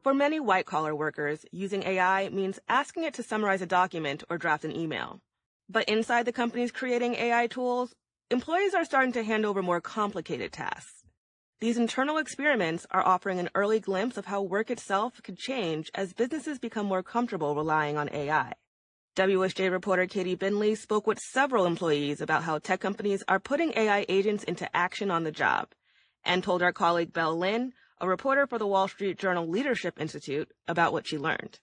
For many white-collar workers, using AI means asking it to summarize a document or draft an email. But inside the companies creating AI tools, employees are starting to hand over more complicated tasks. These internal experiments are offering an early glimpse of how work itself could change as businesses become more comfortable relying on AI. WSJ reporter Katie Binley spoke with several employees about how tech companies are putting AI agents into action on the job, and told our colleague Belle Lynn, a reporter for the Wall Street Journal Leadership Institute, about what she learned.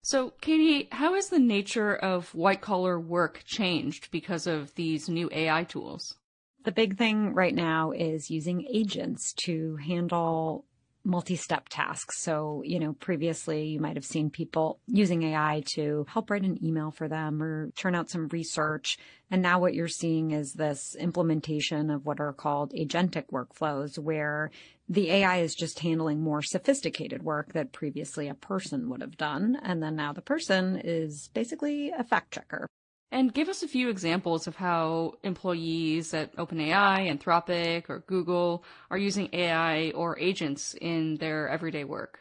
So, Katie, how has the nature of white-collar work changed because of these new AI tools? The big thing right now is using agents to handle multi-step tasks. So, previously you might have seen people using AI to help write an email for them or turn out some research. And now what you're seeing is this implementation of what are called agentic workflows, where the AI is just handling more sophisticated work that previously a person would have done. And then now the person is basically a fact checker. And give us a few examples of how employees at OpenAI, Anthropic, or Google are using AI or agents in their everyday work.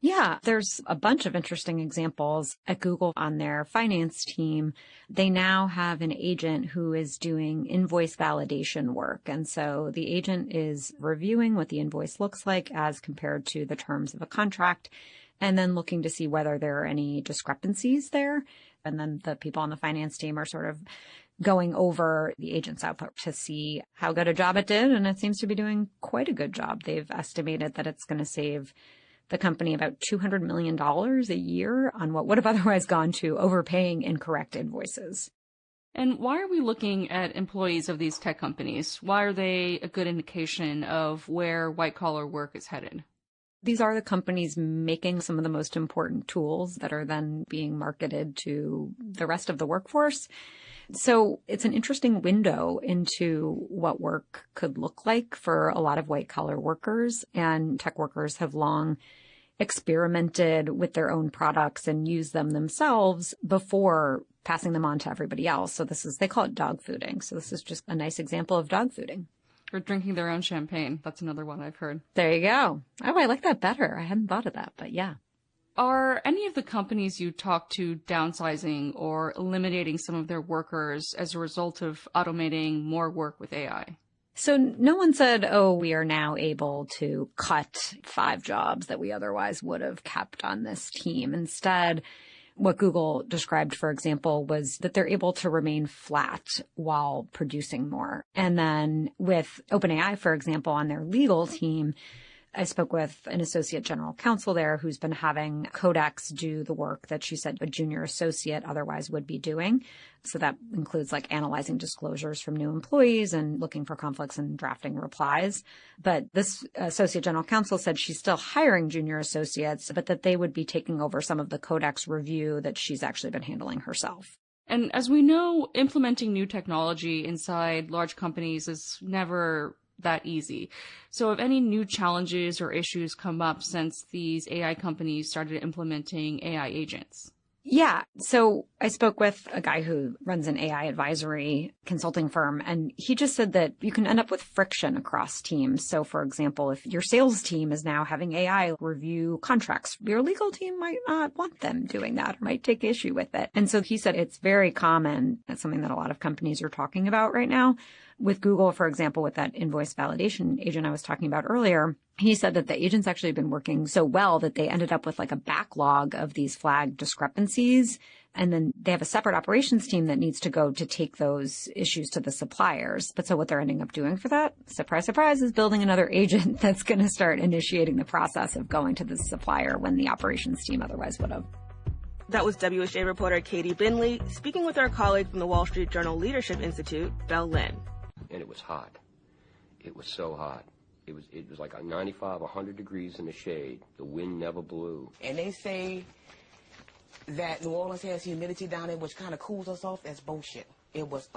Yeah, there's a bunch of interesting examples. At Google, on their finance team, they now have an agent who is doing invoice validation work. And so the agent is reviewing what the invoice looks like as compared to the terms of a contract, and then looking to see whether there are any discrepancies there. And then the people on the finance team are sort of going over the agent's output to see how good a job it did. And it seems to be doing quite a good job. They've estimated that it's going to save the company about $200 million a year on what would have otherwise gone to overpaying incorrect invoices. And why are we looking at employees of these tech companies? Why are they a good indication of where white-collar work is headed? These are the companies making some of the most important tools that are then being marketed to the rest of the workforce. So it's an interesting window into what work could look like for a lot of white-collar workers. And tech workers have long experimented with their own products and used them themselves before passing them on to everybody else. So they call it dog fooding. So this is just a nice example of dog fooding. Or drinking their own champagne. That's another one I've heard. There you go. Oh, I like that better. I hadn't thought of that, but yeah. Are any of the companies you talk to downsizing or eliminating some of their workers as a result of automating more work with AI? So no one said, we are now able to cut 5 jobs that we otherwise would have kept on this team. Instead, what Google described, for example, was that they're able to remain flat while producing more. And then with OpenAI, for example, on their legal team, I spoke with an associate general counsel there who's been having Codex do the work that she said a junior associate otherwise would be doing. So that includes like analyzing disclosures from new employees and looking for conflicts and drafting replies. But this associate general counsel said she's still hiring junior associates, but that they would be taking over some of the Codex review that she's actually been handling herself. And as we know, implementing new technology inside large companies is never that easy. So have any new challenges or issues come up since these AI companies started implementing AI agents? Yeah. So I spoke with a guy who runs an AI advisory consulting firm, and he just said that you can end up with friction across teams. So for example, if your sales team is now having AI review contracts, your legal team might not want them doing that or might take issue with it. And so he said it's very common. That's something that a lot of companies are talking about right now. With Google, for example, with that invoice validation agent I was talking about earlier, he said that the agents actually have been working so well that they ended up with like a backlog of these flagged discrepancies. And then they have a separate operations team that needs to go to take those issues to the suppliers. But so what they're ending up doing for that, surprise, surprise, is building another agent that's going to start initiating the process of going to the supplier when the operations team otherwise would have. That was WSJ reporter Katie Binley speaking with our colleague from the Wall Street Journal Leadership Institute, Belle Lynn. And it was hot. It was so hot. It was like 95, 100 degrees in the shade. The wind never blew. And they say that New Orleans has humidity down there, which kind of cools us off. That's bullshit. It was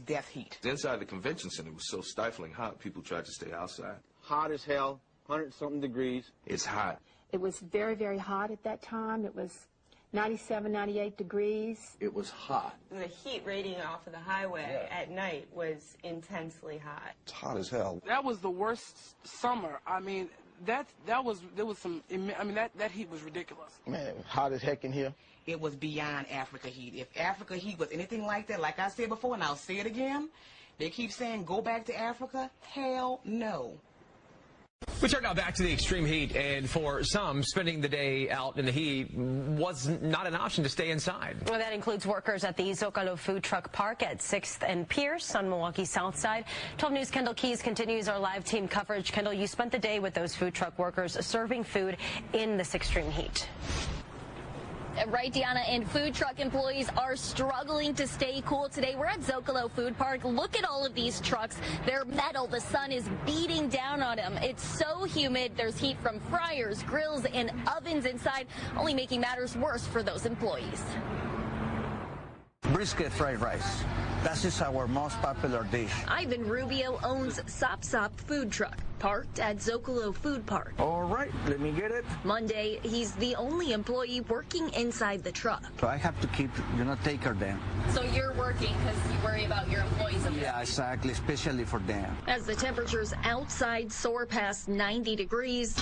death heat. Inside the convention center was so stifling hot, people tried to stay outside. Hot as hell, 100-something degrees. It's hot. It was very, very hot at that time. It was 97, 98 degrees. It was hot. The heat radiating off of the highway at night was intensely hot. It's hot as hell. That was the worst summer. I mean, there was some. I mean, that heat was ridiculous. Man, it was hot as heck in here. It was beyond Africa heat. If Africa heat was anything like that, like I said before, and I'll say it again, they keep saying go back to Africa. Hell no. We turn now back to the extreme heat, and for some, spending the day out in the heat was not an option to stay inside. Well, that includes workers at the C.O.W.S food truck park at 6th and Pierce on Milwaukee's South Side. 12 News' Kendall Keys continues our live team coverage. Kendall, you spent the day with those food truck workers serving food in this extreme heat. Right, Deanna, and food truck employees are struggling to stay cool today. We're at C.O.W.S Food Park. Look at all of these trucks. They're metal. The sun is beating down on them. It's so humid. There's heat from fryers, grills, and ovens inside, only making matters worse for those employees. Brisket fried rice. That is our most popular dish. Ivan Rubio owns C.O.W.S food truck, parked at C.O.W.S Food Park. All right, let me get it. Monday, he's the only employee working inside the truck. So I have to keep, take her down. So you're working because you worry about your employees. Yeah, exactly, especially for them. As the temperatures outside soar past 90 degrees,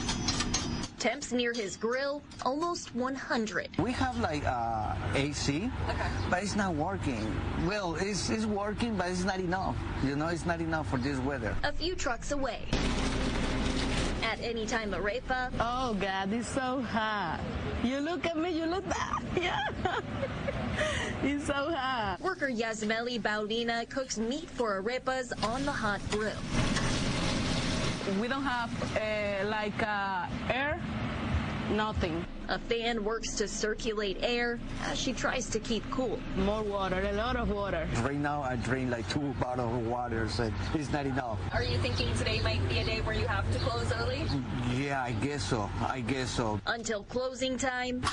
temps near his grill, almost 100. We have like AC, but it's not working. Well, it's working, but it's not enough. It's not enough for this weather. A few trucks away. At any time, Arepa. Oh, God, it's so hot. You look at me, you look that. Yeah. It's so hot. Worker Jasmine Baudina cooks meat for arepas on the hot grill. We don't have air, nothing. A fan works to circulate air as she tries to keep cool. More water, a lot of water. Right now I drink like 2 bottles of water, so it's not enough. Are you thinking today might be a day where you have to close early? Yeah, I guess so. Until closing time.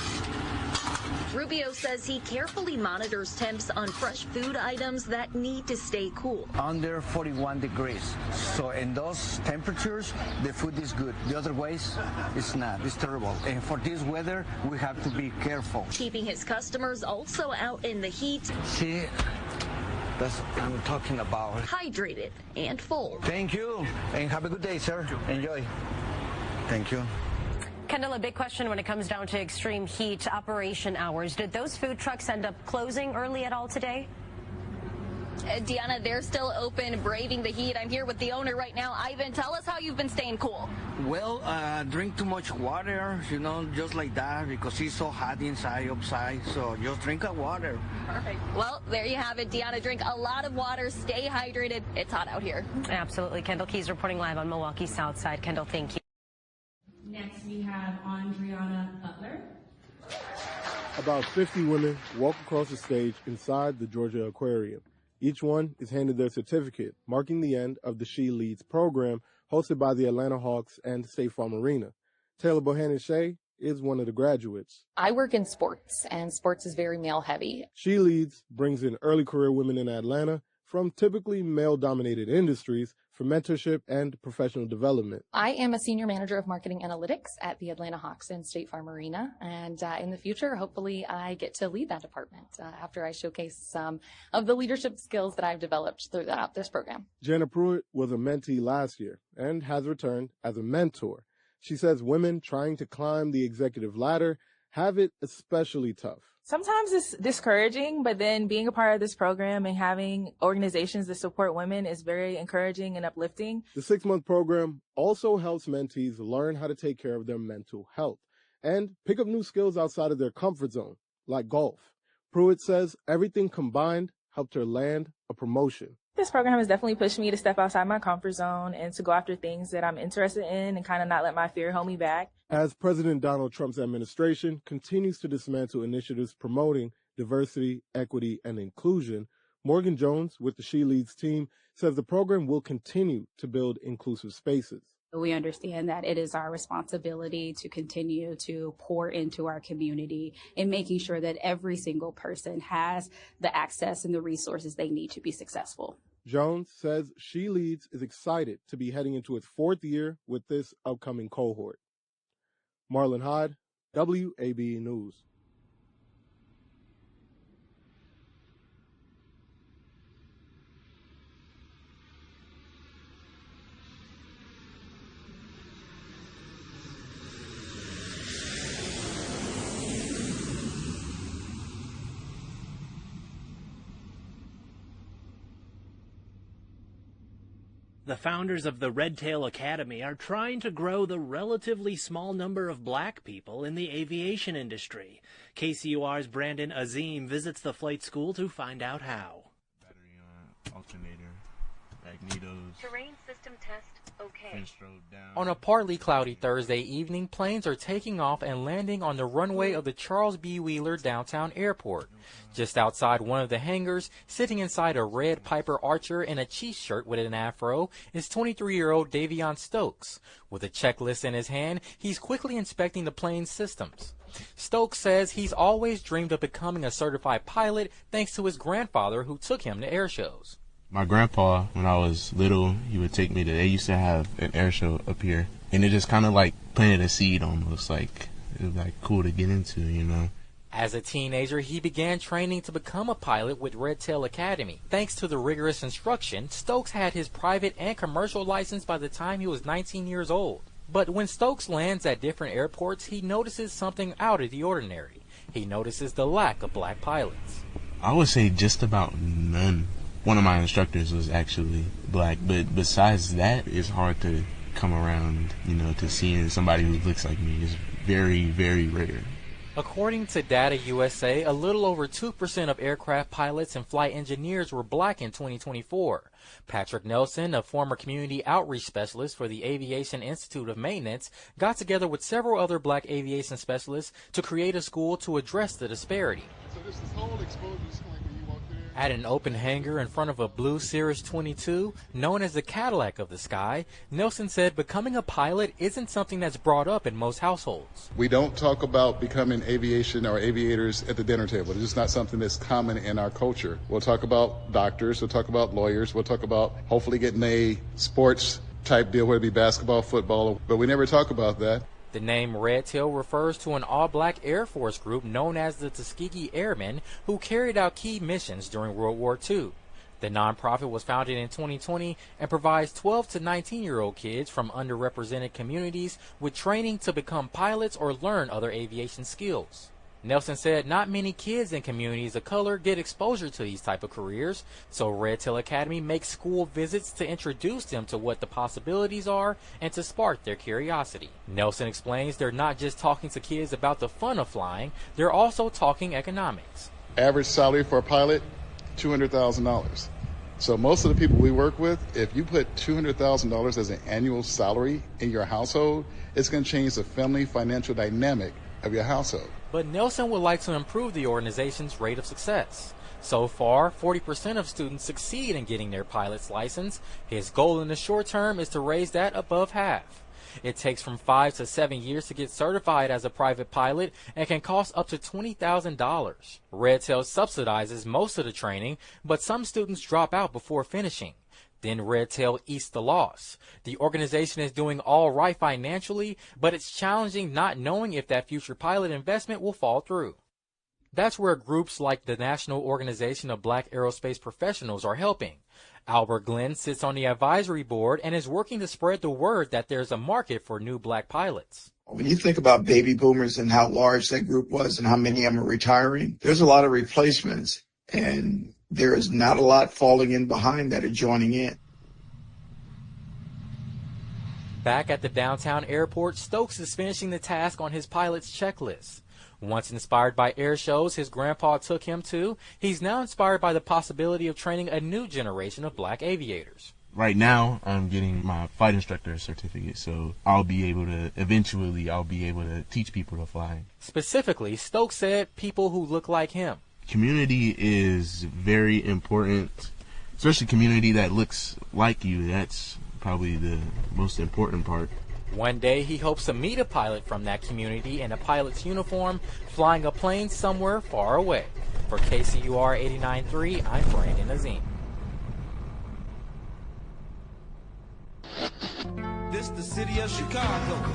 Rubio says he carefully monitors temps on fresh food items that need to stay cool. Under 41 degrees. So in those temperatures, the food is good. The other ways, it's not. It's terrible. And for this weather, we have to be careful. Keeping his customers also out in the heat. See, that's what I'm talking about. Hydrated and full. Thank you. And have a good day, sir. Enjoy. Thank you. Kendall, a big question when it comes down to extreme heat operation hours. Did those food trucks end up closing early at all today? Deanna, they're still open, braving the heat. I'm here with the owner right now. Ivan, tell us how you've been staying cool. Well, drink too much water, just like that, because it's so hot inside, outside. So just drink water. Perfect. Well, there you have it, Deanna. Drink a lot of water. Stay hydrated. It's hot out here. Absolutely. Kendall Keys reporting live on Milwaukee's South Side. Kendall, thank you. Next, we have Andriana Butler. About 50 women walk across the stage inside the Georgia Aquarium. Each one is handed their certificate, marking the end of the She Leads program hosted by the Atlanta Hawks and State Farm Arena. Taylor Bohannon-Shea is one of the graduates. I work in sports, and sports is very male-heavy. She Leads brings in early career women in Atlanta from typically male-dominated industries for mentorship and professional development. I am a senior manager of marketing analytics at the Atlanta Hawks and State Farm Arena, and in the future, hopefully, I get to lead that department after I showcase some of the leadership skills that I've developed throughout this program. Jenna Pruitt was a mentee last year and has returned as a mentor. She says women trying to climb the executive ladder have it especially tough. Sometimes it's discouraging, but then being a part of this program and having organizations that support women is very encouraging and uplifting. The 6-month program also helps mentees learn how to take care of their mental health and pick up new skills outside of their comfort zone, like golf. Pruitt says everything combined helped her land a promotion. This program has definitely pushed me to step outside my comfort zone and to go after things that I'm interested in and kind of not let my fear hold me back. As President Donald Trump's administration continues to dismantle initiatives promoting diversity, equity, and inclusion, Morgan Jones with the She Leads team says the program will continue to build inclusive spaces. We understand that it is our responsibility to continue to pour into our community and making sure that every single person has the access and the resources they need to be successful. Jones says She Leads is excited to be heading into its 4th year with this upcoming cohort. Marlon Hyde, WABE News. The founders of the Red Tail Academy are trying to grow the relatively small number of black people in the aviation industry. KCUR's Brandon Azim visits the flight school to find out how. Battery on, alternator, magnetos. Terrain system test, okay. On a partly cloudy Thursday evening, planes are taking off and landing on the runway of the Charles B. Wheeler Downtown Airport. Just outside one of the hangars, sitting inside a red Piper Archer in a Chiefs shirt with an afro, is 23-year-old Davion Stokes. With a checklist in his hand, he's quickly inspecting the plane's systems. Stokes says he's always dreamed of becoming a certified pilot thanks to his grandfather who took him to air shows. My grandpa, when I was little, he would take me to, they used to have an air show up here. And it just kind of like planted a seed almost, like it was like cool to get into, you know. As a teenager, he began training to become a pilot with Red Tail Academy. Thanks to the rigorous instruction, Stokes had his private and commercial license by the time he was 19 years old. But when Stokes lands at different airports, he notices something out of the ordinary. He notices the lack of black pilots. I would say just about none. One of my instructors was actually black, but besides that, it's hard to come around, you know, to seeing somebody who looks like me. It's very, very rare. According to Data USA, a little over 2% of aircraft pilots and flight engineers were black in 2024. Patrick Nelson, a former community outreach specialist for the Aviation Institute of Maintenance, got together with several other black aviation specialists to create a school to address the disparity. So this whole exposure is like when you walk there. At an open hangar in front of a blue Cirrus 22, known as the Cadillac of the sky, Nelson said becoming a pilot isn't something that's brought up in most households. We don't talk about becoming aviation or aviators at the dinner table. It's just not something that's common in our culture. We'll talk about doctors, we'll talk about lawyers, we'll talk about hopefully getting a sports type deal, whether it be basketball, football, but we never talk about that. The name Red Tail refers to an all-black Air Force group known as the Tuskegee Airmen who carried out key missions during World War II. The nonprofit was founded in 2020 and provides 12 to 19-year-old kids from underrepresented communities with training to become pilots or learn other aviation skills. Nelson said not many kids in communities of color get exposure to these type of careers, so Red Tail Academy makes school visits to introduce them to what the possibilities are and to spark their curiosity. Nelson explains they're not just talking to kids about the fun of flying, they're also talking economics. Average salary for a pilot, $200,000. So most of the people we work with, if you put $200,000 as an annual salary in your household, it's going to change the family financial dynamic of your household. But Nelson would like to improve the organization's rate of success. So far, 40% of students succeed in getting their pilot's license. His goal in the short term is to raise that above half. It takes from 5 to 7 years to get certified as a private pilot and can cost up to $20,000. Red Tail subsidizes most of the training, but some students drop out before finishing. Then Red Tail eats the loss. The organization is doing all right financially, but it's challenging not knowing if that future pilot investment will fall through. That's where groups like the National Organization of Black Aerospace Professionals are helping. Albert Glenn sits on the advisory board and is working to spread the word that there's a market for new black pilots. When you think about baby boomers and how large that group was and how many of them are retiring, there's a lot of replacements, and there is not a lot falling in behind that are joining in. Back at the downtown airport, Stokes is finishing the task on his pilot's checklist. Once inspired by air shows his grandpa took him to, he's now inspired by the possibility of training a new generation of black aviators. Right now, I'm getting my flight instructor certificate, so I'll be able to teach people to fly. Specifically, Stokes said people who look like him. Community is very important, especially community that looks like you. That's probably the most important part. One day he hopes to meet a pilot from that community in a pilot's uniform, flying a plane somewhere far away. For KCUR 89.3, I'm Brandon Azim. This the city of Chicago.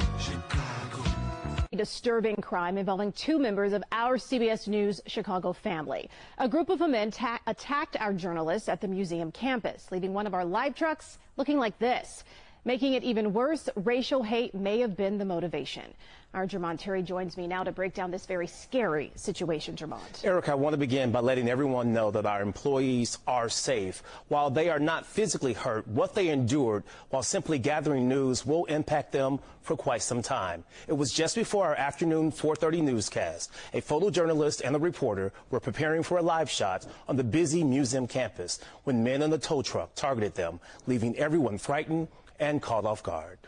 A disturbing crime involving two members of our CBS News Chicago family. A group of men attacked our journalists at the museum campus, leaving one of our live trucks looking like this. Making it even worse, racial hate may have been the motivation. Our Jermont Terry joins me now to break down this very scary situation, Jermont. Eric, I want to begin by letting everyone know that our employees are safe. While they are not physically hurt, what they endured while simply gathering news will impact them for quite some time. It was just before our afternoon 4:30 newscast. A photojournalist and a reporter were preparing for a live shot on the busy museum campus when men in the tow truck targeted them, leaving everyone frightened and caught off guard.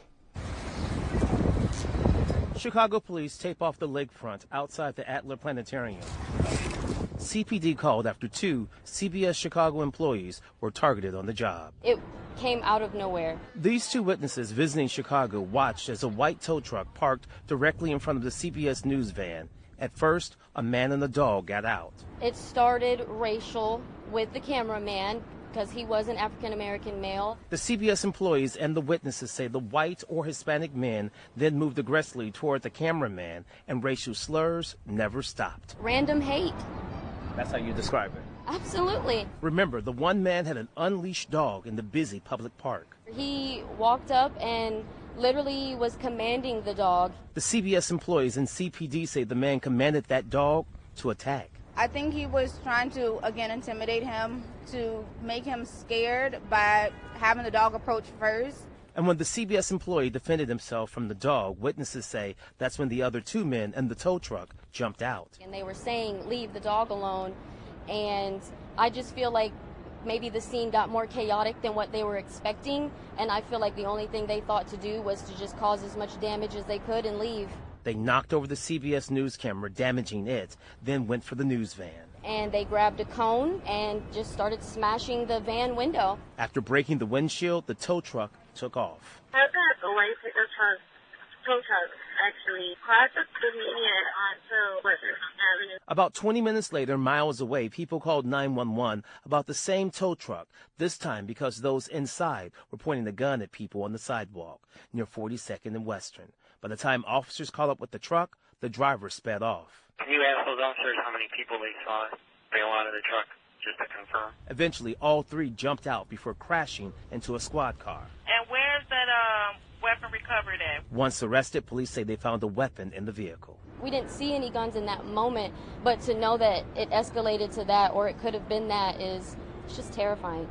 Chicago police tape off the lakefront outside the Adler Planetarium. CPD called after 2 CBS Chicago employees were targeted on the job. It came out of nowhere. These 2 witnesses visiting Chicago watched as a white tow truck parked directly in front of the CBS News van. At first, a man and a dog got out. It started racial with the cameraman because he was an African-American male. The CBS employees and the witnesses say the white or Hispanic men then moved aggressively toward the cameraman, and racial slurs never stopped. Random hate. That's how you describe it? Absolutely. Remember, the one man had an unleashed dog in the busy public park. He walked up and literally was commanding the dog. The CBS employees and CPD say the man commanded that dog to attack. I think he was trying to, again, intimidate him, to make him scared by having the dog approach first. And when the CBS employee defended himself from the dog, witnesses say that's when the other 2 men in the tow truck jumped out. And they were saying, leave the dog alone. And I just feel like maybe the scene got more chaotic than what they were expecting. And I feel like the only thing they thought to do was to just cause as much damage as they could and leave. They knocked over the CBS News camera, damaging it, then went for the news van. And they grabbed a cone and just started smashing the van window. After breaking the windshield, the tow truck took off. The white pickup truck, tow truck, actually crashed the median onto Pleasant Avenue. About 20 minutes later, miles away, people called 911 about the same tow truck, this time because those inside were pointing a gun at people on the sidewalk near 42nd and Western. By the time officers caught up with the truck, the driver sped off. Can you ask those officers how many people they saw bail out of the truck, just to confirm? Eventually, all 3 jumped out before crashing into a squad car. And where's that weapon recovered at? Once arrested, police say they found a weapon in the vehicle. We didn't see any guns in that moment, but to know that it escalated to that, or it could have been that, it's just terrifying.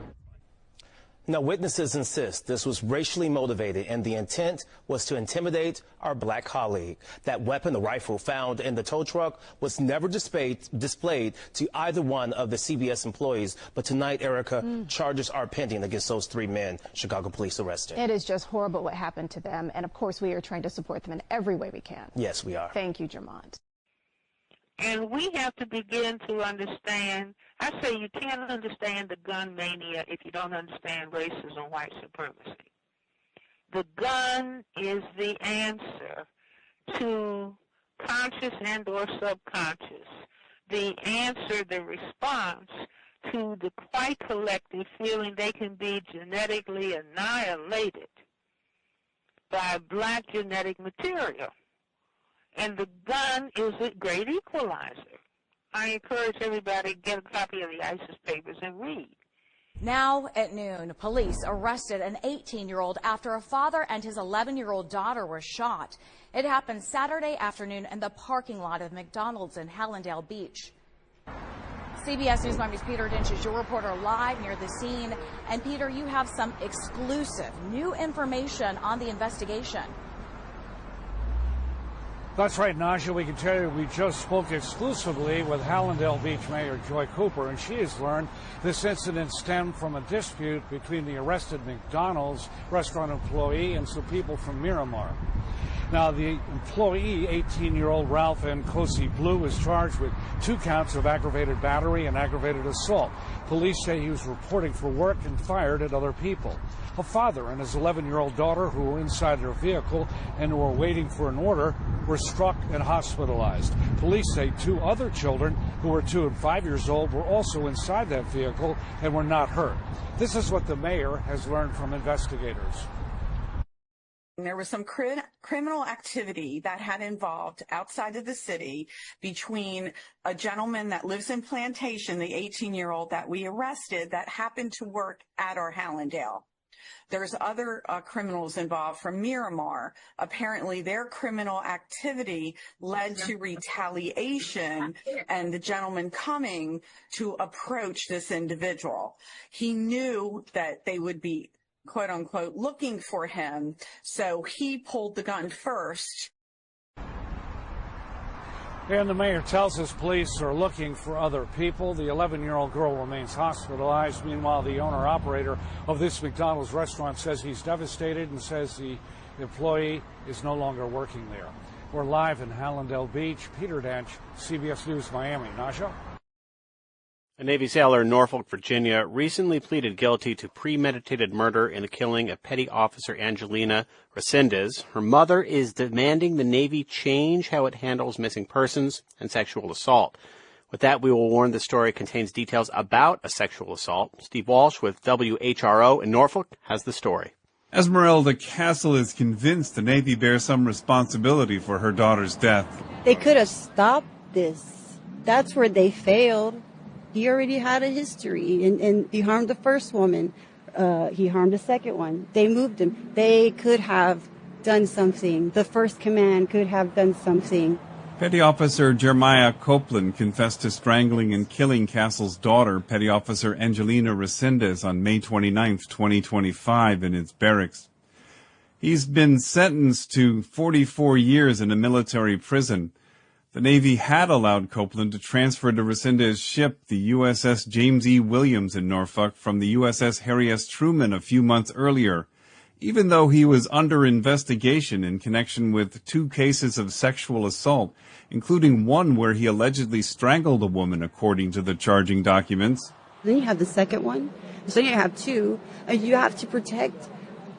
Now, witnesses insist this was racially motivated and the intent was to intimidate our black colleague. That weapon, the rifle found in the tow truck, was never displayed to either one of the CBS employees. But tonight, Erica, charges are pending against those 3 men Chicago police arrested. It is just horrible what happened to them. And of course, we are trying to support them in every way we can. Yes, we are. Thank you, Jermont. And we have to begin to understand, I say you can't understand the gun mania if you don't understand racism and white supremacy. The gun is the answer to conscious and or subconscious. The answer, the response to the white collective feeling they can be genetically annihilated by black genetic material. And the gun is a great equalizer. I encourage everybody to get a copy of the ISIS papers and read. Now at noon, police arrested an 18-year-old after a father and his 11-year-old daughter were shot. It happened Saturday afternoon in the parking lot of McDonald's in Hallandale Beach. CBS News 5 News' Peter Dinch is your reporter live near the scene. And Peter, you have some exclusive new information on the investigation. That's right, Naja. We can tell you we just spoke exclusively with Hallandale Beach Mayor Joy Cooper, and she has learned this incident stemmed from a dispute between the arrested McDonald's restaurant employee and some people from Miramar. Now, the employee, 18-year-old Ralph Nkosi Blue, is charged with 2 counts of aggravated battery and aggravated assault. Police say he was reporting for work and fired at other people. A father and his 11-year-old daughter, who were inside their vehicle and who were waiting for an order, were struck and hospitalized. Police say 2 other children, who were 2 and 5 years old, were also inside that vehicle and were not hurt. This is what the mayor has learned from investigators. There was some criminal activity that had involved outside of the city between a gentleman that lives in Plantation, the 18-year-old that we arrested, that happened to work at our Hallandale. There's other criminals involved from Miramar. Apparently, their criminal activity led to retaliation and the gentleman coming to approach this individual. He knew that they would be, quote unquote, looking for him, so he pulled the gun first. And the mayor tells us police are looking for other people. The 11-year-old girl remains hospitalized. Meanwhile, the owner-operator of this McDonald's restaurant says he's devastated and says the employee is no longer working there. We're live in Hallandale Beach. Peter Dench, CBS News, Miami. Naja? A Navy sailor in Norfolk, Virginia, recently pleaded guilty to premeditated murder in the killing of Petty Officer Angelina Resendez. Her mother is demanding the Navy change how it handles missing persons and sexual assault. With that, we will warn the story contains details about a sexual assault. Steve Walsh with WHRO in Norfolk has the story. Esmeralda Castle is convinced the Navy bears some responsibility for her daughter's death. They could have stopped this. That's where they failed. He already had a history, and he harmed the first woman. He harmed the second one. They moved him. They could have done something. The first command could have done something. Petty Officer Jeremiah Copeland confessed to strangling and killing Castle's daughter, Petty Officer Angelina Resendez, on May 29, 2025, in its barracks. He's been sentenced to 44 years in a military prison. The Navy had allowed Copeland to transfer to Resendez's ship, the USS James E. Williams in Norfolk, from the USS Harry S. Truman a few months earlier, even though he was under investigation in connection with 2 cases of sexual assault, including one where he allegedly strangled a woman, according to the charging documents. Then you have the second one, so you have 2, and you have to protect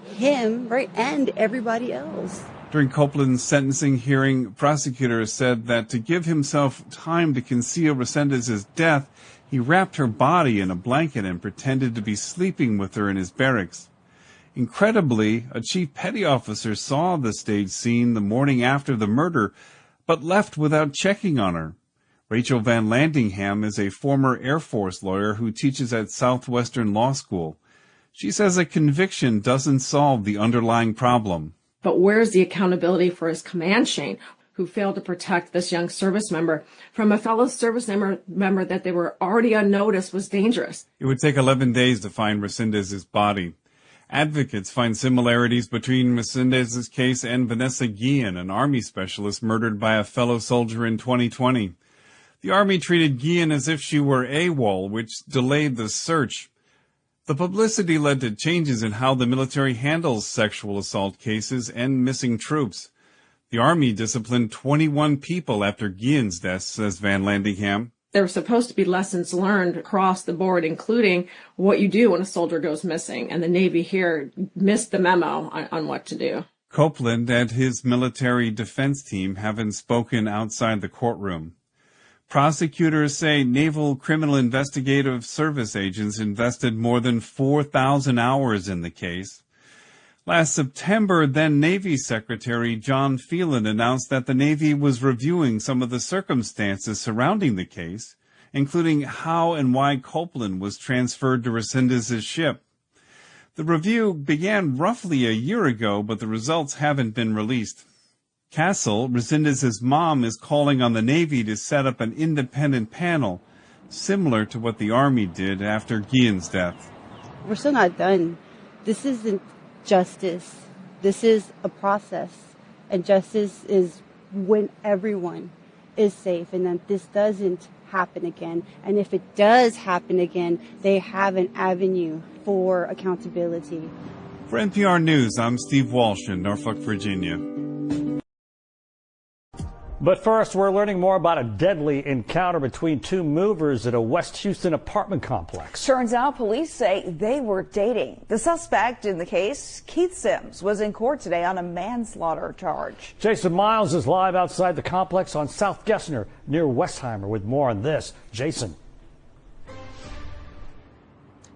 him, right, and everybody else. During Copeland's sentencing hearing, prosecutors said that to give himself time to conceal Resendez's death, he wrapped her body in a blanket and pretended to be sleeping with her in his barracks. Incredibly, a chief petty officer saw the staged scene the morning after the murder, but left without checking on her. Rachel Van Landingham is a former Air Force lawyer who teaches at Southwestern Law School. She says a conviction doesn't solve the underlying problem. But where's the accountability for his command chain, who failed to protect this young service member from a fellow service member that they were already on notice was dangerous? It would take 11 days to find Resendez's body. Advocates find similarities between Resendez's case and Vanessa Guillen, an Army specialist murdered by a fellow soldier in 2020. The Army treated Guillen as if she were AWOL, which delayed the search. The publicity led to changes in how the military handles sexual assault cases and missing troops. The Army disciplined 21 people after Guillen's death, says Van Landingham. There were supposed to be lessons learned across the board, including what you do when a soldier goes missing, and the Navy here missed the memo on what to do. Copeland and his military defense team haven't spoken outside the courtroom. Prosecutors say Naval Criminal Investigative Service agents invested more than 4,000 hours in the case. Last September, then Navy Secretary John Phelan announced that the Navy was reviewing some of the circumstances surrounding the case, including how and why Copeland was transferred to Resendez's ship. The review began roughly a year ago, but the results haven't been released. Castle, Resendez's mom, is calling on the Navy to set up an independent panel, similar to what the Army did after Guillen's death. We're still not done. This isn't justice. This is a process. And justice is when everyone is safe and that this doesn't happen again. And if it does happen again, they have an avenue for accountability. For NPR News, I'm Steve Walsh in Norfolk, Virginia. But first, we're learning more about a deadly encounter between 2 movers at a West Houston apartment complex. Turns out police say they were dating. The suspect in the case, Keith Sims, was in court today on a manslaughter charge. Jason Miles is live outside the complex on South Gessner near Westheimer with more on this. Jason.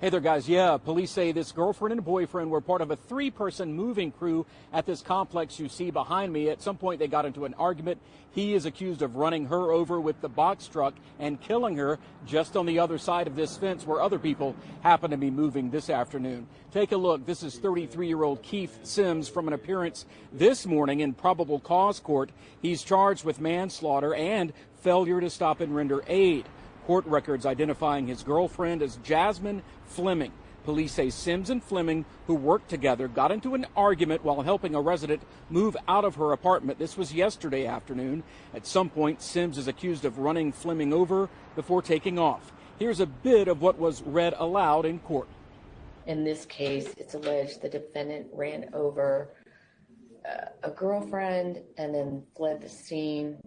Hey there, guys. Yeah, police say this girlfriend and boyfriend were part of a 3-person moving crew at this complex you see behind me. At some point, they got into an argument. He is accused of running her over with the box truck and killing her just on the other side of this fence where other people happen to be moving this afternoon. Take a look. This is 33-year-old Keith Sims from an appearance this morning in probable cause court. He's charged with manslaughter and failure to stop and render aid. Court records identifying his girlfriend as Jasmine Fleming. Police say Sims and Fleming, who worked together, got into an argument while helping a resident move out of her apartment. This was yesterday afternoon. At some point, Sims is accused of running Fleming over before taking off. Here's a bit of what was read aloud in court. In this case, it's alleged the defendant ran over a girlfriend and then fled the scene.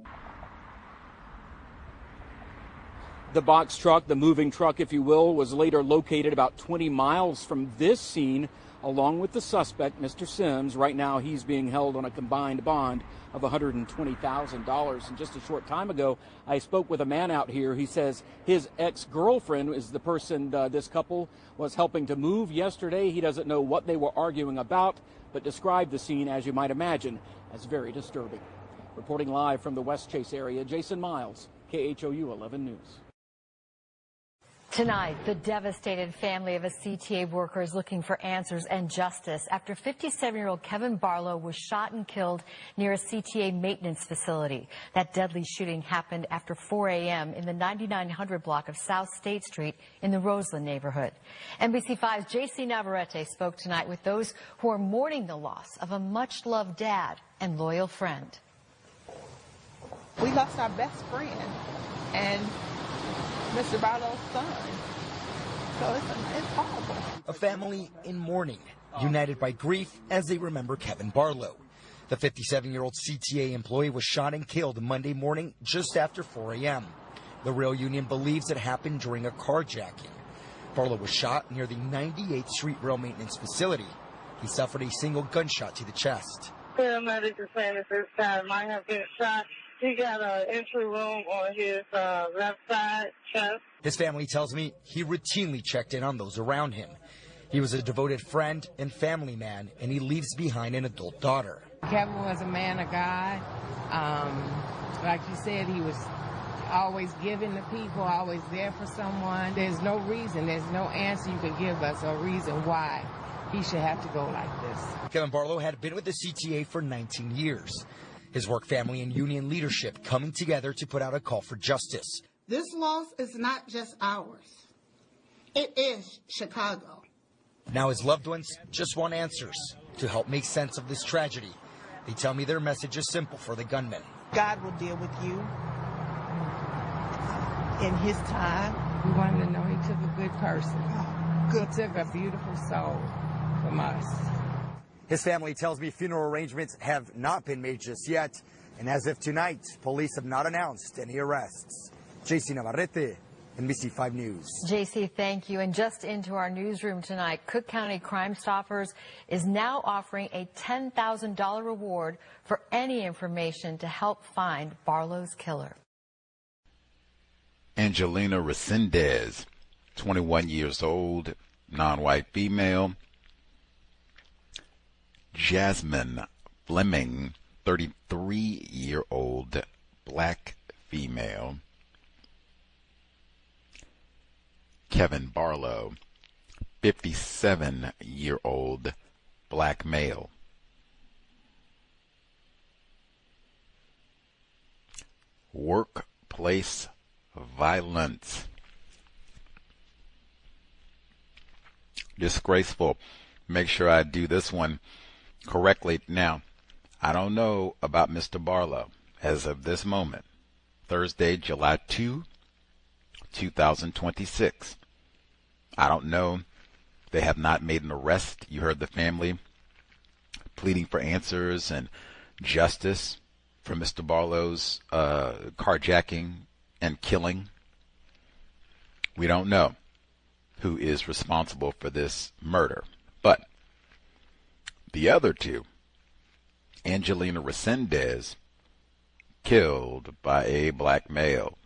The box truck, the moving truck, if you will, was later located about 20 miles from this scene, along with the suspect, Mr. Sims. Right now, he's being held on a combined bond of $120,000. And just a short time ago, I spoke with a man out here. He says his ex-girlfriend is the person this couple was helping to move yesterday. He doesn't know what they were arguing about, but described the scene, as you might imagine, as very disturbing. Reporting live from the West Chase area, Jason Miles, KHOU 11 News. Tonight, the devastated family of a CTA worker is looking for answers and justice after 57-year-old Kevin Barlow was shot and killed near a CTA maintenance facility. That deadly shooting happened after 4 a.m. in the 9900 block of South State Street in the Roseland neighborhood. NBC5's J.C. Navarrete spoke tonight with those who are mourning the loss of a much-loved dad and loyal friend. We lost our best friend and Mr. Barlow's son. So it's horrible. A family in mourning, united by grief as they remember Kevin Barlow. The 57-year-old CTA employee was shot and killed Monday morning just after 4 a.m. The rail union believes it happened during a carjacking. Barlow was shot near the 98th Street Rail Maintenance Facility. He suffered a single gunshot to the chest. Paramedics are saying that this guy might have been shot. He got an entry wound on his left side chest. His family tells me he routinely checked in on those around him. He was a devoted friend and family man, and he leaves behind an adult daughter. Kevin was a man of God. Like you said, he was always giving to people, always there for someone. There's no reason, there's no answer you could give us, a reason why he should have to go like this. Kevin Barlow had been with the CTA for 19 years. His work family and union leadership coming together to put out a call for justice. This loss is not just ours. It is Chicago. Now his loved ones just want answers to help make sense of this tragedy. They tell me their message is simple for the gunman. God will deal with you in his time. We wanted to know he took a good person. Good. He took a beautiful soul from us. His family tells me funeral arrangements have not been made just yet. And as of tonight, police have not announced any arrests. J.C. Navarrete, NBC5 News. J.C., thank you. And just into our newsroom tonight, Cook County Crime Stoppers is now offering a $10,000 reward for any information to help find Barlow's killer. Angelina Resendez, 21 years old, non-white female. Jasmine Fleming, 33-year-old black female. Kevin Barlow, 57-year-old black male. Workplace violence. Disgraceful. Make sure I do this one correctly. Now, I don't know about Mr. Barlow as of this moment, Thursday, July 2, 2026. I don't know. They have not made an arrest. You heard the family pleading for answers and justice for Mr. Barlow's carjacking and killing. We don't know who is responsible for this murder. But the other two, Angelina Resendez, killed by a black male.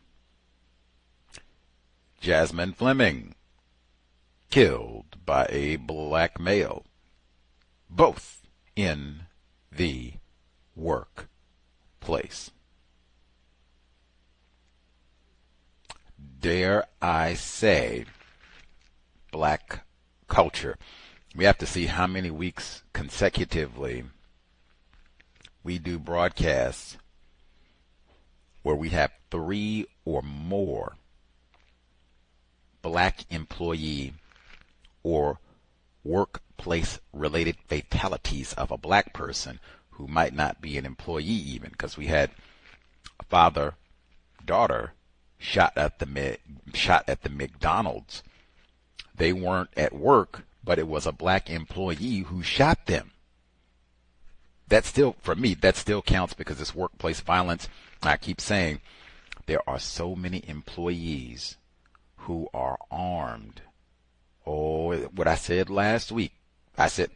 Jasmine Fleming, killed by a black male, both in the workplace. Dare I say, black culture. We have to see how many weeks consecutively we do broadcasts where we have 3 or more black employee or workplace related fatalities of a black person who might not be an employee even, because we had a father-daughter shot at the McDonald's. They weren't at work, but it was a black employee who shot them. That still, for me, that still counts because it's workplace violence. I keep saying there are so many employees who are armed. Oh, what I said last week, I said,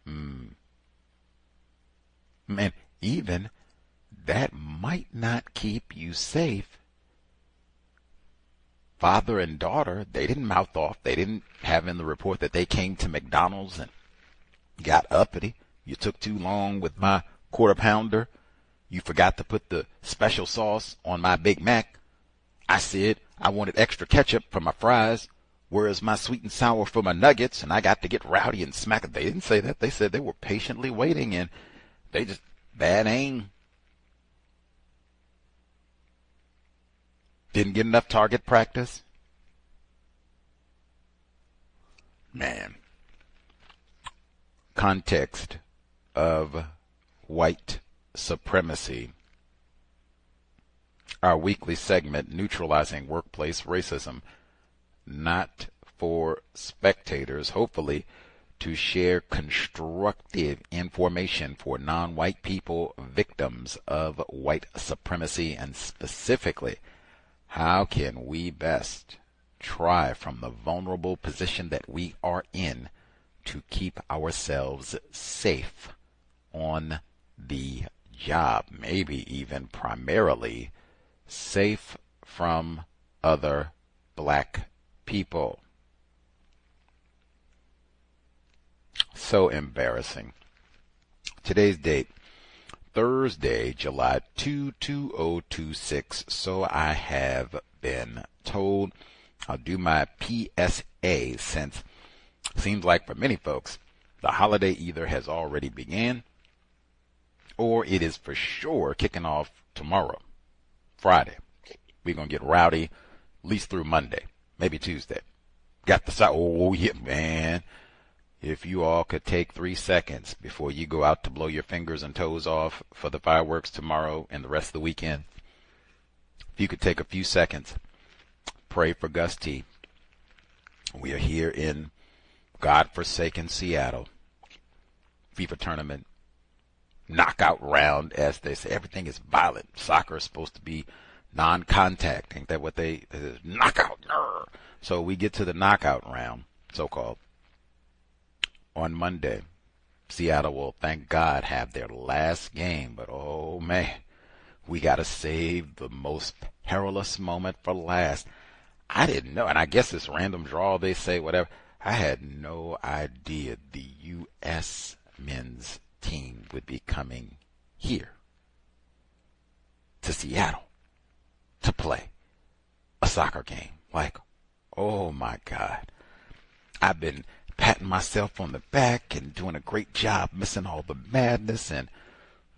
man, even that might not keep you safe. Father and daughter, they didn't mouth off. They didn't have in the report that they came to McDonald's and got uppity. You took too long with my quarter pounder. You forgot to put the special sauce on my Big Mac. I said I wanted extra ketchup for my fries. Where's my sweet and sour for my nuggets? And I got to get rowdy and smack it. They didn't say that. They said they were patiently waiting, and they just bad aim. Didn't get enough target practice. Man. Context of white supremacy. Our weekly segment, Neutralizing Workplace Racism, not for spectators, hopefully to share constructive information for non-white people, victims of white supremacy, and specifically, how can we best try from the vulnerable position that we are in to keep ourselves safe on the job, maybe even primarily safe from other black people. So embarrassing. Today's date, Thursday, July 2, 2026. So I have been told. I'll do my PSA since it seems like for many folks, the holiday either has already began or it is for sure kicking off tomorrow, Friday. We're going to get rowdy at least through Monday, maybe Tuesday. Got the oh yeah, man. If you all could take 3 seconds before you go out to blow your fingers and toes off for the fireworks tomorrow and the rest of the weekend, if you could take a few seconds, pray for Gus T. We are here in godforsaken Seattle. FIFA tournament, knockout round, as they say. Everything is violent. Soccer is supposed to be non-contact. Ain't that what they knockout? So we get to the knockout round, so-called, on Monday. Seattle will, thank God, have their last game. But, oh, man, we got to save the most perilous moment for last. I didn't know, and I guess it's random draw, they say, whatever. I had no idea the U.S. men's team would be coming here to Seattle to play a soccer game. Like, oh my God. I've been patting myself on the back and doing a great job missing all the madness, and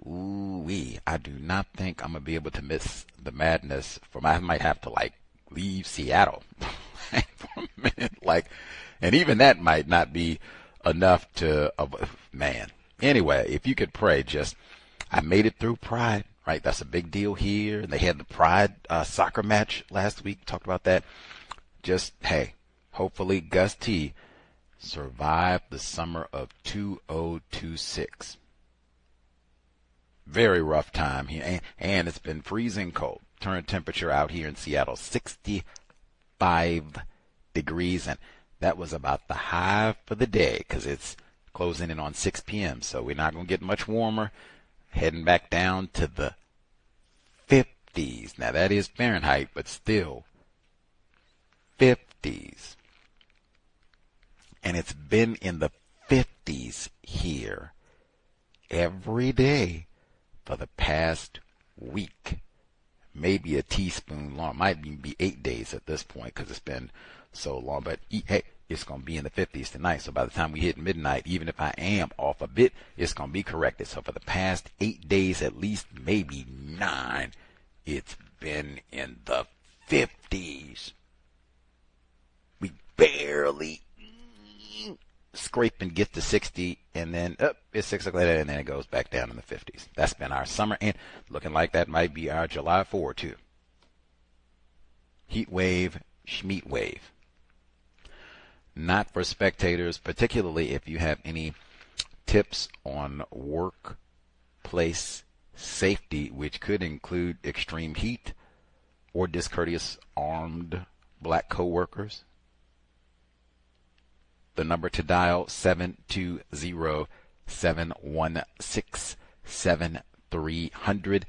ooh-wee, I do not think I'm going to be able to miss the madness. I might have to, like, leave Seattle for a minute, like, and even that might not be enough to, man. Anyway, if you could pray, just, I made it through Pride, right? That's a big deal here. And they had the Pride soccer match last week. Talked about that. Just, hey, hopefully Gus T survived the summer of 2026. Very rough time here. And it's been freezing cold. Current temperature out here in Seattle, 65 degrees. And that was about the high for the day because it's closing in on 6 p.m. So we're not going to get much warmer. Heading back down to the 50s. Now that is Fahrenheit, but still 50s. And it's been in the 50s here every day for the past week. Maybe a teaspoon long. Might even be 8 days at this point because it's been so long. But hey, it's going to be in the 50s tonight. So by the time we hit midnight, even if I am off a bit, it's going to be corrected. So for the past 8 days, at least maybe 9, it's been in the 50s. We barely scrape and get to 60, and then it's 6 o'clock, and then it goes back down in the 50s. That's been our summer, and looking like that might be our July 4 too. Heat wave, schmeat wave. Not for spectators, particularly if you have any tips on workplace safety, which could include extreme heat or discourteous armed black coworkers. The number to dial, 720-716-7300.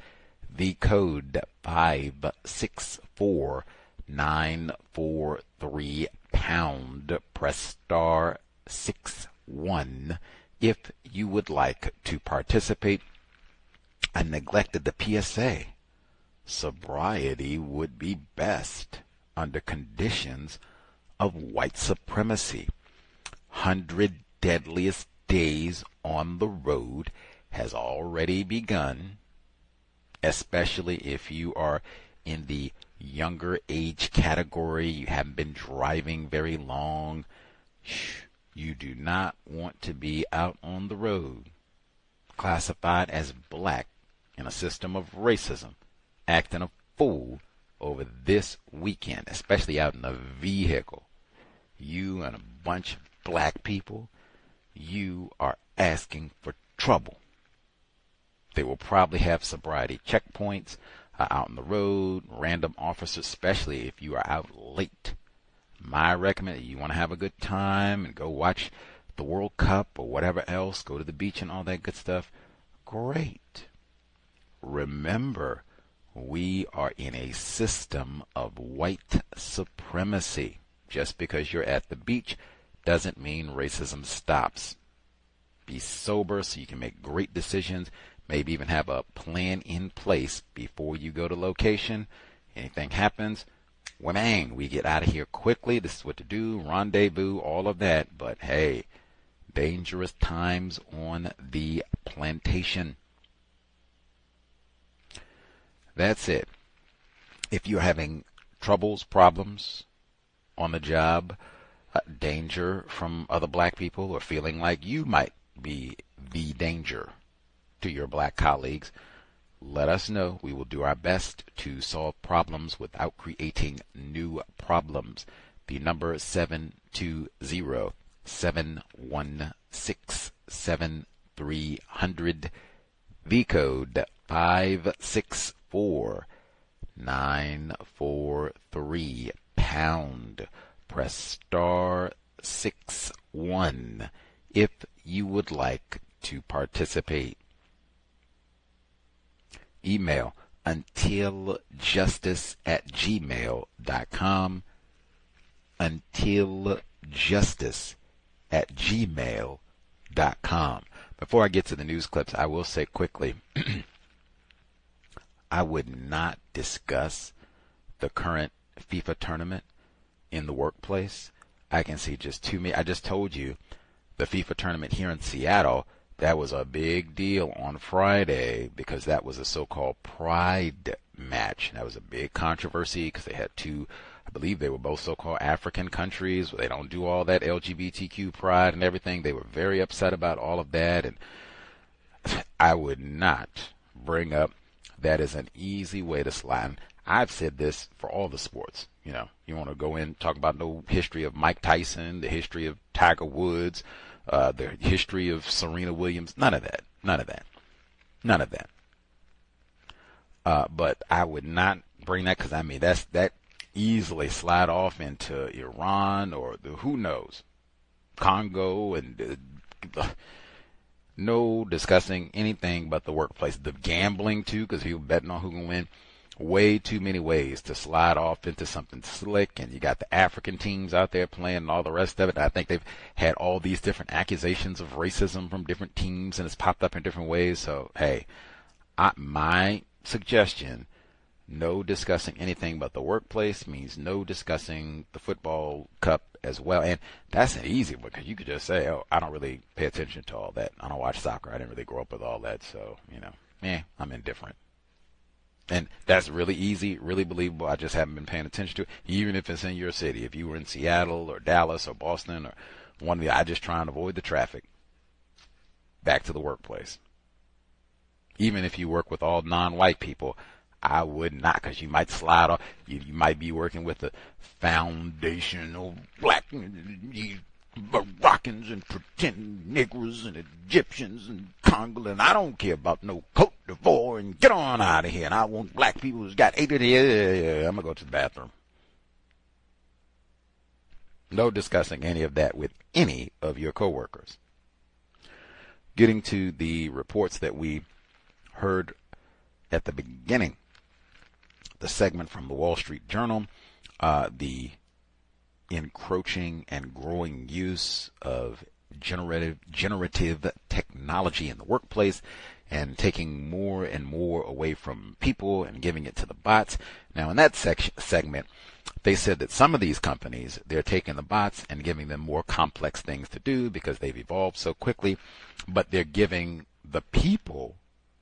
The code, 564-943 pound. Press star 61 if you would like to participate. I neglected the PSA. Sobriety would be best under conditions of white supremacy. 100 deadliest days on the road has already begun, especially if you are in the younger age category. You haven't been driving very long. You do not want to be out on the road, classified as black in a system of racism, acting a fool over this weekend, especially out in a vehicle. You and a bunch of black people, you are asking for trouble. They will probably have sobriety checkpoints out on the road, random officers, especially if you are out late. My recommendation, you want to have a good time and go watch the World Cup or whatever else, go to the beach and all that good stuff. Great. Remember, we are in a system of white supremacy. Just because you're at the beach doesn't mean racism stops. Be sober so you can make great decisions. Maybe even have a plan in place before you go to location. Anything happens, bang, we get out of here quickly. This is what to do, rendezvous, all of that. But hey, dangerous times on the plantation. That's it. If you're having troubles, problems on the job, danger from other black people, or feeling like you might be the danger to your black colleagues, let us know. We will do our best to solve problems without creating new problems. The number is 720-716-7300. The code 564-943 pound. Press star 61 if you would like to participate. Email untiljustice@gmail.com. untiljustice@gmail.com. Before I get to the news clips, I will say quickly, I would not discuss the current FIFA tournament in the workplace. I can see just too many. I just told you the FIFA tournament here in Seattle, that was a big deal on Friday because that was a so-called pride match. That was a big controversy because they had two, I believe they were both so-called African countries where they don't do all that LGBTQ pride and everything. They were very upset about all of that, and I would not bring up that as an easy way to slide. I've said this for all the sports. You know, you want to go in and talk about no history of Mike Tyson, the history of Tiger Woods, the history of Serena Williams. None of that. But I would not bring that because, I mean, that easily slide off into Iran or who knows, Congo, and no discussing anything but the workplace. The gambling, too, because he was betting on who can win. way too many ways to slide off into something slick, and you got the African teams out there playing and all the rest of it. I think they've had all these different accusations of racism from different teams, and it's popped up in different ways. So, hey, my suggestion, no discussing anything but the workplace means no discussing the football cup as well. And that's an easy one, because you could just say, oh, I don't really pay attention to all that. I don't watch soccer. I didn't really grow up with all that. So, I'm indifferent. And that's really easy, really believable. I just haven't been paying attention to it. Even if it's in your city. If you were in Seattle or Dallas or Boston or one of the, I just try and avoid the traffic. Back to the workplace. Even if you work with all non-white people, I would not, because you might slide off. You might be working with the foundational black Moroccans and pretend Negroes and Egyptians and Congolese, and I don't care about no Cote d'Ivoire, and get on out of here. And I want black people who's got 8 of the, I'm going to go to the bathroom. No discussing any of that with any of your coworkers. Getting to the reports that we heard at the beginning, the segment from the Wall Street Journal, the encroaching and growing use of generative technology in the workplace, and taking more and more away from people and giving it to the bots. Now, in that segment, they said that some of these companies, they're taking the bots and giving them more complex things to do because they've evolved so quickly, but they're giving the people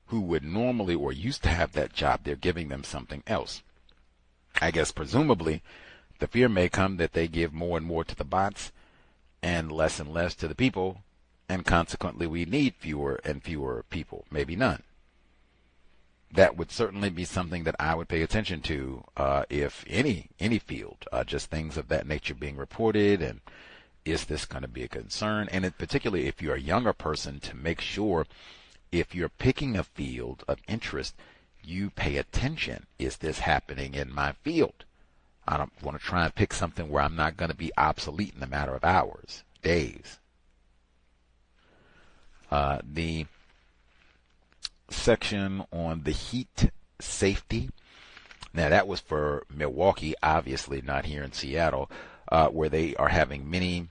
who would normally or used to have that job, they're giving them something else. I guess presumably the fear may come that they give more and more to the bots and less to the people, and consequently we need fewer and fewer people, maybe none. That would certainly be something that I would pay attention to if any field, just things of that nature being reported, and is this going to be a concern? And particularly if you're a younger person, to make sure if you're picking a field of interest, you pay attention. Is this happening in my field? I don't want to try and pick something where I'm not going to be obsolete in a matter of hours, days. The section on the heat safety. Now, that was for Milwaukee, obviously not here in Seattle, where they are having many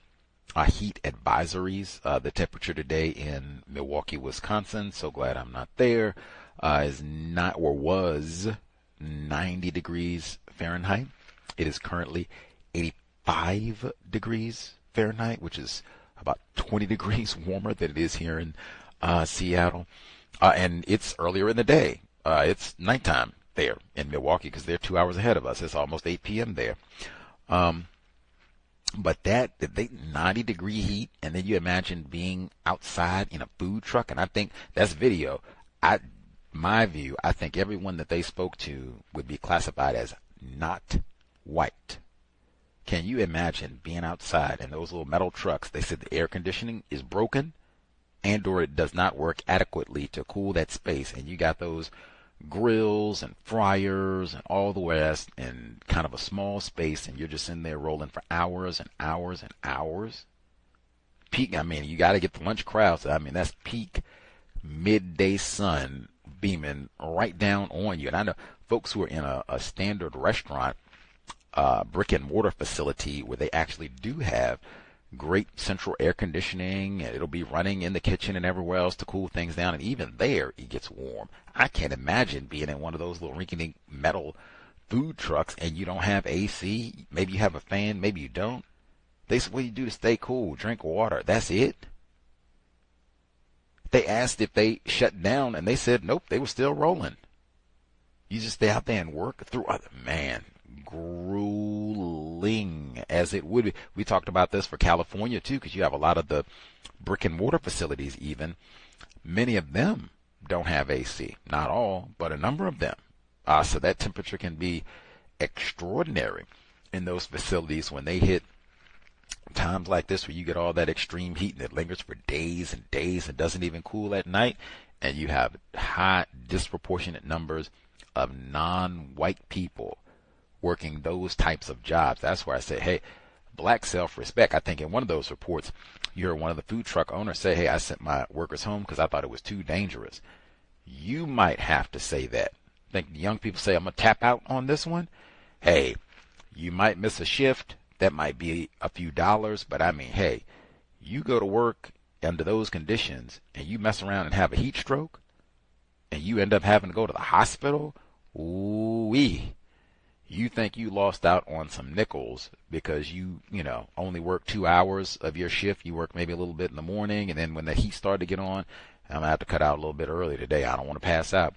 heat advisories. The temperature today in Milwaukee, Wisconsin, so glad I'm not there, is not, or was 90 degrees Fahrenheit. It is currently 85 degrees Fahrenheit, which is about 20 degrees warmer than it is here in Seattle. And it's earlier in the day. It's nighttime there in Milwaukee because they're 2 hours ahead of us. It's almost 8 p.m. there. But that 90-degree heat, and then you imagine being outside in a food truck, and I think that's video. My view, I think everyone that they spoke to would be classified as not white. Can you imagine being outside in those little metal trucks? They said the air conditioning is broken and or it does not work adequately to cool that space, and you got those grills and fryers and all the rest in kind of a small space, and you're just in there rolling for hours and hours and hours. Peak, I mean, you got to get the lunch crowds. I mean, that's peak midday sun beaming right down on you. And I know folks who are in a standard restaurant, brick and mortar facility where they actually do have great central air conditioning, and it'll be running in the kitchen and everywhere else to cool things down, and even there it gets warm. I can't imagine being in one of those little rinky-dink metal food trucks and you don't have AC. Maybe you have a fan, maybe you don't. They said, what do you do to stay cool? Drink water. That's it? They asked if they shut down, and they said nope, they were still rolling. You just stay out there and work through. Man, grueling as it would be. We talked about this for California too, because you have a lot of the brick and mortar facilities. Even many of them don't have AC. Not all, but a number of them. So that temperature can be extraordinary in those facilities when they hit times like this, where you get all that extreme heat and it lingers for days and days and doesn't even cool at night, and you have high disproportionate numbers of non-white people working those types of jobs. That's where I say, hey, black self-respect. I think in one of those reports, you heard one of the food truck owners say, hey, I sent my workers home because I thought it was too dangerous. You might have to say that Think the young people say, I'm going to tap out on this one? Hey, you might miss a shift. That might be a few dollars, but I mean, hey, you go to work under those conditions and you mess around and have a heat stroke and you end up having to go to the hospital. Ooh-wee. You think you lost out on some nickels because you only work 2 hours of your shift. You work maybe a little bit in the morning, and then when the heat started to get on, I'm going to have to cut out a little bit early today. I don't want to pass out.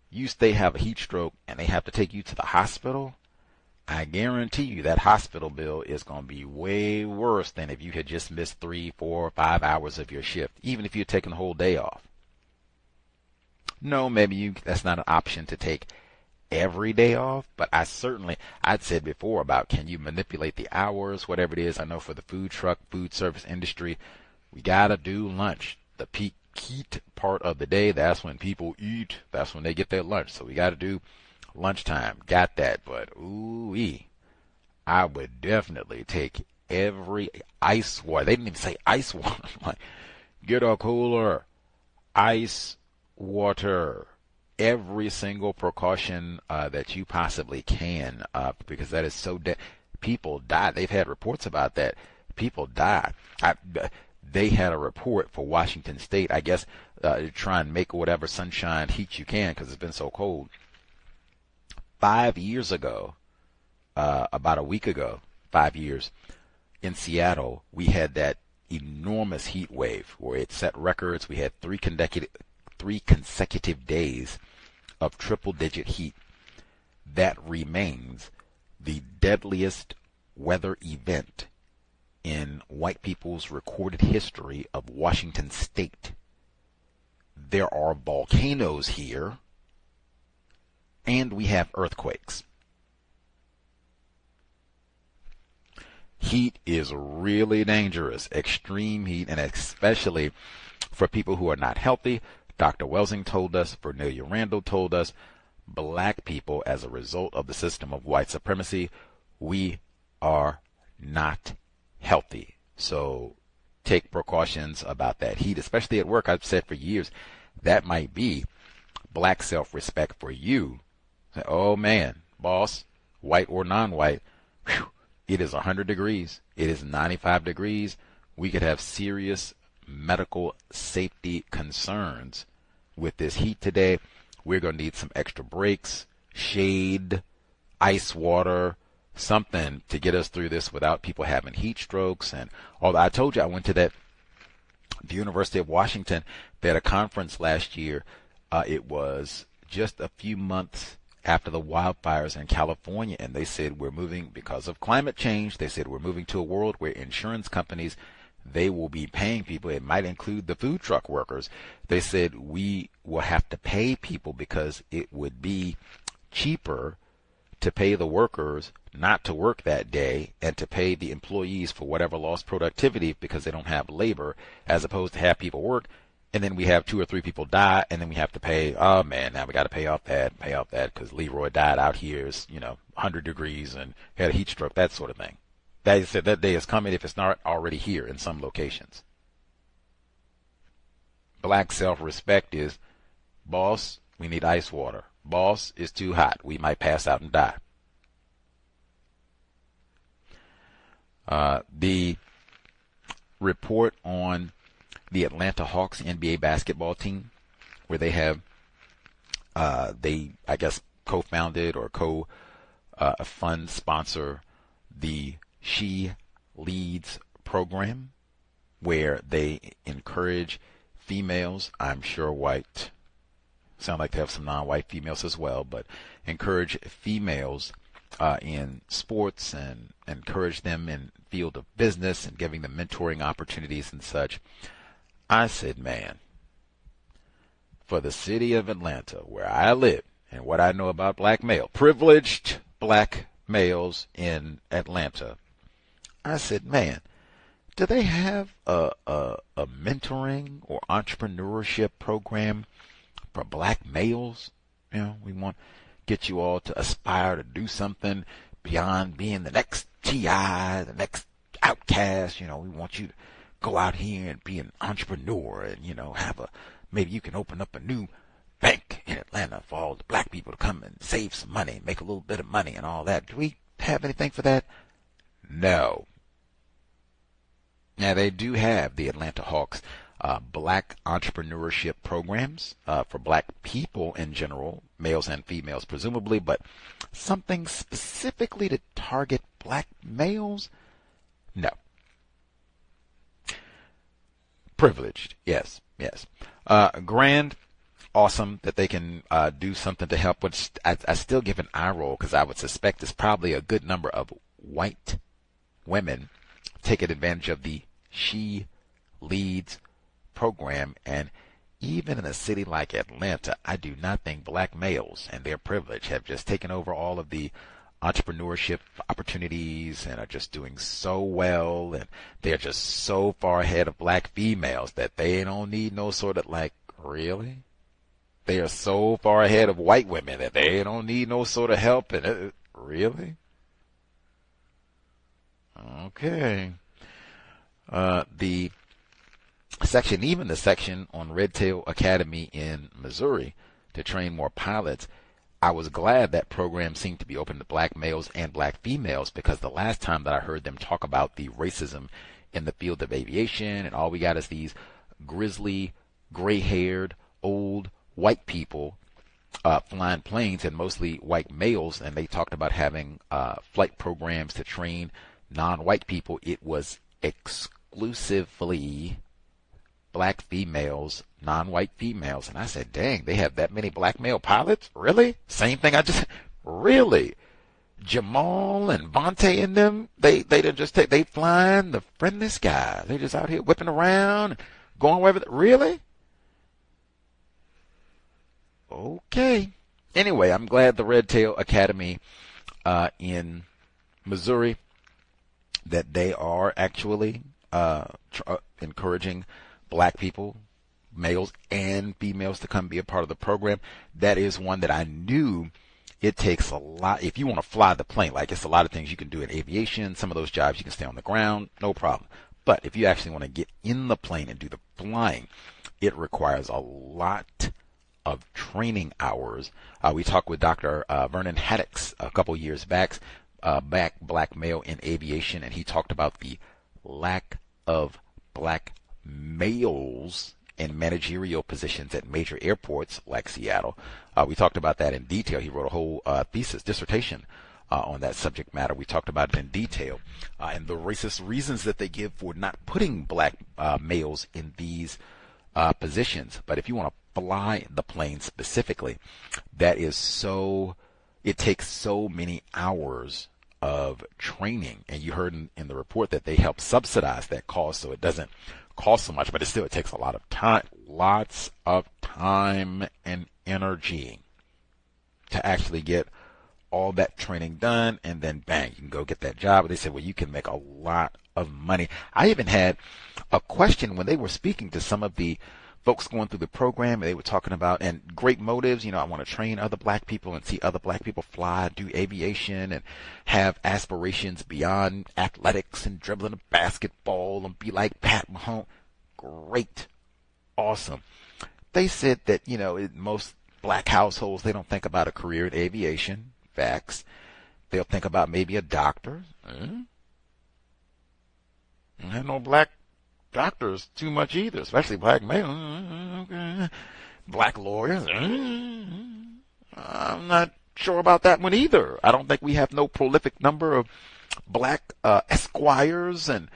You have a heat stroke and they have to take you to the hospital. I guarantee you that hospital bill is going to be way worse than if you had just missed 3, 4, 5 hours of your shift, even if you're taking the whole day off. No, maybe that's not an option to take every day off, but I'd said before about, can you manipulate the hours, whatever it is. I know for the food service industry, we got to do lunch. The peak heat part of the day, that's when people eat. That's when they get their lunch. So we got to do lunchtime. Got that. But ooh-wee, I would definitely take every ice water. They didn't even say ice water. Like, get a cooler, ice water, every single precaution that you possibly can, because that is so people die. They've had reports about that. People die. They had a report for Washington State, I guess, to try and make whatever sunshine heat you can because it's been so cold. 5 years ago, about a week ago, 5 years, in Seattle, we had that enormous heat wave where it set records. We had three consecutive days of triple-digit heat. That remains the deadliest weather event in white people's recorded history of Washington State. There are volcanoes here, and we have earthquakes. Heat is really dangerous, extreme heat, and especially for people who are not healthy. Dr. Welsing told us, Vernelia Randall told us, black people, as a result of the system of white supremacy, we are not healthy. So take precautions about that heat, especially at work. I've said for years, that might be black self-respect for you. Oh man, boss, white or non-white, whew, it is 100 degrees. It is 95 degrees. We could have serious medical safety concerns with this heat today. We're going to need some extra breaks, shade, ice water, something to get us through this without people having heat strokes. And although I told you I went to the University of Washington, they had a conference last year. It was just a few months after the wildfires in California, and they said we're moving, because of climate change, they said we're moving to a world where insurance companies, they will be paying people. It might include the food truck workers. They said we will have to pay people because it would be cheaper to pay the workers not to work that day and to pay the employees for whatever lost productivity because they don't have labor, as opposed to have people work and then we have 2 or 3 people die and then we have to pay, oh man, now we got to pay off that because Leroy died out here, 100 degrees and had a heat stroke, that sort of thing. They said that day is coming if it's not already here in some locations. Black self-respect is, boss, we need ice water. Boss, it's too hot. We might pass out and die. The report on the Atlanta Hawks NBA basketball team, where they have, I guess, co-founded or fund sponsor the She Leads program, where they encourage females, I'm sure white, sound like they have some non-white females as well, but encourage females in sports and encourage them in field of business and giving them mentoring opportunities and such. I said, man, for the city of Atlanta, where I live and what I know about black male, privileged black males in Atlanta, I said, man, do they have a mentoring or entrepreneurship program for black males? We want to get you all to aspire to do something beyond being the next T.I., the next Outcast. We want you to go out here and be an entrepreneur and, maybe you can open up a new bank, in Atlanta for all the black people to come and save some money, make a little bit of money and all that. Do we have anything for that? No. Now, they do have the Atlanta Hawks black entrepreneurship programs for black people in general, males and females presumably, but something specifically to target black males? No. Privileged, yes. Grand, awesome that they can do something to help, which I still give an eye roll because I would suspect it's probably a good number of white women taking advantage of the She Leads program. And even in a city like Atlanta, I do not think black males and their privilege have just taken over all of the entrepreneurship opportunities and are just doing so well, and they're just so far ahead of black females that they don't need no sort of really? They are so far ahead of white women that they don't need no sort of help, and really? Okay. The section on Red Tail Academy in Missouri to train more pilots, I was glad that program seemed to be open to black males and black females, because the last time that I heard them talk about the racism in the field of aviation, and all we got is these grizzly, gray-haired, old white people flying planes, and mostly white males, and they talked about having flight programs to train non-white people. It was exclusively black females, non-white females. And I said, dang, they have that many black male pilots? Really? Same thing really? Jamal and Vontae and them, they flying the friendly sky. They just out here whipping around, going wherever. Really? Okay. Anyway, I'm glad the Red Tail Academy in Missouri, that they are actually encouraging black people, males and females, to come be a part of the program. That is one that I knew it takes a lot. If you want to fly the plane, it's a lot of things you can do in aviation. Some of those jobs you can stay on the ground, no problem. But if you actually want to get in the plane and do the flying, it requires a lot of training hours. We talked with Dr. Vernon Haddix a couple years back, black male in aviation, and he talked about the lack of black males in managerial positions at major airports like Seattle. We talked about that in detail. He wrote a whole dissertation on that subject matter. We talked about it in detail, and the racist reasons that they give for not putting black males in these positions. But if you want to fly the plane specifically, it takes so many hours of training, and you heard in the report that they help subsidize that cost, so it doesn't cost so much, but it takes a lot of time and energy to actually get all that training done, and then bang, you can go get that job. But they said, well, you can make a lot of money. I even had a question when they were speaking to some of the folks going through the program, and they were talking about, and great motives, I want to train other black people and see other black people fly, do aviation, and have aspirations beyond athletics and dribbling a basketball and be like Pat Mahomes. Great. Awesome. They said that, in most black households, they don't think about a career in aviation. Facts. They'll think about maybe a doctor. Don't have no black doctors too much either, especially black males. Black lawyers. I'm not sure about that one either. I don't think we have no prolific number of black esquires and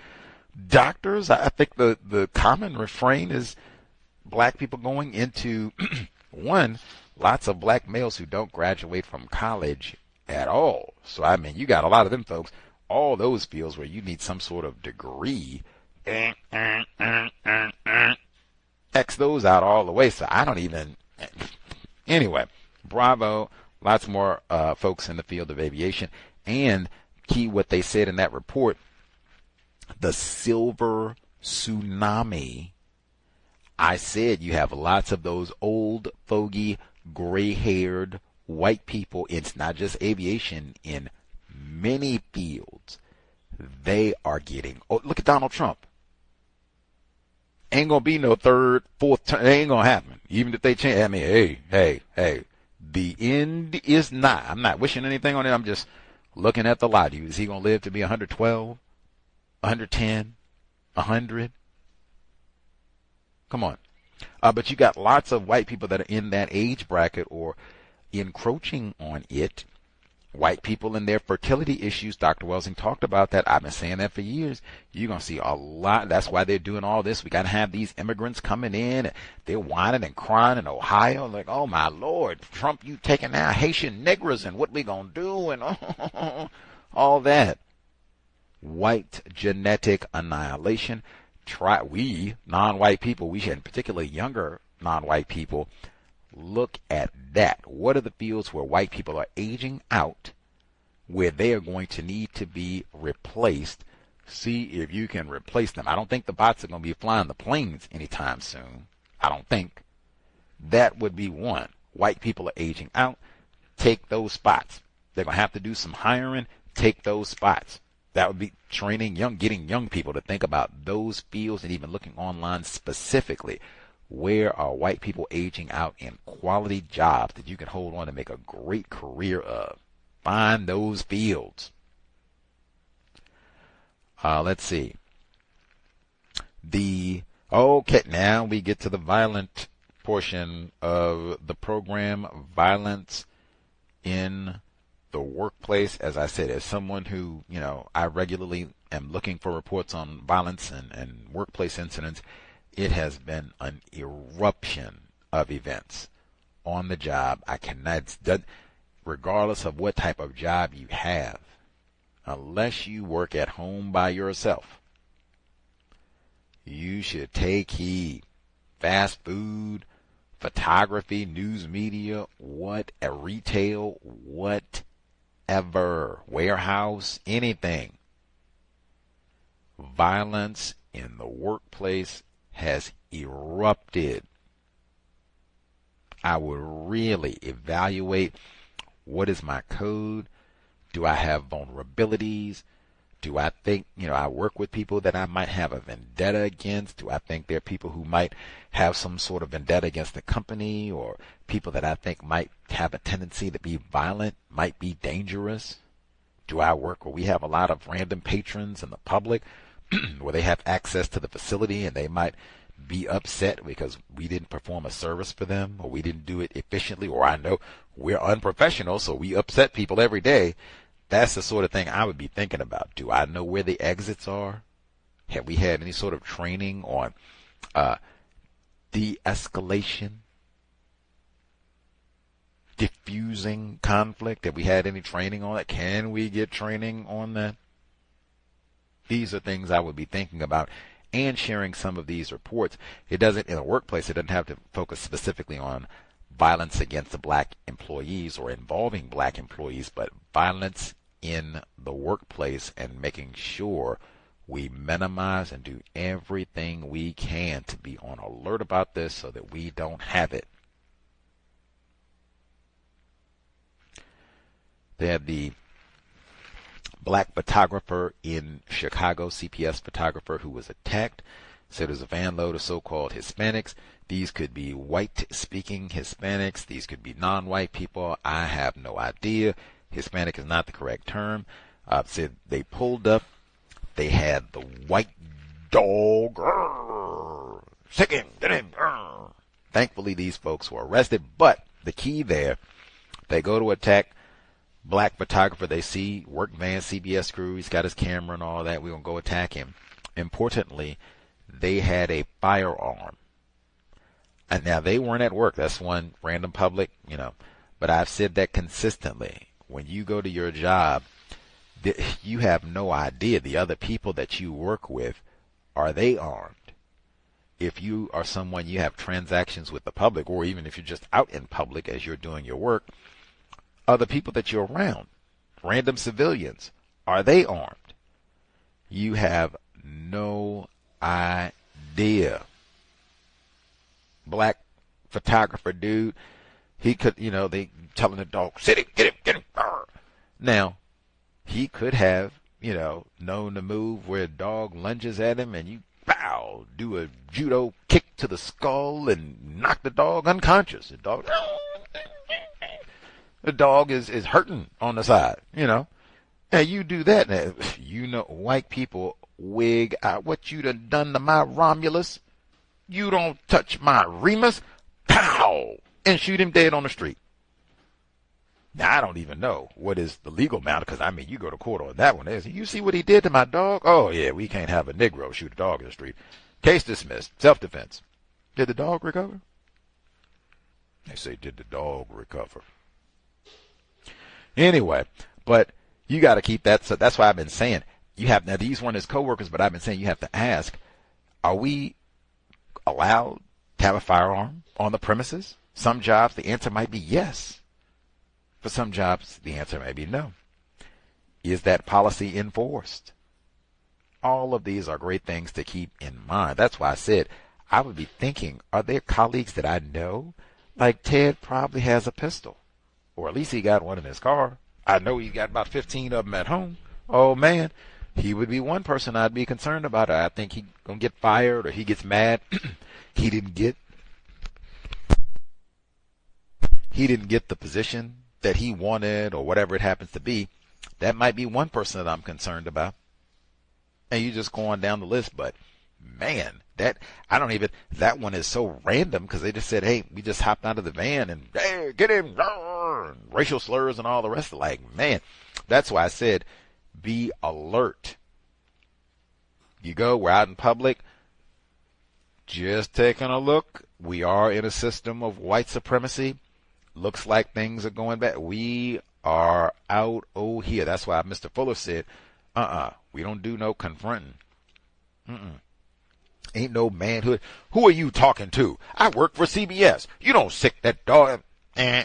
doctors. I think the common refrain is black people going into lots of black males who don't graduate from college at all. So you got a lot of them folks, all those fields where you need some sort of degree. X those out all the way. So I don't even. Anyway, bravo. Lots more folks in the field of aviation. And key, what they said in that report, the silver tsunami. I said you have lots of those old, fogey, gray-haired white people. It's not just aviation, in many fields. They are getting. Oh, look at Donald Trump. Ain't gonna be no third, fourth term. It ain't gonna happen. Even if they change, I mean, hey, the end is not. I'm not wishing anything on it. I'm just looking at the lot. Is he going to live to be 112, 110, 100? Come on. But you got lots of white people that are in that age bracket or encroaching on it. White people and their fertility issues. Dr. Welsing talked about that. I've been saying that for years. You're going to see a lot. That's why they're doing all this. We got to have these immigrants coming in. They're whining and crying in Ohio. Like, oh, my Lord, Trump, you taking out Haitian niggers and what we going to do and all that. White genetic annihilation. We, non-white people, we should, particularly younger non-white people, look at that. What are the fields where white people are aging out, where they are going to need to be replaced? See if you can replace them. I don't think the bots are going to be flying the planes anytime soon. I don't think. That would be one. White people are aging out. Take those spots. They're going to have to do some hiring. Take those spots. That would be training getting young people to think about those fields and even looking online specifically. Where are white people aging out in quality jobs that you can hold on and make a great career of? Find those fields. Let's see. Okay, now we get to the violent portion of the program. Violence in the workplace. As I said, as someone who, I regularly am looking for reports on violence and workplace incidents, it has been an eruption of events on the job. I cannot, regardless of what type of job you have, unless you work at home by yourself, you should take heed. Fast food, photography, news media, retail, whatever, warehouse, anything. Violence in the workplace has erupted. I would really evaluate, what is my code? Do I have vulnerabilities? Do I think, I work with people that I might have a vendetta against? Do I think there are people who might have some sort of vendetta against the company, or people that I think might have a tendency to be violent, might be dangerous? Do I work where we have a lot of random patrons in the public where they have access to the facility and they might be upset because we didn't perform a service for them, or we didn't do it efficiently, or I know we're unprofessional, so we upset people every day? That's the sort of thing I would be thinking about. Do I know where the exits are? Have we had any sort of training on de-escalation, diffusing conflict? Have we had any training on it? Can we get training on that? These are things I would be thinking about and sharing some of these reports. It doesn't, in a workplace, it doesn't have to focus specifically on violence against the black employees or involving black employees, but violence in the workplace, and making sure we minimize and do everything we can to be on alert about this so that we don't have it. They had the black photographer in Chicago, CPS photographer, who was attacked. So there's a van load of so-called Hispanics. These could be white-speaking Hispanics. These could be non-white people. I have no idea. Hispanic is not the correct term. Said they pulled up. They had the white dog. Sick him, get him. Thankfully, these folks were arrested. But the key there, they go to attack black photographer. They see work van, CBS crew. He's got his camera and all that. We're going to go attack him. Importantly, they had a firearm. And now they weren't at work. That's one random public, But I've said that consistently. When you go to your job, you have no idea the other people that you work with, are they armed? If you are someone, you have transactions with the public, or even if you're just out in public as you're doing your work, other people that you're around, random civilians, are they armed? You have no idea. Black photographer dude, he could, they telling the dog, sit him, get him. Now, he could have, known the move where a dog lunges at him and you, pow, pow, do a judo kick to the skull and knock the dog unconscious. The dog is hurting on the side, you know. And you do that, now, you know, white people wig out what you done to my Romulus. You don't touch my Remus, pow, and shoot him dead on the street. Now, I don't even know what is the legal amount, because, I mean, you go to court on that one. You see what he did to my dog? Oh, yeah, we can't have a Negro shoot a dog in the street. Case dismissed. Self-defense. Did the dog recover? They say, did the dog recover? Anyway, but you got to keep that. So that's why I've been saying, you have, now these weren't his coworkers, but I've been saying you have to ask, are we allowed to have a firearm on the premises? Some jobs, the answer might be yes. For some jobs, the answer may be no. Is that policy enforced? All of these are great things to keep in mind. That's why I said I would be thinking, are there colleagues that I know? Like Ted probably has a pistol, or at least he got one in his car. I know he's got about 15 of them at home. Oh, man, he would be one person I'd be concerned about. I think he's going to get fired or he gets mad. He didn't get the position that he wanted or whatever it happens to be. That might be one person that I'm concerned about. And you just go on down the list, but man, that one is so random because they just said, hey, we just hopped out of the van and hey, get him, racial slurs and all the rest of it. Like, man, that's why I said be alert. You go, we're out in public, just taking a look. We are in a system of white supremacy. Looks like things are going back. We are out here. That's why Mr. Fuller said, we don't do no confronting. Ain't no manhood. Who are you talking to? I work for CBS. You don't sick that dog. I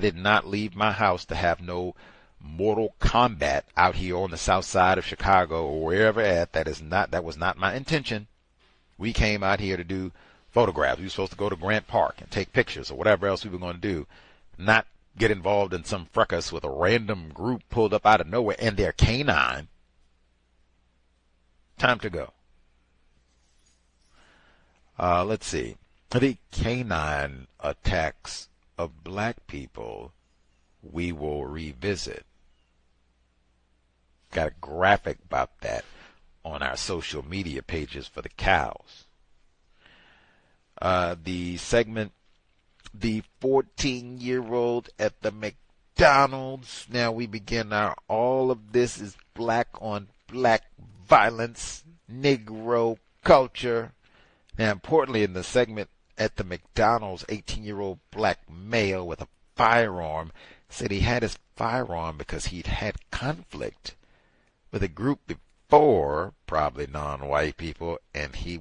did not leave my house to have no Mortal Kombat out here on the south side of Chicago or wherever at. That was not my intention. We came out here to do photographs. We were supposed to go to Grant Park and take pictures or whatever else we were going to do. Not get involved in some fracas with a random group pulled up out of nowhere and their canine. Time to go. Let's see. The canine attacks of black people we will revisit. Got a graphic about that on our social media pages for the cows. The segment, the 14-year-old at the McDonald's. Now we begin our all of this is black on black violence, Negro culture. Now, importantly, in the segment at the McDonald's, 18-year-old black male with a firearm said he had his firearm because he'd had conflict with a group before, probably non-white people, and he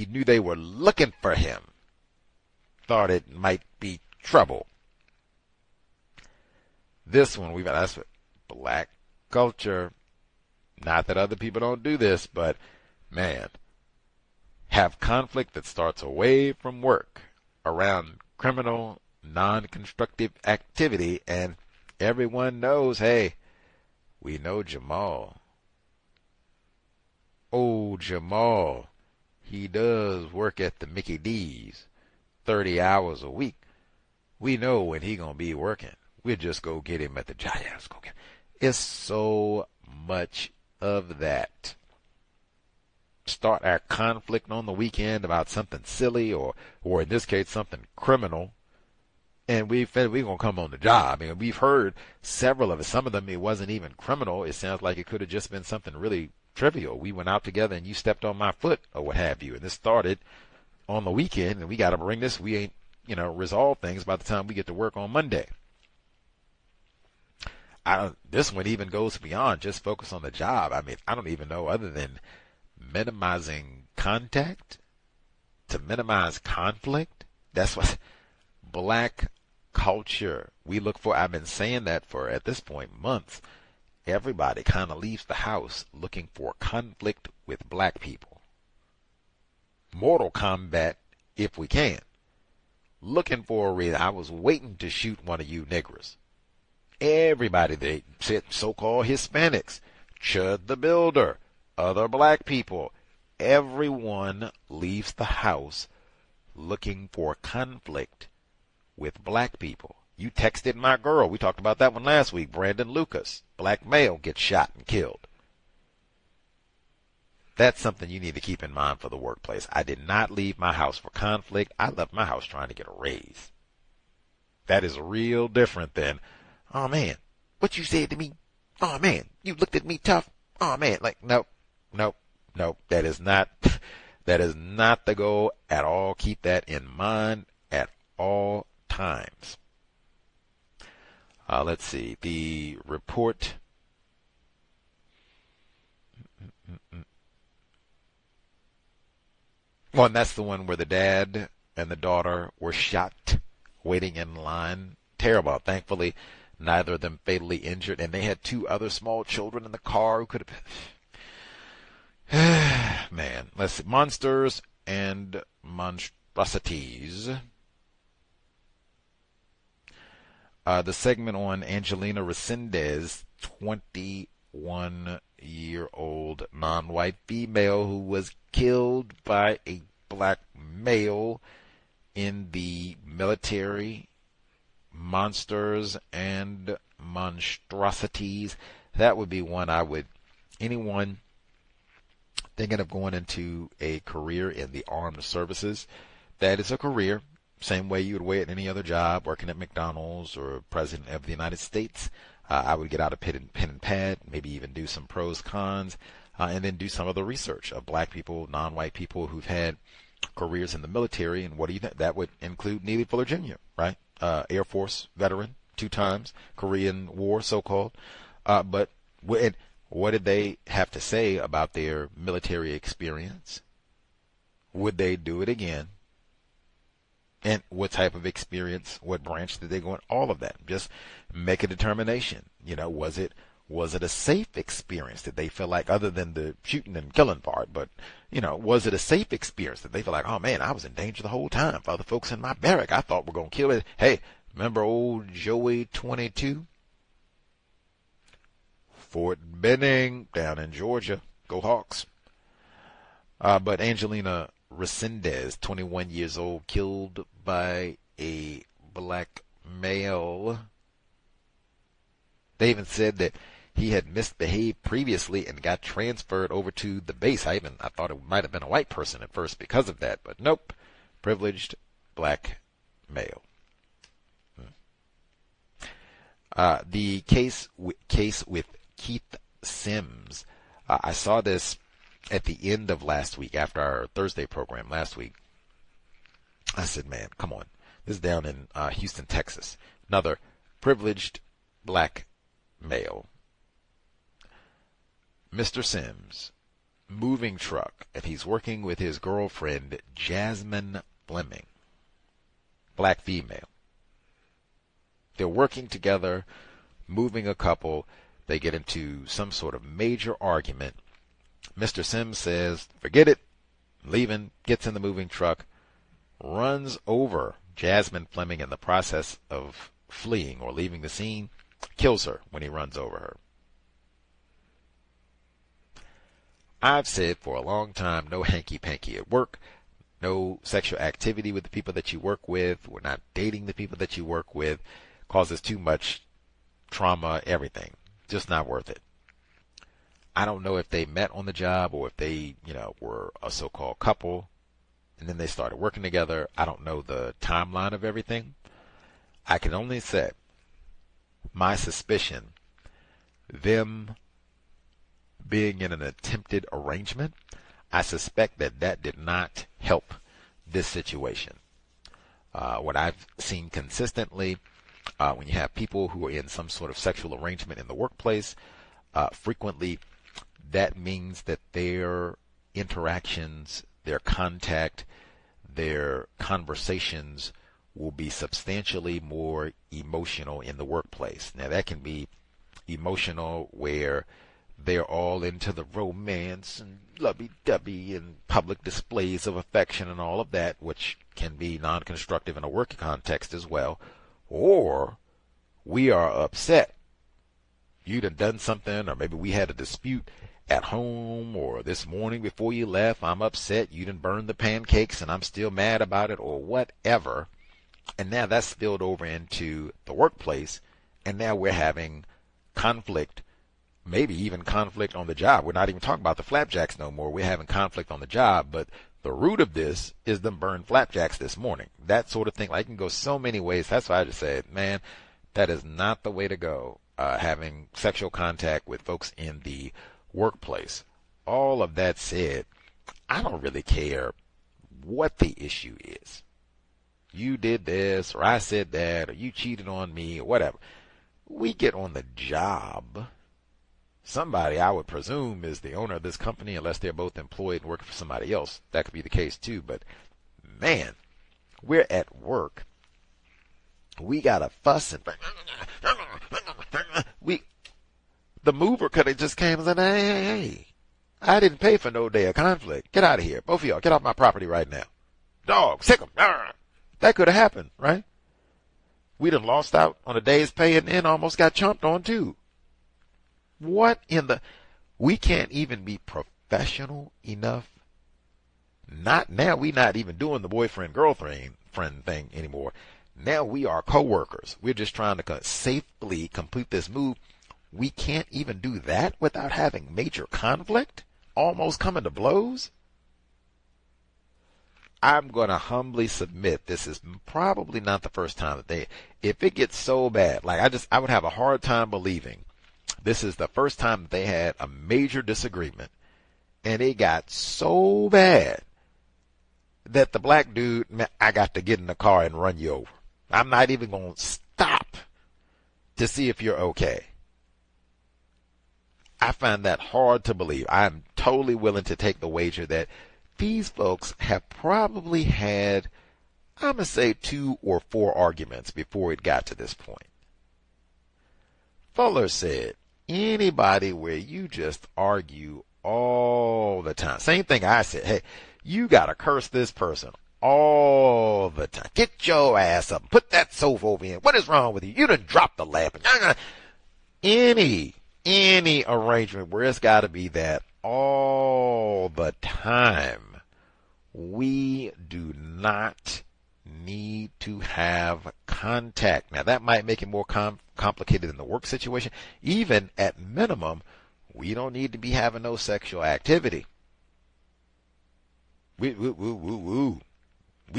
knew they were looking for him. Thought it might be trouble. This one, that's what black culture. Not that other people don't do this, but man, have conflict that starts away from work around criminal, non-constructive activity, and everyone knows, hey, we know Jamal. Oh, Jamal, he does work at the Mickey D's 30 hours a week. We know when he gonna be working. We'll just go get him at the job. Yeah, let's go get him. It's so much of that. Start our conflict on the weekend about something silly or in this case something criminal, and we're gonna come on the job. I mean, we've heard several of it. Some of them it wasn't even criminal. It sounds like it could have just been something really trivial. We went out together and you stepped on my foot or what have you, and this started on the weekend, and we got to bring this. We ain't resolve things by the time we get to work on Monday. This one even goes beyond just focus on the job. I mean, I don't even know other than minimizing contact to minimize conflict. That's what black culture we look for. I've been saying that for, at this point, months. Everybody kind of leaves the house looking for conflict with black people. Mortal Kombat, if we can. Looking for a reason. I was waiting to shoot one of you niggers. Everybody, they said so-called Hispanics, Chud the Builder, other black people, everyone leaves the house looking for conflict with black people. You texted my girl. We talked about that one last week. Brandon Lucas, black male, gets shot and killed. That's something you need to keep in mind for the workplace. I did not leave my house for conflict. I left my house trying to get a raise. That is real different than, oh man, what you said to me? Oh man, you looked at me tough. Oh man, like, nope. That is not the goal at all. Keep that in mind at all times. Let's see, the report. Well, and that's the one where the dad and the daughter were shot waiting in line. Terrible. Thankfully, neither of them fatally injured, and they had 2 other small children in the car who could have... Man, let's see. Monsters and monstrosities. The segment on Angelina Resendez, 21-year-old non-white female who was killed by a black male in the military. Monsters and monstrosities. That would be one I would, anyone thinking of going into a career in the armed services, that is a career. Same way you would weigh at any other job, working at McDonald's or President of the United States. I would get out a pen and pad, maybe even do some pros, cons, and then do some of the research of black people, non-white people who've had careers in the military. And what do you think? That would include Neely Fuller Jr., right? Air Force veteran, 2 times, Korean War, so-called. But what did they have to say about their military experience? Would they do it again? And what type of experience, what branch did they go in? All of that. Just make a determination. Was it a safe experience? Did they feel like, other than the shooting and killing part, but, was it a safe experience? Did they feel like, oh man, I was in danger the whole time? For other folks in my barrack, I thought we're going to kill it. Hey, remember old Joey 22? Fort Benning down in Georgia. Go Hawks. But Angelina Resendez, 21 years old, killed by a black male. They even said that he had misbehaved previously and got transferred over to the base. I thought it might have been a white person at first because of that, but nope. Privileged black male. The case with Keith Sims. I saw this at the end of last week, after our Thursday program last week. I said, man, come on. This is down in Houston, Texas. Another privileged black male. Mr. Sims, moving truck, and he's working with his girlfriend, Jasmine Fleming, black female. They're working together, moving a couple. They get into some sort of major argument. Mr. Sims says, forget it, leaving, gets in the moving truck, runs over Jasmine Fleming in the process of fleeing or leaving the scene, kills her when he runs over her. I've said for a long time, no hanky-panky at work, no sexual activity with the people that you work with, we're not dating the people that you work with, causes too much trauma, everything. Just not worth it. I don't know if they met on the job or if they, were a so-called couple and then they started working together. I don't know the timeline of everything. I can only say my suspicion, them being in an attempted arrangement, I suspect that did not help this situation. What I've seen consistently, when you have people who are in some sort of sexual arrangement in the workplace, frequently that means that their interactions, their contact, their conversations will be substantially more emotional in the workplace. Now, that can be emotional where they're all into the romance and lovey-dovey and public displays of affection and all of that, which can be non-constructive in a work context as well. Or we are upset. You done something, or maybe we had a dispute, at home, or this morning before you left, I'm upset you didn't burn the pancakes and I'm still mad about it, or whatever. And now that's spilled over into the workplace, and now we're having conflict, maybe even conflict on the job. We're not even talking about the flapjacks no more. We're having conflict on the job, but the root of this is them burned flapjacks this morning. That sort of thing. Like, it can go so many ways. That's why I just said, man, that is not the way to go, having sexual contact with folks in the workplace. All of that said, I don't really care what the issue is. You did this, or I said that, or you cheated on me, or whatever. We get on the job. Somebody, I would presume, is the owner of this company, unless they're both employed and working for somebody else. That could be the case too. But man, we're at work. We got a fuss and the mover could have just came and said, hey, I didn't pay for no day of conflict. Get out of here. Both of y'all, get off my property right now. Dog, sick 'em. That could have happened, right? We done lost out on a day's pay and then almost got chomped on too. What in the... We can't even be professional enough. Not now. We not even doing the boyfriend-girlfriend thing anymore. Now we are coworkers. We're just trying to safely complete this move. We can't even do that without having major conflict, almost coming to blows. I'm going to humbly submit this is probably not the first time that if it gets so bad, like I would have a hard time believing this is the first time that they had a major disagreement and it got so bad that the black dude, man, I got to get in the car and run you over. I'm not even going to stop to see if you're okay. I find that hard to believe. I'm totally willing to take the wager that these folks have probably had, I'm going to say 2 or 4 arguments before it got to this point. Fuller said, anybody where you just argue all the time. Same thing I said. Hey, you got to curse this person all the time. Get your ass up. Put that sofa over here. What is wrong with you? You done dropped the lamp. Any arrangement where it's got to be that all the time. We do not need to have contact. Now, that might make it more complicated in the work situation. Even at minimum, we don't need to be having no sexual activity. We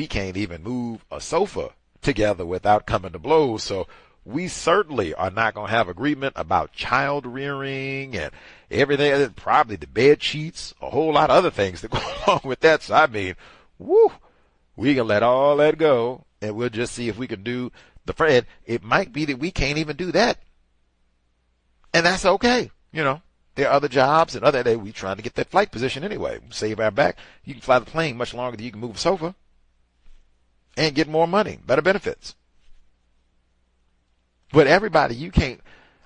can't even move a sofa together without coming to blows. So we certainly are not going to have agreement about child rearing and everything, probably the bed sheets, a whole lot of other things that go along with that. So, I mean, we can let all that go and we'll just see if we can do the Fred. It might be that we can't even do that. And that's okay. You know, there are other jobs and other, we trying to get that flight position anyway. Save our back. You can fly the plane much longer than you can move a sofa and get more money, better benefits. But everybody, you can't,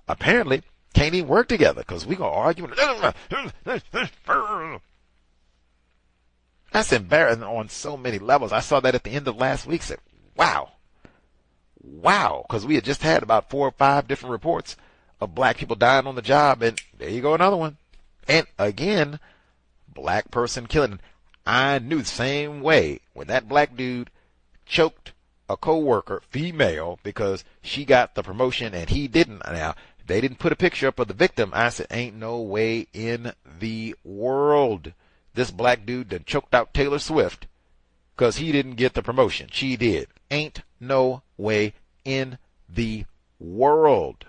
apparently, can't even work together because we going to argue. That's embarrassing on so many levels. I saw that at the end of last week. Said, wow. Because we had just had about 4 or 5 different reports of black people dying on the job. And there you go, another one. And again, black person killing. I knew the same way when that black dude choked a coworker, female, because she got the promotion and he didn't. Now, they didn't put a picture up of the victim. I said, ain't no way in the world this black dude done choked out Taylor Swift because he didn't get the promotion. She did. Ain't no way in the world.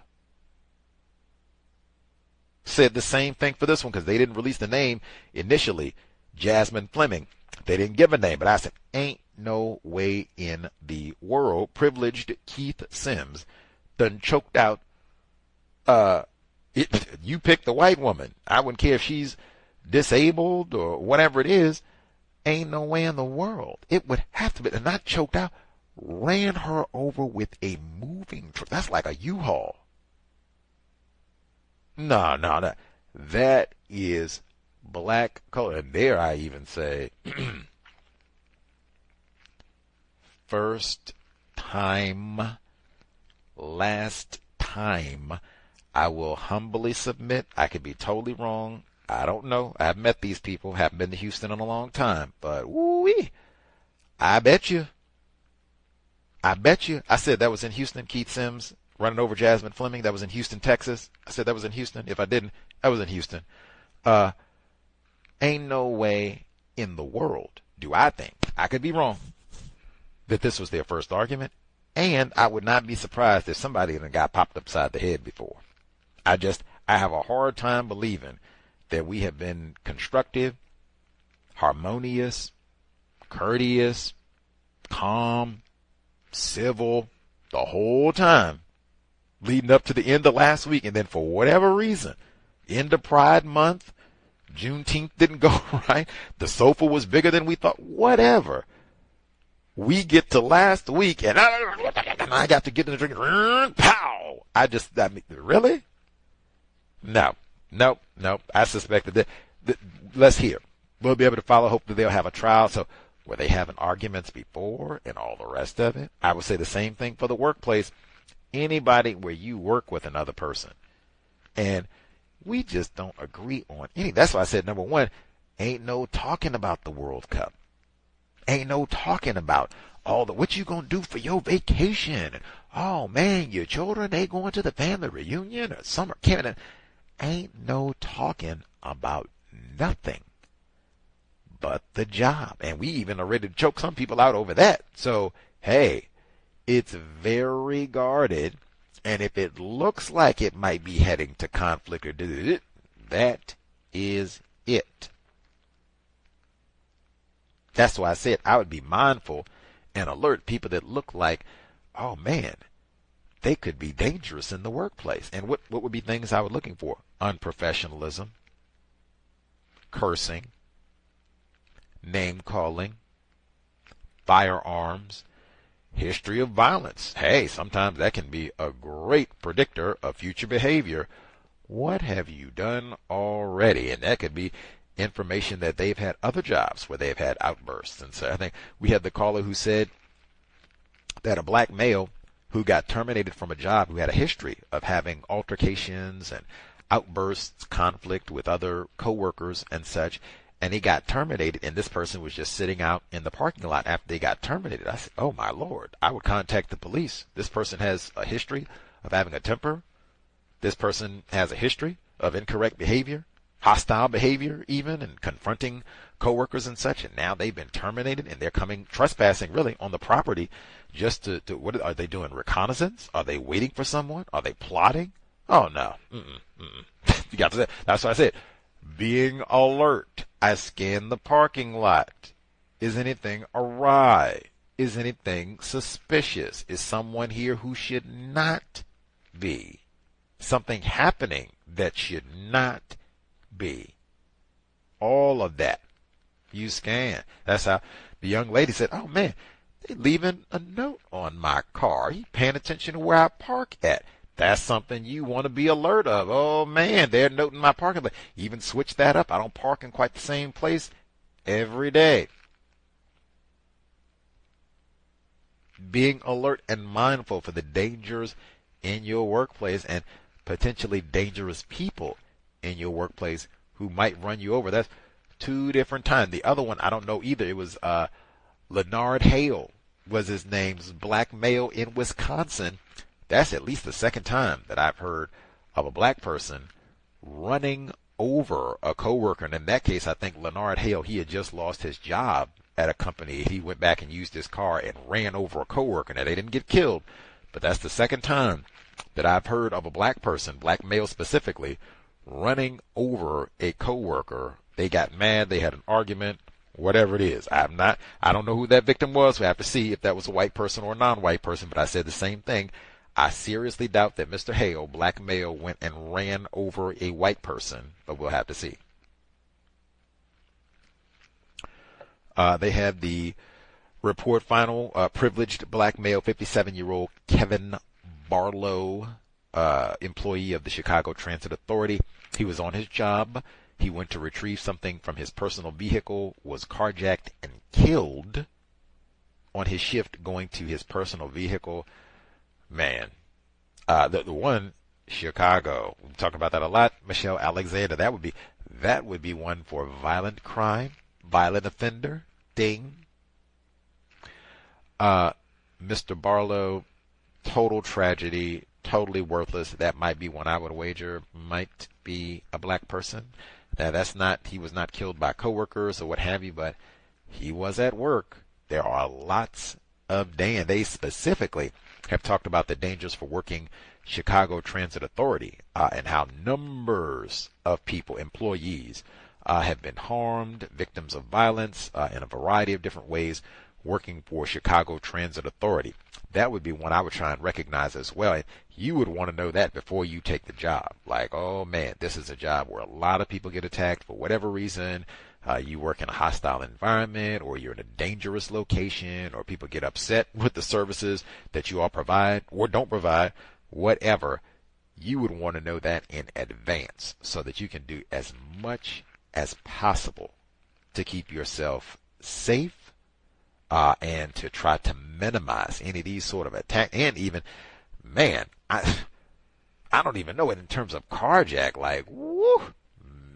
Said the same thing for this one because they didn't release the name initially. Jasmine Fleming. They didn't give a name, but I said, ain't no way in the world privileged Keith Sims done choked out you pick the white woman. I wouldn't care if she's disabled or whatever it is. Ain't no way in the world. It would have to be, and not choked out, ran her over with a moving truck. That's like a U-Haul. No. That is black color. And there I even say first time, last time. I will humbly submit, I could be totally wrong. I don't know. I haven't met these people. Haven't been to Houston in a long time. But, woo-wee, I bet you. I said that was in Houston. Keith Sims running over Jasmine Fleming. That was in Houston, Texas. I said that was in Houston. If I didn't, that was in Houston. Ain't no way in the world do I think, I could be wrong, that this was their first argument. And I would not be surprised if somebody had got popped upside the head before. I have a hard time believing that we have been constructive, harmonious, courteous, calm, civil the whole time leading up to the end of last week. And then for whatever reason, end of Pride Month, Juneteenth didn't go right. The sofa was bigger than we thought. Whatever. We get to last week and I got to get in the drink. Pow! Really? No. I suspected that. Let's hear. We'll be able to follow. Hopefully they'll have a trial. So were they having arguments before and all the rest of it? I would say the same thing for the workplace. Anybody where you work with another person and we just don't agree on anything. That's why I said, number one, ain't no talking about the World Cup. Ain't no talking about what you gonna do for your vacation. Oh man, your children, they going to the family reunion or summer camp. Ain't no talking about nothing but the job. And we even are ready to choke some people out over that. So, hey, it's very guarded. And if it looks like it might be heading to conflict or that is it. That's why I said I would be mindful and alert people that look like, oh man, they could be dangerous in the workplace. And what would be things I was looking for? Unprofessionalism, cursing, name calling, firearms, history of violence. Hey, sometimes that can be a great predictor of future behavior. What have you done already? And that could be information that they've had other jobs where they've had outbursts. And so I think we had the caller who said that a black male who got terminated from a job who had a history of having altercations and outbursts, conflict with other coworkers and such, and he got terminated, and this person was just sitting out in the parking lot after they got terminated. I said, oh my Lord, I would contact the police. This person has a history of having a temper. This person has a history of incorrect behavior, hostile behavior even, and confronting coworkers and such, and now they've been terminated and they're coming trespassing really on the property just to what are they doing? Reconnaissance? Are they waiting for someone? Are they plotting? Oh no. You got to. That's what I said. Being alert. I scan the parking lot. Is anything awry? Is anything suspicious? Is someone here who should not be? Something happening that should not be? All of that. You scan. That's how the young lady said, oh man, they're leaving a note on my car. You paying attention to where I park at? That's something you want to be alert of. Oh man, they're noting my parking lot. Even switch that up. I don't park in quite the same place every day. Being alert and mindful for the dangers in your workplace and potentially dangerous people in your workplace who might run you over. That's two different times. The other one, I don't know either. It was Leonard Hale was his name. Black male in Wisconsin. That's at least the second time that I've heard of a black person running over a coworker. And in that case, I think Leonard Hale, he had just lost his job at a company. He went back and used his car and ran over a coworker. Now, they didn't get killed, but that's the second time that I've heard of a black person, black male specifically, running over a coworker. They got mad. They had an argument, whatever it is. I don't know who that victim was. We have to see if that was a white person or a non-white person, but I said the same thing. I seriously doubt that Mr. Hale, black male, went and ran over a white person, but we'll have to see. They had the report final, privileged black male, 57-year-old Kevin Barlow, employee of the Chicago Transit Authority. He was on his job. He went to retrieve something from his personal vehicle, was carjacked and killed on his shift going to his personal vehicle. Man, the one, Chicago, we talk about that a lot, Michelle Alexander, that would be That would be one for violent crime, violent offender, ding. Mr. Barlow, total tragedy, totally worthless. That might be one I would wager might be a black person. Now, he was not killed by coworkers or what have you, but he was at work. There are lots of and they specifically have talked about the dangers for working Chicago Transit Authority and how numbers of people, employees, have been harmed, victims of violence in a variety of different ways working for Chicago Transit Authority. That would be one I would try and recognize as well. And you would want to know that before you take the job. Like, oh man, this is a job where a lot of people get attacked for whatever reason. You work in a hostile environment, or you're in a dangerous location, or people get upset with the services that you all provide or don't provide, whatever. You would want to know that in advance so that you can do as much as possible to keep yourself safe and to try to minimize any of these sort of attacks. And even, man, I don't even know it in terms of carjack. Like, woo,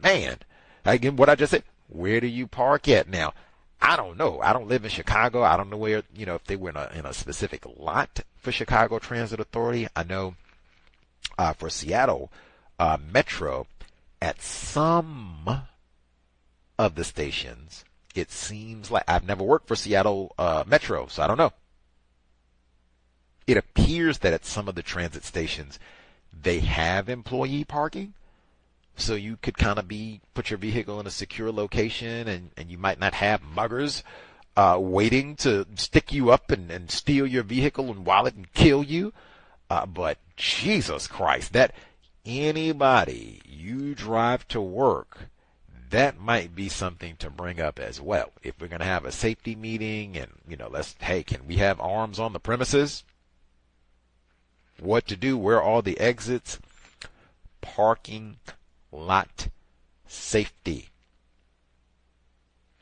man. Again, what I just said. Where do you park at? Now, I don't know. I don't live in Chicago. I don't know where, if they were in a specific lot for Chicago Transit Authority. I know for Seattle Metro, at some of the stations, it seems like, I've never worked for Seattle Metro, so I don't know. It appears that at some of the transit stations, they have employee parking. So you could kind of put your vehicle in a secure location, and you might not have muggers waiting to stick you up and steal your vehicle and wallet and kill you. But Jesus Christ, that anybody you drive to work, that might be something to bring up as well. If we're going to have a safety meeting and, can we have arms on the premises? What to do? Where are all the exits? Parking lot safety.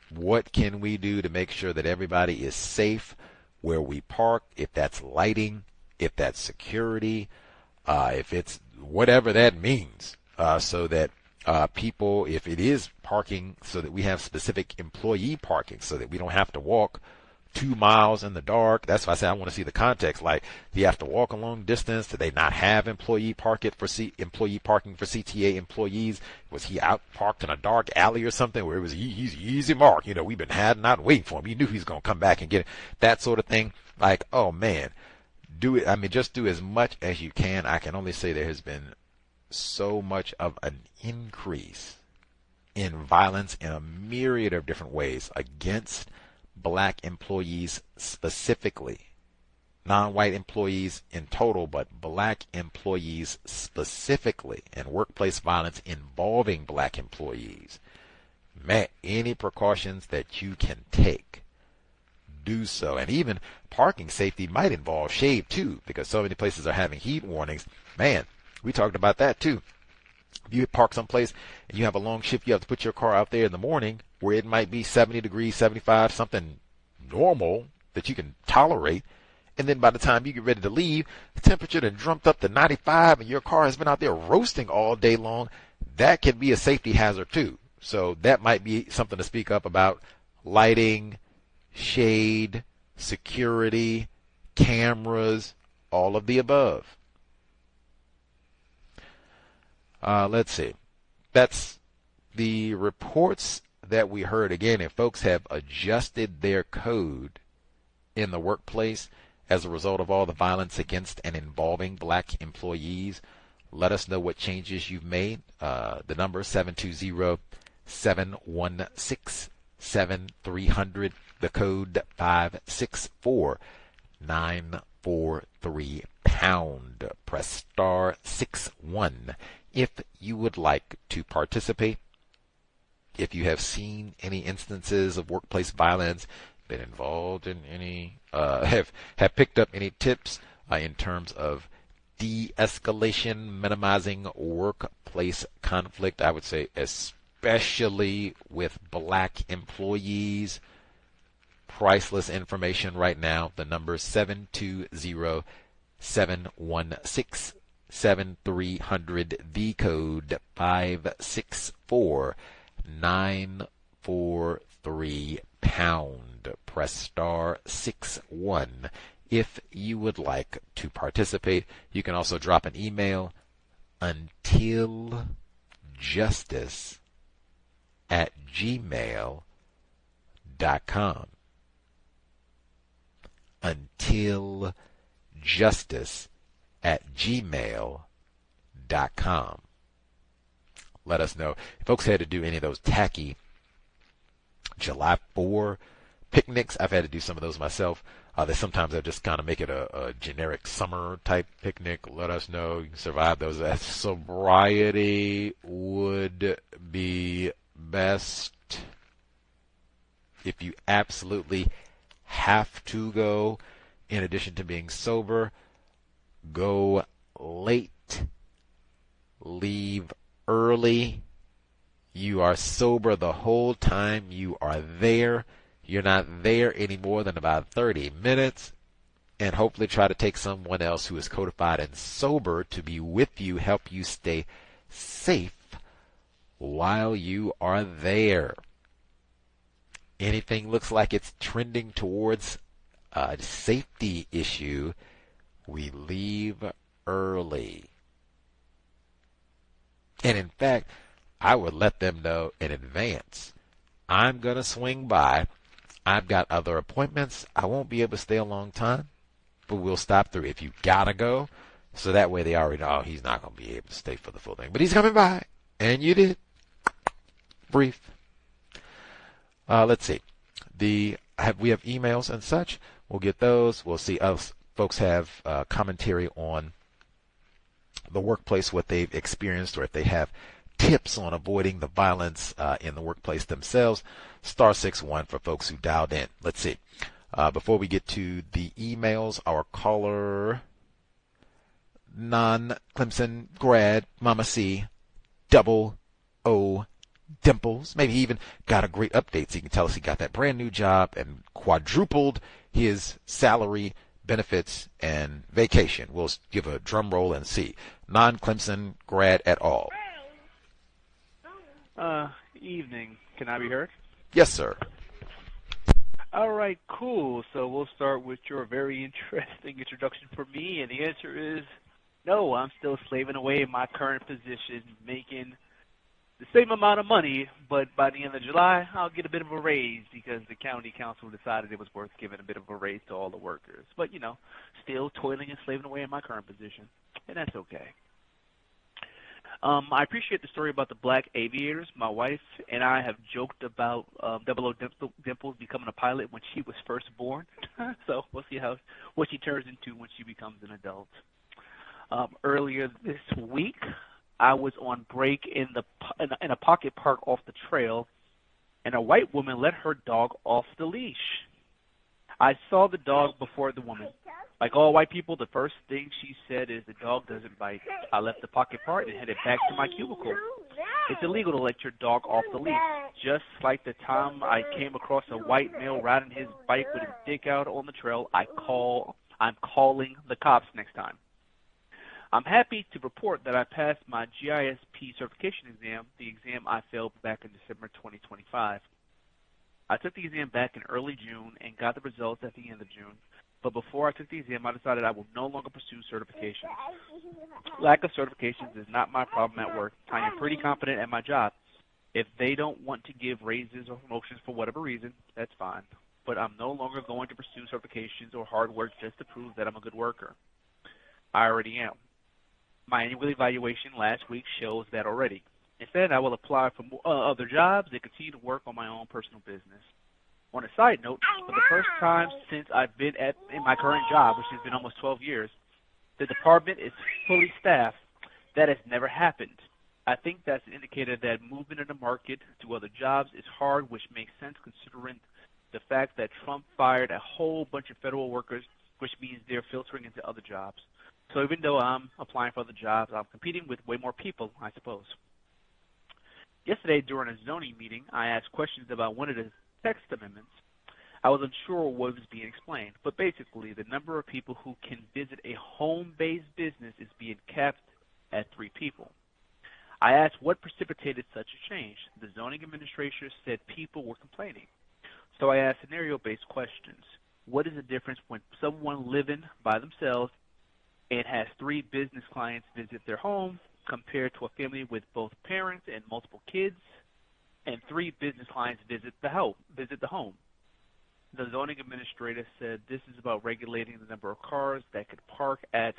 What can we do to make sure that everybody is safe where we park? If that's lighting, if that's security, if it's whatever that means, so that people, if it is parking, so that we have specific employee parking, so that we don't have to walk 2 miles in the dark. That's why I say I want to see the context. Like, do you have to walk a long distance? Do they not have employee parking for CTA employees? Was he out parked in a dark alley or something where it was he's easy mark? We've been had not waiting for him. You knew he was going to come back and get it. That sort of thing. Like, oh man, do it. I mean, just do as much as you can. I can only say there has been so much of an increase in violence in a myriad of different ways against black employees specifically, non-white employees in total, but black employees specifically, and workplace violence involving black employees. Man, any precautions that you can take, do so. And even parking safety might involve shade too, because so many places are having heat warnings. Man, we talked about that too. If you park someplace and you have a long shift, you have to put your car out there in the morning where it might be 70 degrees, 75, something normal that you can tolerate. And then by the time you get ready to leave, the temperature done jumped up to 95 and your car has been out there roasting all day long. That can be a safety hazard too. So that might be something to speak up about. Lighting, shade, security, cameras, all of the above. Let's see. That's the reports that we heard. Again, if folks have adjusted their code in the workplace as a result of all the violence against and involving black employees, let us know what changes you've made. The number 720-716-7300. The code 564-943#. Press star 61 if you would like to participate. If you have seen any instances of workplace violence, been involved in any, have picked up any tips in terms of de-escalation, minimizing workplace conflict, I would say especially with black employees. Priceless information right now. The number is 720-716-7300. The code 564 +1-844-943-POUND. Press star 61 if you would like to participate. You can also drop an email, untiljustice@gmail.com. untiljustice@gmail.com. Let us know. If folks had to do any of those tacky July 4 picnics, I've had to do some of those myself. Sometimes I just kind of make it a generic summer type picnic. Let us know. You can survive those. Sobriety would be best. If you absolutely have to go, in addition to being sober, go late, leave early. You are sober the whole time you are there. You're not there any more than about 30 minutes. And hopefully try to take someone else who is codified and sober to be with you, help you stay safe while you are there. Anything looks like it's trending towards a safety issue, we leave early. And in fact, I would let them know in advance. I'm going to swing by. I've got other appointments. I won't be able to stay a long time, but we'll stop through. If you got to go, so that way they already know, he's not going to be able to stay for the full thing. But he's coming by, and you did. Brief. Let's see. We have emails and such. We'll get those. We'll see us folks have commentary on the workplace, what they've experienced, or if they have tips on avoiding the violence in the workplace themselves. Star 61 for folks who dialed in. Let's see. Before we get to the emails, our caller, non-Clemson grad, Mama C, double O Dimples. Maybe he even got a great update so he can tell us he got that brand new job and quadrupled his salary, benefits, and vacation. We'll give a drum roll and see. Non-Clemson grad at all. Evening. Can I be heard? Yes, sir. All right, cool. So we'll start with your very interesting introduction for me, and the answer is no. I'm still slaving away in my current position, making the same amount of money, but by the end of July, I'll get a bit of a raise because the county council decided it was worth giving a bit of a raise to all the workers. But, still toiling and slaving away in my current position, and that's okay. I appreciate the story about the black aviators. My wife and I have joked about Double O Dimples becoming a pilot when she was first born. So we'll see what she turns into when she becomes an adult. Earlier this week, I was on break in a pocket park off the trail, and a white woman let her dog off the leash. I saw the dog before the woman. Like all white people, the first thing she said is the dog doesn't bite. I left the pocket park and headed back to my cubicle. It's illegal to let your dog off the leash. Just like the time I came across a white male riding his bike with his dick out on the trail, I'm calling the cops next time. I'm happy to report that I passed my GISP certification exam, the exam I failed back in December 2025. I took the exam back in early June and got the results at the end of June. But before I took the exam, I decided I will no longer pursue certifications. Lack of certifications is not my problem at work. I am pretty confident at my job. If they don't want to give raises or promotions for whatever reason, that's fine. But I'm no longer going to pursue certifications or hard work just to prove that I'm a good worker. I already am. My annual evaluation last week shows that already. Instead, I will apply for other jobs and continue to work on my own personal business. On a side note, for the first time since I've been in my current job, which has been almost 12 years, the department is fully staffed. That has never happened. I think that's an indicator that movement in the market to other jobs is hard, which makes sense considering the fact that Trump fired a whole bunch of federal workers, which means they're filtering into other jobs. So even though I'm applying for other jobs, I'm competing with way more people, I suppose. Yesterday, during a zoning meeting, I asked questions about one of the text amendments. I was unsure what was being explained, but basically the number of people who can visit a home-based business is being capped at 3 people. I asked what precipitated such a change. The zoning administrator said people were complaining. So I asked scenario-based questions. What is the difference when someone living by themselves and has 3 business clients visit their home compared to a family with both parents and multiple kids and 3 business clients visit the home? The zoning administrator said this is about regulating the number of cars that could park at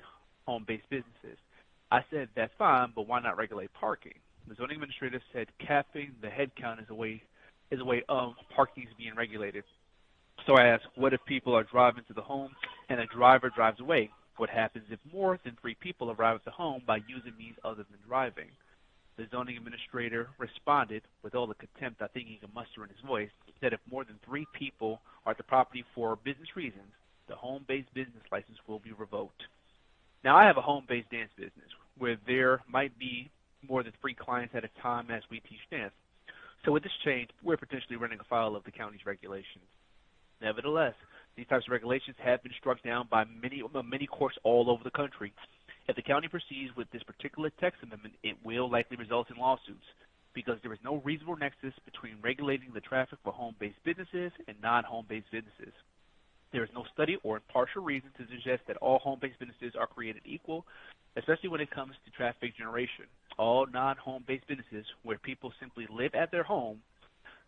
home-based businesses. I said that's fine, but why not regulate parking? The zoning administrator said capping the head count is a way of parking is being regulated. So I asked, what if people are driving to the home and a driver drives away? What happens if more than 3 people arrive at the home by using means other than driving? The zoning administrator responded with all the contempt I think he could muster in his voice, that if more than 3 people are at the property for business reasons, the home-based business license will be revoked. Now, I have a home-based dance business where there might be more than 3 clients at a time as we teach dance. So with this change, we're potentially running afoul of the county's regulations. Nevertheless, these types of regulations have been struck down by many courts all over the country. If the county proceeds with this particular text amendment, it will likely result in lawsuits because there is no reasonable nexus between regulating the traffic for home-based businesses and non-home-based businesses. There is no study or impartial reason to suggest that all home-based businesses are created equal, especially when it comes to traffic generation. All non-home-based businesses where people simply live at their home,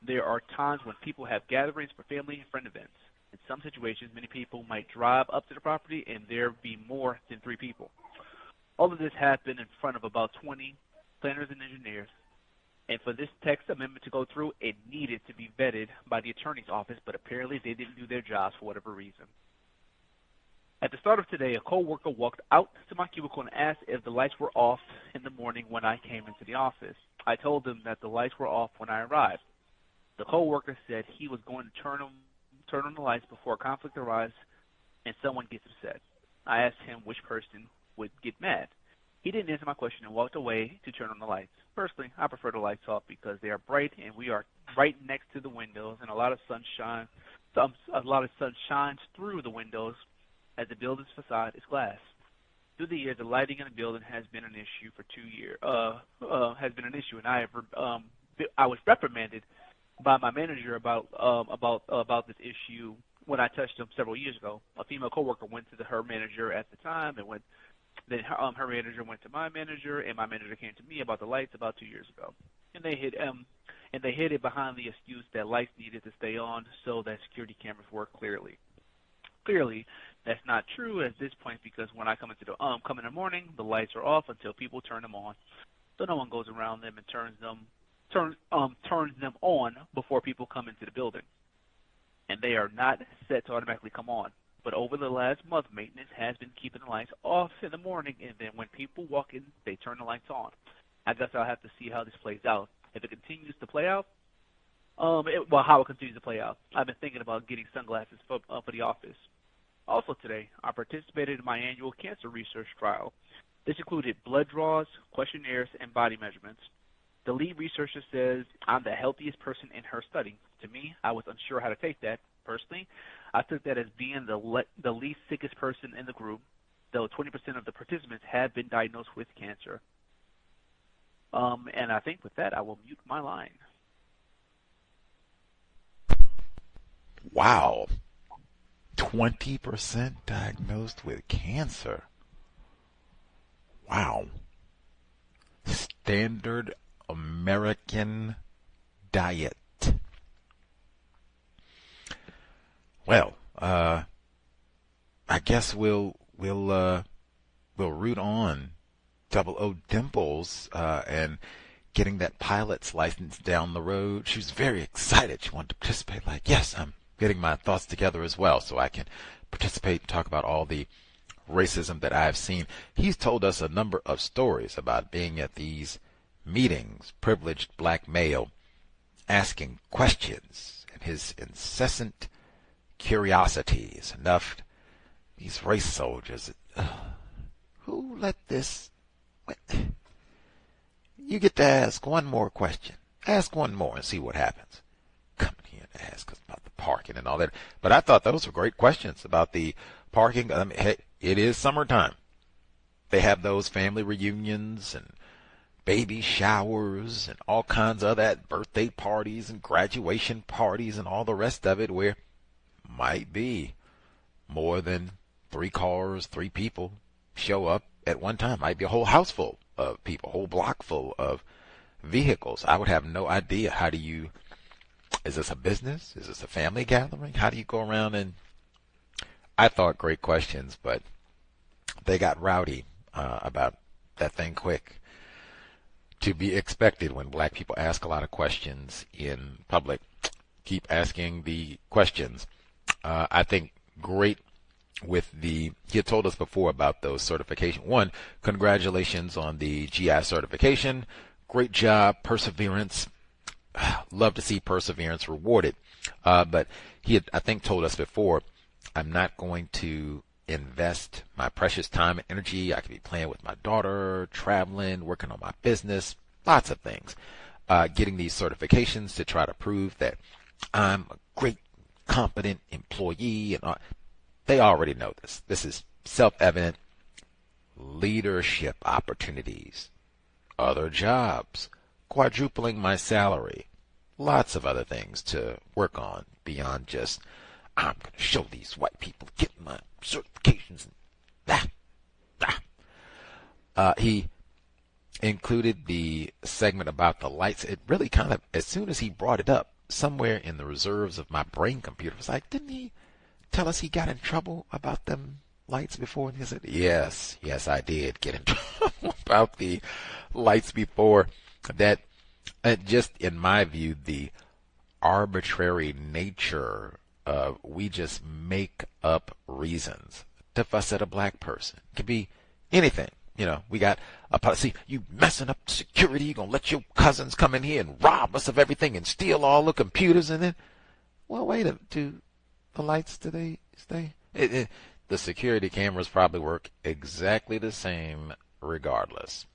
there are times when people have gatherings for family and friend events. In some situations, many people might drive up to the property and there be more than 3 people. All of this happened in front of about 20 planners and engineers. And for this text amendment to go through, it needed to be vetted by the attorney's office, but apparently they didn't do their jobs for whatever reason. At the start of today, a coworker walked out to my cubicle and asked if the lights were off in the morning when I came into the office. I told him that the lights were off when I arrived. The coworker said he was going to turn on the lights before a conflict arises and someone gets upset. I asked him which person would get mad. He didn't answer my question and walked away to turn on the lights. Personally, I prefer the lights off because they are bright and we are right next to the windows, and a lot of sun shines through the windows as the building's facade is glass. Through the years, the lighting in the building has been an issue for 2 years. And I was reprimanded by my manager about this issue when I touched him several years ago. A female coworker went to her manager at the time, and then her manager went to my manager, and my manager came to me about the lights about 2 years ago. And they hid it behind the excuse that lights needed to stay on so that security cameras work clearly. Clearly, that's not true at this point because when I come in the morning, the lights are off until people turn them on. So no one goes around them and turns them on before people come into the building. And they are not set to automatically come on. But over the last month, maintenance has been keeping the lights off in the morning, and then when people walk in, they turn the lights on. I guess I'll have to see how this plays out. If it continues to play out, how it continues to play out. I've been thinking about getting sunglasses for the office. Also today, I participated in my annual cancer research trial. This included blood draws, questionnaires, and body measurements. The lead researcher says I'm the healthiest person in her study. To me, I was unsure how to take that. Personally, I took that as being the least sickest person in the group, though 20% of the participants have been diagnosed with cancer. And I think with that, I will mute my line. Wow. 20% diagnosed with cancer. Wow. Standard American diet. Well, I guess we'll root on 00 Dimples and getting that pilot's license down the road. She was very excited. She wanted to participate. Like, yes, I'm getting my thoughts together as well so I can participate and talk about all the racism that I've seen. He's told us a number of stories about being at these meetings, privileged black male, asking questions, and his incessant curiosity is enough. These race soldiers, who let this... You get to ask one more question. Ask one more and see what happens. Coming here to ask us about the parking and all that. But I thought those were great questions about the parking. I mean, hey, it is summertime. They have those family reunions and baby showers and all kinds of that, birthday parties and graduation parties and all the rest of it, where might be more than 3 cars, 3 people show up at one time. Might be a whole house full of people, a whole block full of vehicles. I would have no idea. Is this a business? Is this a family gathering? How do you go around? And I thought great questions, but they got rowdy about that thing quick. To be expected when black people ask a lot of questions in public. Keep asking the questions. I think great with he had told us before about those certification. 1, congratulations on the GI certification. Great job, perseverance. Love to see perseverance rewarded. But he had, I think, told us before, I'm not going to invest my precious time and energy. I could be playing with my daughter, traveling, working on my business, lots of things. Getting these certifications to try to prove that I'm a great, competent employee. And they already know this. This is self-evident. Leadership opportunities, other jobs, quadrupling my salary, lots of other things to work on beyond just, I'm going to show these white people, get my certifications. He included the segment about the lights. It really kind of, as soon as he brought it up, somewhere in the reserves of my brain computer, was like, didn't he tell us he got in trouble about them lights before? And he said, yes, I did get in trouble about the lights before. That, just in my view, the arbitrary nature of we just make up reasons to fuss at a black person. It could be anything. We got a policy. You messing up security. You're going to let your cousins come in here and rob us of everything and steal all the computers. And then, well, wait a minute. Do the lights, do they stay? The security cameras probably work exactly the same regardless.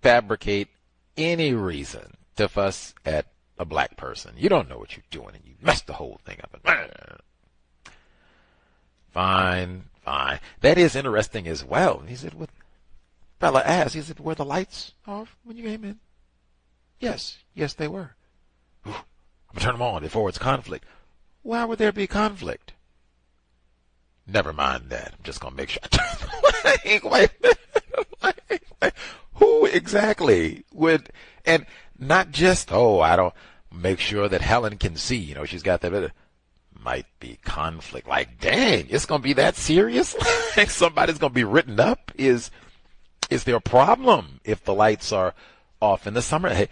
Fabricate any reason to fuss at a black person. You don't know what you're doing and you messed the whole thing up. Fine. That is interesting as well. He said, what fella asked, he said, were the lights off when you came in? Yes, they were. I'm going to turn them on before it's conflict. Why would there be conflict? Never mind that. I'm just going to make sure I Wait. Who exactly would, and not just, I don't make sure that Helen can see, she's got that, might be conflict. Like, dang, it's going to be that serious? Like somebody's going to be written up? Is there a problem if the lights are off in the summer? Hey,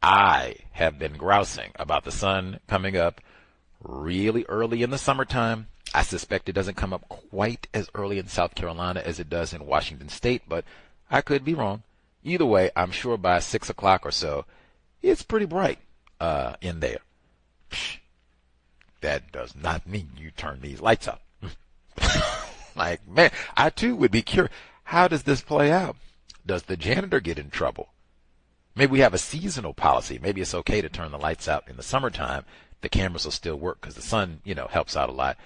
I have been grousing about the sun coming up really early in the summertime. I suspect it doesn't come up quite as early in South Carolina as it does in Washington State, but I could be wrong. Either way, I'm sure by 6 o'clock or so, it's pretty bright in there. That does not mean you turn these lights up. Like, man, I too would be curious. How does this play out? Does the janitor get in trouble? Maybe we have a seasonal policy. Maybe it's okay to turn the lights out in the summertime. The cameras will still work because the sun, helps out a lot.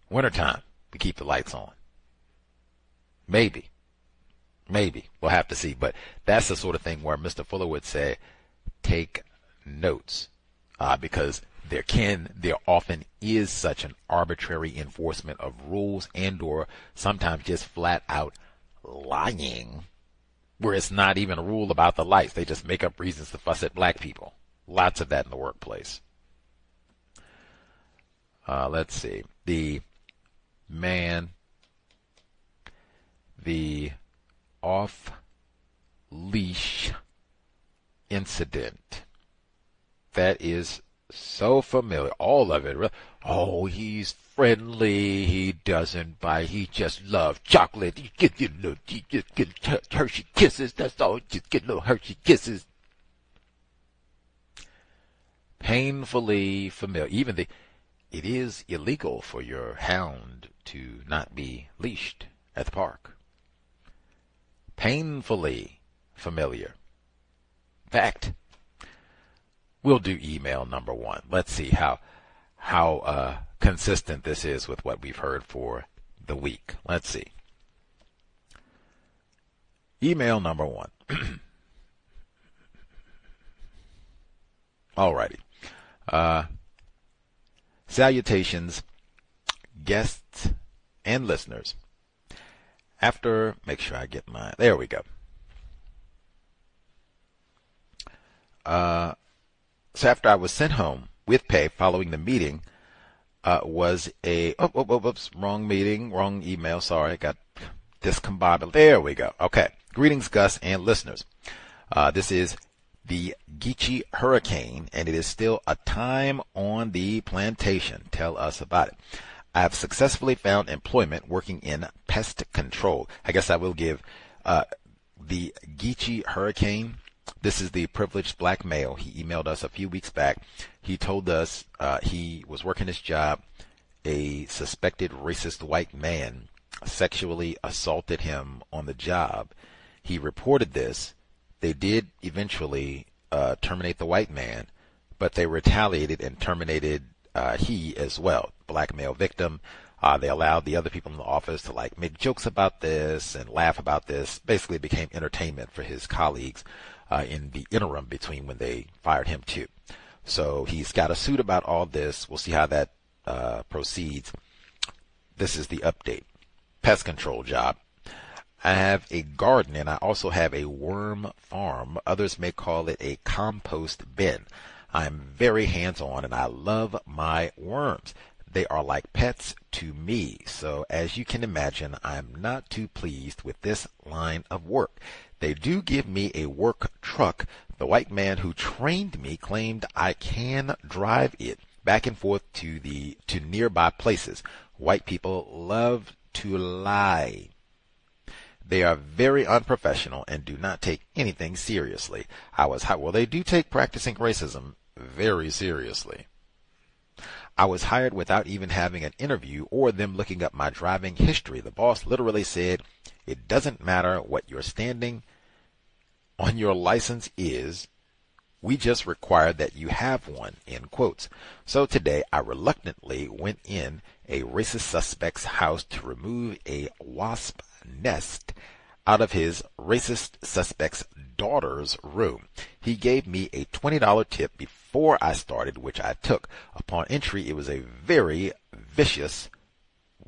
Wintertime, we keep the lights on. Maybe. We'll have to see. But that's the sort of thing where Mr. Fuller would say, take notes. Because there often is such an arbitrary enforcement of rules and or sometimes just flat out lying where it's not even a rule about the lights. They just make up reasons to fuss at black people. Lots of that in the workplace. Let's see. The off-leash incident. That is so familiar. All of it. Oh, he's friendly. He doesn't bite. He just loves chocolate. He just get Hershey Kisses. That's all. Just get little Hershey Kisses. Painfully familiar. It is illegal for your hound to not be leashed at the park. Painfully familiar. Fact. We'll do email number 1. Let's see how consistent this is with what we've heard for the week. Let's see. Email number 1. Alrighty. Salutations, guests, and listeners. Make sure I get mine. There we go. So after I was sent home with pay following the meeting, was a, wrong meeting, wrong email. Sorry, I got discombobulated. There we go. Okay. Greetings, Gus and listeners. This is the Geechee Hurricane, and it is still a time on the plantation. Tell us about it. I have successfully found employment working in pest control. I guess I will give the Geechee Hurricane. This is the privileged black male. He emailed us a few weeks back. He told us he was working his job. A suspected racist white man sexually assaulted him on the job. He reported this. They did eventually terminate the white man, but they retaliated and terminated he as well, black male victim. They allowed the other people in the office to make jokes about this and laugh about this. Basically, it became entertainment for his colleagues in the interim between when they fired him too. So he's got a suit about all this. We'll see how that proceeds. This is the update. Pest control job. I have a garden and I also have a worm farm. Others may call it a compost bin. I'm very hands-on and I love my worms. They are like pets to me. So as you can imagine, I'm not too pleased with this line of work. They do give me a work truck. The white man who trained me claimed I can drive it back and forth to nearby places. White people love to lie. They are very unprofessional and do not take anything seriously. They do take practicing racism very seriously. I was hired without even having an interview or them looking up my driving history. The boss literally said, it doesn't matter what your standing on your license is. We just require that you have one, in quotes. So today I reluctantly went in a racist suspect's house to remove a wasp nest out of his racist suspect's daughter's room. He gave me a $20 tip before I started, which I took. Upon entry, it was a very vicious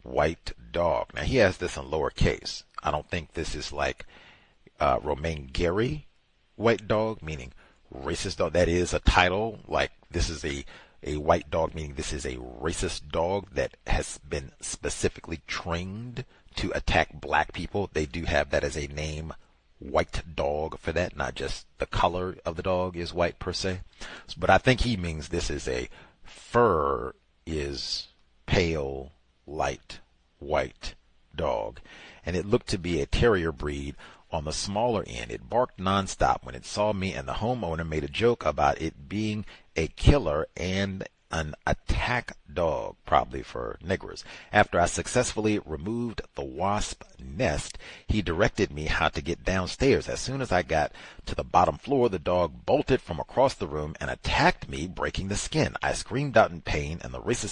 white dog. Now, he has this in lowercase. I don't think this is like Romain Gary white dog, meaning racist dog. That is a title. Like, this is a white dog, meaning this is a racist dog that has been specifically trained to attack black people. They do have that as a name, white dog, for that, not just the color of the dog is white per se. But I think he means this is a fur is pale, light, white dog. And it looked to be a terrier breed on the smaller end. It barked nonstop when it saw me, and the homeowner made a joke about it being a killer and an attack dog, probably for niggers. After I successfully removed the wasp nest, he directed me how to get downstairs. As soon as I got to the bottom floor, the dog bolted from across the room and attacked me, breaking the skin. I screamed out in pain, and the racist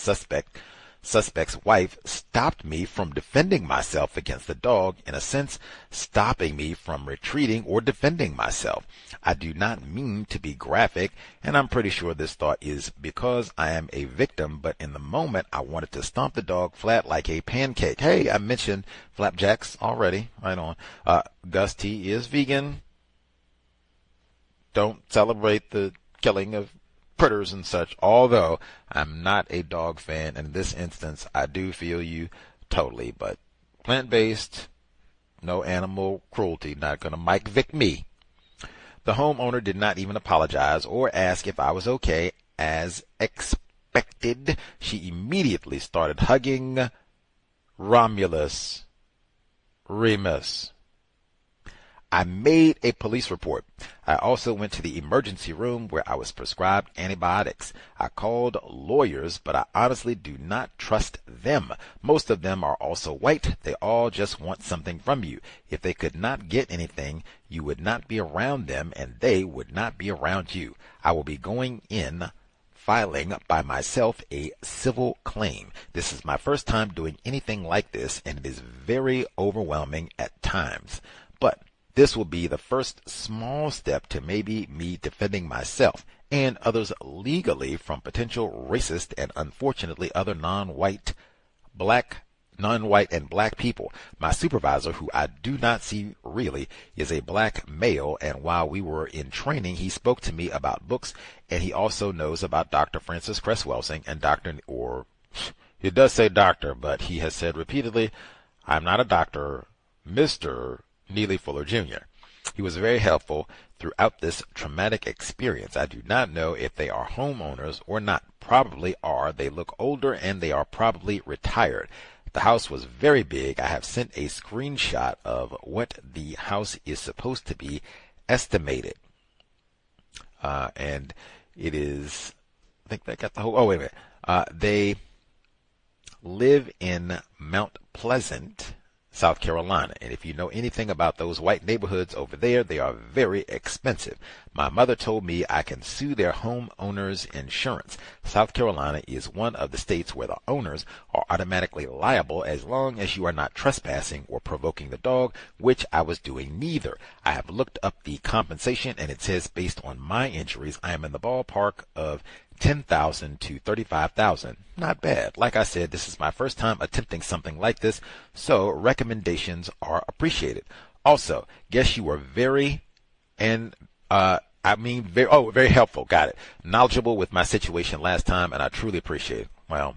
suspect's wife stopped me from defending myself against the dog, in a sense stopping me from retreating or defending myself. I do not mean to be graphic, and I'm pretty sure this thought is because I am a victim, but in the moment I wanted to stomp the dog flat like a pancake. Hey, I mentioned flapjacks already. Right on. Gus T is vegan. Don't celebrate the killing of critters and such, although I'm not a dog fan. In this instance, I do feel you totally, but plant-based, no animal cruelty, not gonna Mike Vick me. The homeowner did not even apologize or ask if I was okay. As expected, she immediately started hugging Romulus Remus. I made a police report. I also went to the emergency room where I was prescribed antibiotics. I called lawyers, but I honestly do not trust them. Most of them are also white. They all just want something from you. If they could not get anything, you would not be around them, and they would not be around you. I will be going in filing by myself a civil claim. This is my first time doing anything like this, and it is very overwhelming at times. But this will be the first small step to maybe me defending myself. and others legally from potential racist and unfortunately other non-white and black people. My supervisor, who I do not see really, is a black male, and while we were in training, he spoke to me about books, and he also knows about Dr. Francis Cress Welsing and it does say doctor, but he has said repeatedly, I'm not a doctor, Mr. Neely Fuller Jr. He was very helpful throughout this traumatic experience. I do not know if they are homeowners or not. Probably are. They look older and they are probably retired. The house was very big. I have sent a screenshot of what the house is supposed to be estimated. And it is, I think that got the whole, wait a minute. They live in Mount Pleasant, South Carolina. And if you know anything about those white neighborhoods over there, they are very expensive. My mother told me I can sue their homeowners insurance. South Carolina is one of the states where the owners are automatically liable as long as you are not trespassing or provoking the dog, which I was doing neither. I have looked up the compensation and it says based on my injuries, I am in the ballpark of $10,000 to $35,000. Not bad. Like I said, this is my first time attempting something like this, so recommendations are appreciated. Also, guess you were very helpful. Got it. Knowledgeable with my situation last time, and I truly appreciate it. Well,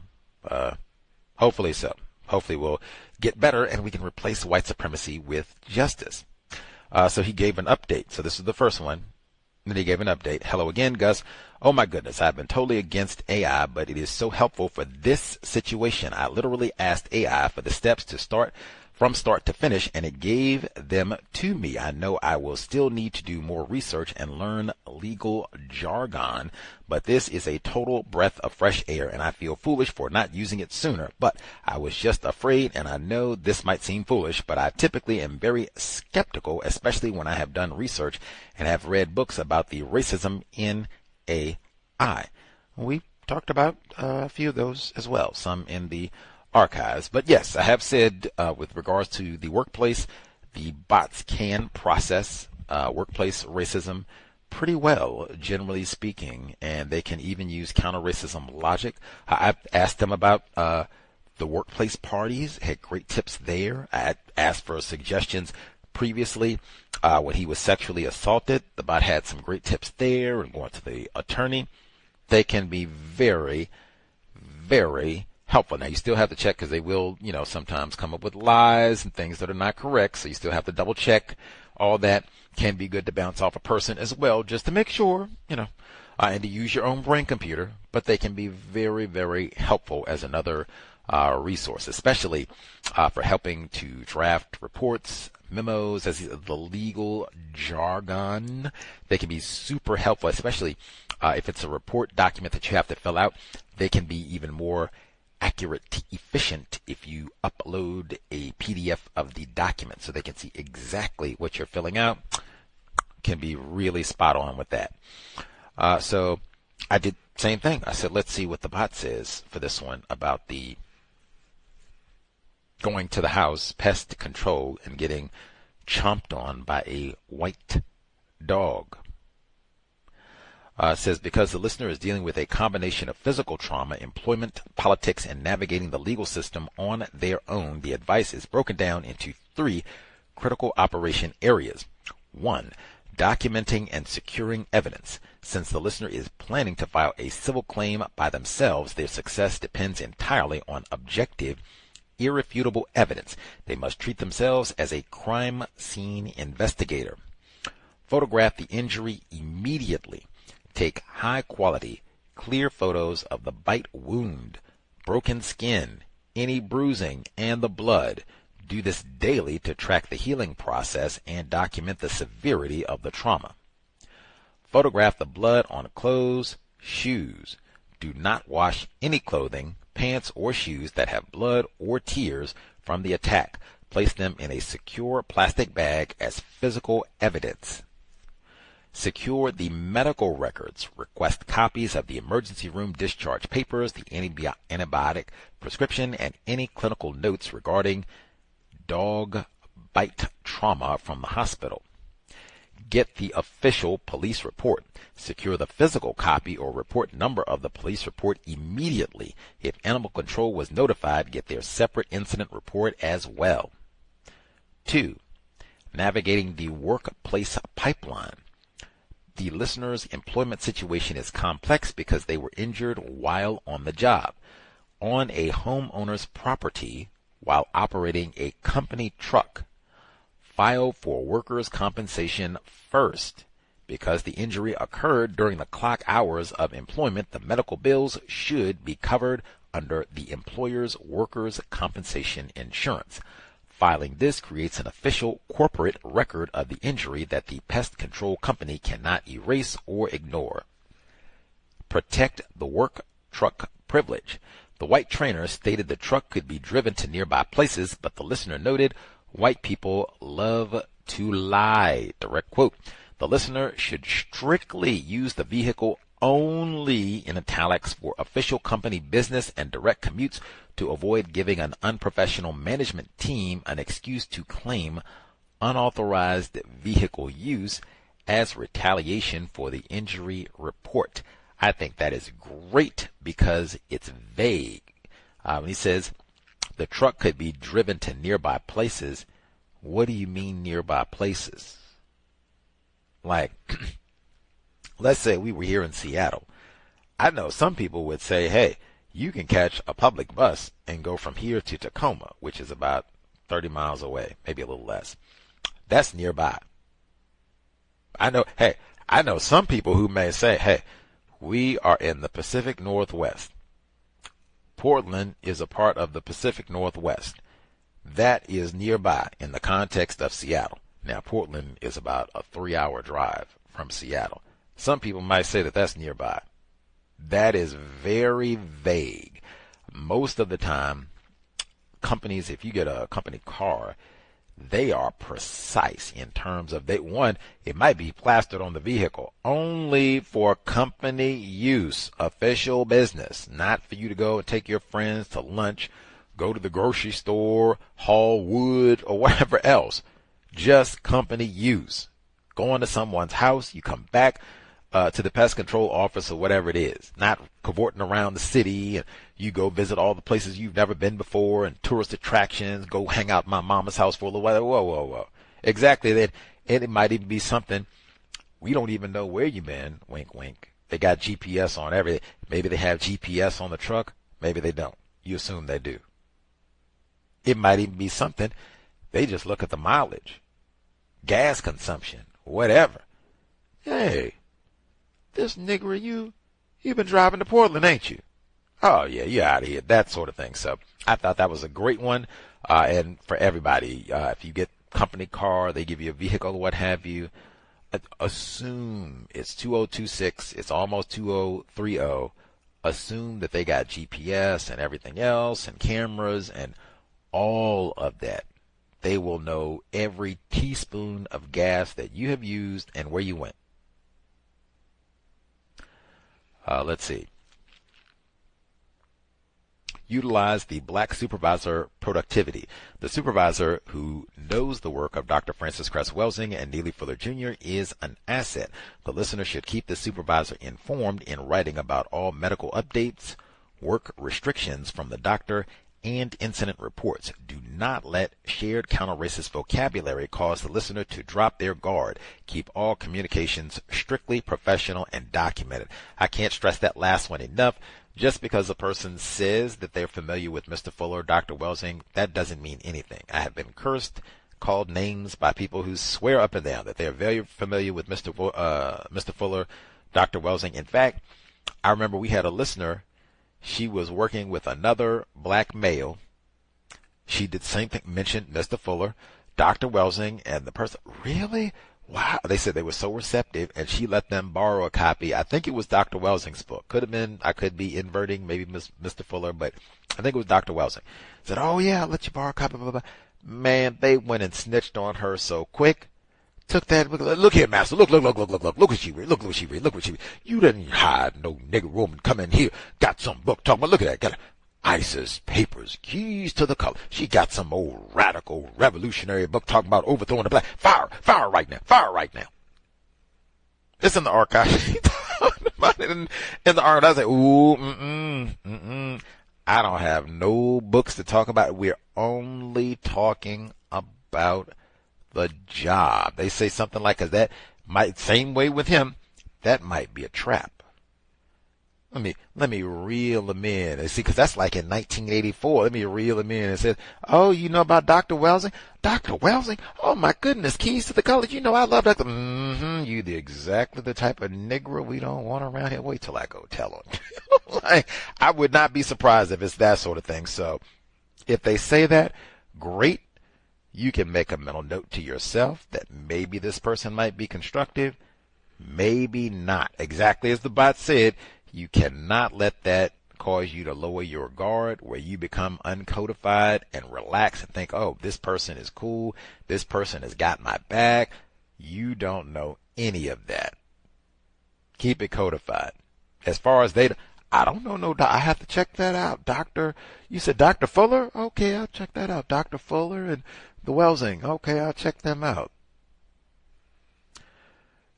hopefully so. Hopefully we'll get better and we can replace white supremacy with justice. So he gave an update. So this is the first one. Then he gave an update. Hello again, Gus. Oh my goodness, I've been totally against AI, but it is so helpful for this situation. I literally asked AI for the steps to start to finish, and it gave them to me. I know I will still need to do more research and learn legal jargon, but this is a total breath of fresh air, and I feel foolish for not using it sooner. But I was just afraid, and I know this might seem foolish, but I typically am very skeptical, especially when I have done research and have read books about the racism in AI. We talked about a few of those as well, some in the archives. But yes, I have said with regards to the workplace, the bots can process workplace racism pretty well, generally speaking, and they can even use counter-racism logic. I've asked them about the workplace parties, had great tips there. I had asked for suggestions previously when he was sexually assaulted. The bot had some great tips there, and going to the attorney. They can be very, very helpful. Now, you still have to check because they will, sometimes come up with lies and things that are not correct. So you still have to double check. All that can be good to bounce off a person as well, just to make sure, and to use your own brain computer. But they can be very, very helpful as another resource, especially for helping to draft reports, memos, as the legal jargon. They can be super helpful, especially if it's a report document that you have to fill out. They can be even more accurate, efficient if you upload a PDF of the document so they can see exactly what you're filling out. Can be really spot on with that. So I did the same thing. I said, let's see what the bot says for this one about the going to the house, pest control, and getting chomped on by a white dog. Says, because the listener is dealing with a combination of physical trauma, employment, politics, and navigating the legal system on their own, the advice is broken down into 3 critical operation areas. 1, documenting and securing evidence. Since the listener is planning to file a civil claim by themselves, their success depends entirely on objective, irrefutable evidence. They must treat themselves as a crime scene investigator. Photograph the injury immediately. Take high-quality, clear photos of the bite wound, broken skin, any bruising, and the blood. Do this daily to track the healing process and document the severity of the trauma. Photograph the blood on clothes, shoes. Do not wash any clothing, pants, or shoes that have blood or tears from the attack. Place them in a secure plastic bag as physical evidence. Secure the medical records. Request copies of the emergency room discharge papers, the antibiotic prescription, and any clinical notes regarding dog bite trauma from the hospital. Get the official police report. Secure the physical copy or report number of the police report immediately. If animal control was notified, get their separate incident report as well. 2. Navigating the workplace pipeline. The listener's employment situation is complex because they were injured while on the job, on a homeowner's property, while operating a company truck. File for workers' compensation first. Because the injury occurred during the clock hours of employment, the medical bills should be covered under the employer's workers' compensation insurance. Filing this creates an official corporate record of the injury that the pest control company cannot erase or ignore. Protect the work truck privilege. The white trainer stated the truck could be driven to nearby places, but the listener noted, "White people love to lie." Direct quote. The listener should strictly use the vehicle only in italics for official company business and direct commutes to avoid giving an unprofessional management team an excuse to claim unauthorized vehicle use as retaliation for the injury report. I think that is great because it's vague. He says the truck could be driven to nearby places. What do you mean nearby places? Like, let's say we were here in Seattle. I know some people would say, hey, you can catch a public bus and go from here to Tacoma, which is about 30 miles away, maybe a little less. That's nearby. I know some people who may say, hey, we are in the Pacific Northwest. Portland is a part of the Pacific Northwest. That is nearby in the context of Seattle. Now, Portland is about a 3-hour drive from Seattle. Some people might say that that's nearby. That is very vague. Most of the time, companies, if you get a company car, they are precise in terms of it might be plastered on the vehicle only for company use, official business, not for you to go and take your friends to lunch, go to the grocery store, haul wood, or whatever else. Just company use. Go into someone's house, you come back to the pest control office or whatever it is, not cavorting around the city, and you go visit all the places you've never been before and tourist attractions, go hang out at my mama's house for a little while. Whoa. Exactly that. And it might even be something we don't even know where you've been. Wink, wink. They got GPS on everything. Maybe they have GPS on the truck. Maybe they don't. You assume they do. It might even be something they just look at the mileage, gas consumption, whatever. Hey, this nigger, you've been driving to Portland, ain't you? Oh, yeah, you're out of here, that sort of thing. So I thought that was a great one. And for everybody, if you get company car, they give you a vehicle or what have you, assume it's 2026, it's almost 2030. Assume that they got GPS and everything else and cameras and all of that. They will know every teaspoon of gas that you have used and where you went. Let's see. Utilize the black supervisor productivity. The supervisor who knows the work of Dr. Francis Cress Welsing and Neely Fuller Jr. is an asset. The listener should keep the supervisor informed in writing about all medical updates, work restrictions from the doctor, and incident reports. Do not let shared counter-racist vocabulary cause the listener to drop their guard. Keep all communications strictly professional and documented. I can't stress that last one enough. Just because a person says that they're familiar with Mr. Fuller, Dr. Welsing, that doesn't mean anything. I have been cursed, called names by people who swear up and down that they're very familiar with Mr. Fuller, Dr. Welsing. In fact, I remember we had a listener. She was working with another black male. She did the same thing, mentioned Mr. Fuller, Dr. Welsing, and the person, really? Wow. They said they were so receptive, and she let them borrow a copy. I think it was Dr. Welsing's book. Could have been, I could be inverting, maybe Mr. Fuller, but I think it was Dr. Welsing. Said, oh yeah, I'll let you borrow a copy, blah, blah, blah. Man, they went and snitched on her so quick. Took that, look here, master, look what she read, look what she read. You didn't hide no nigger woman come in here, got some book talking about, look at that, got ISIS papers, keys to the color. She got some old radical revolutionary book talking about overthrowing the black. Fire right now. It's in the archive. He talked about it in the archive. I was like, ooh, I don't have no books to talk about. We're only talking about the job. They say something like that might, same way with him, that might be a trap. Let me reel him in. And see, because that's like in 1984. Let me reel him in and say, oh, you know about Dr. Welsing? Dr. Welsing? Oh, my goodness, keys to the college. You know I love Dr. You exactly the type of Negro we don't want around here. Wait till I go tell him. Like, I would not be surprised if it's that sort of thing. So if they say that, great. You can make a mental note to yourself that maybe this person might be constructive, maybe not. Exactly as the bot said, you cannot let that cause you to lower your guard, where you become uncodified and relax and think, oh, this person is cool, this person has got my back. You don't know any of that. Keep it codified. As far as I don't know, I have to check that out. You said Dr. Fuller? Okay, I'll check that out. Dr. Fuller and the Welsing. Okay, I'll check them out.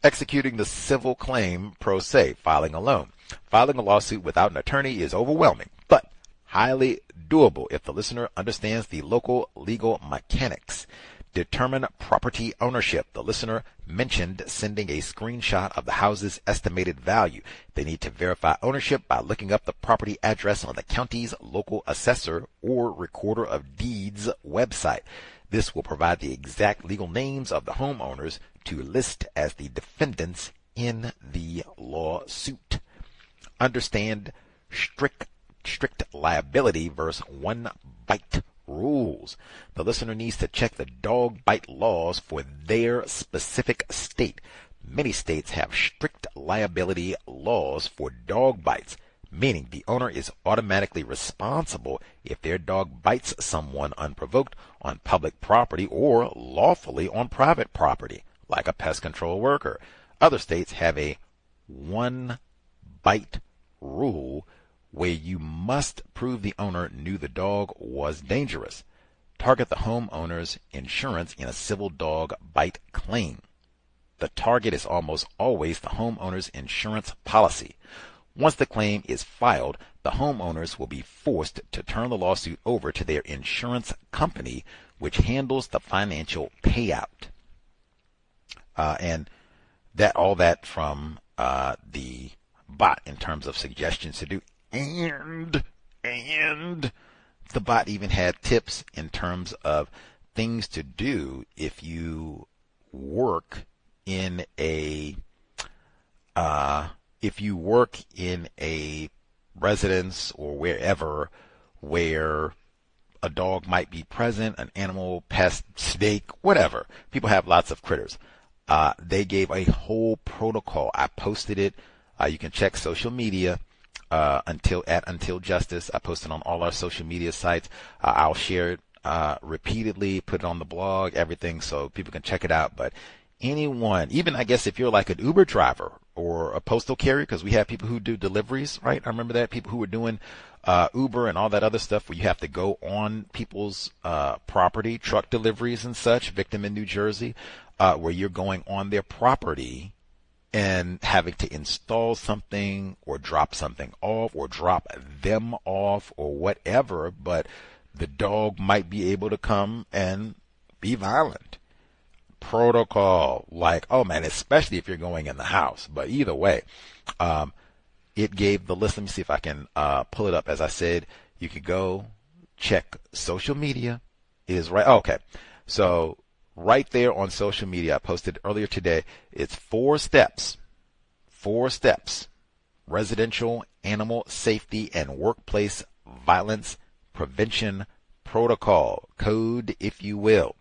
Executing the civil claim pro se, filing alone. Filing a lawsuit without an attorney is overwhelming, but highly doable if the listener understands the local legal mechanics. Determine property ownership. The listener mentioned sending a screenshot of the house's estimated value. They need to verify ownership by looking up the property address on the county's local assessor or recorder of deeds website. This will provide the exact legal names of the homeowners to list as the defendants in the lawsuit. Understand strict liability versus one bite rules. The listener needs to check the dog bite laws for their specific state. Many states have strict liability laws for dog bites, meaning the owner is automatically responsible if their dog bites someone unprovoked on public property or lawfully on private property, like a pest control worker. Other states have a one bite rule where you must prove the owner knew the dog was dangerous. Target the homeowner's insurance in a civil dog bite claim. The target is almost always the homeowner's insurance policy. Once the claim is filed, the homeowners will be forced to turn the lawsuit over to their insurance company, which handles the financial payout. And all that from the bot in terms of suggestions to do. And the bot even had tips in terms of things to do if you work in a residence or wherever where a dog might be present, an animal, pest, snake, whatever. People have lots of critters. They gave a whole protocol. I posted it. You can check social media. Until Justice. I posted on all our social media sites. I'll share it repeatedly, put it on the blog, everything, so people can check it out. But anyone, even I guess if you're like an Uber driver or a postal carrier, because we have people who do deliveries, right? I remember that, people who were doing Uber and all that other stuff where you have to go on people's property, truck deliveries and such, victim in New Jersey, where you're going on their property and having to install something or drop something off or drop them off or whatever, but the dog might be able to come and be violent. Protocol, like, oh man, especially if you're going in the house. But either way, it gave the list. Let me see if I can pull it up. As I said, you could go check social media. It is right. Okay. So right there on social media, I posted earlier today, it's 4 steps. 4 steps. Residential animal safety and workplace violence prevention protocol. Code, if you will.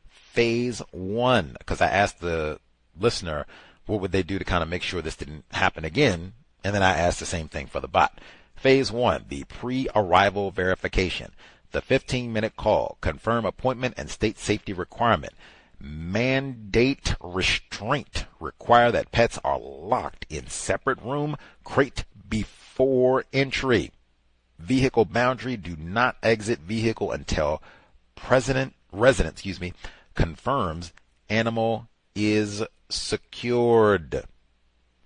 Phase 1, because I asked the listener what would they do to kind of make sure this didn't happen again, and then I asked the same thing for the bot. Phase 1, the pre-arrival verification. The 15-minute call, confirm appointment and state safety requirement. Mandate restraint, require that pets are locked in separate room, crate before entry. Vehicle boundary, do not exit vehicle until resident confirms animal is secured.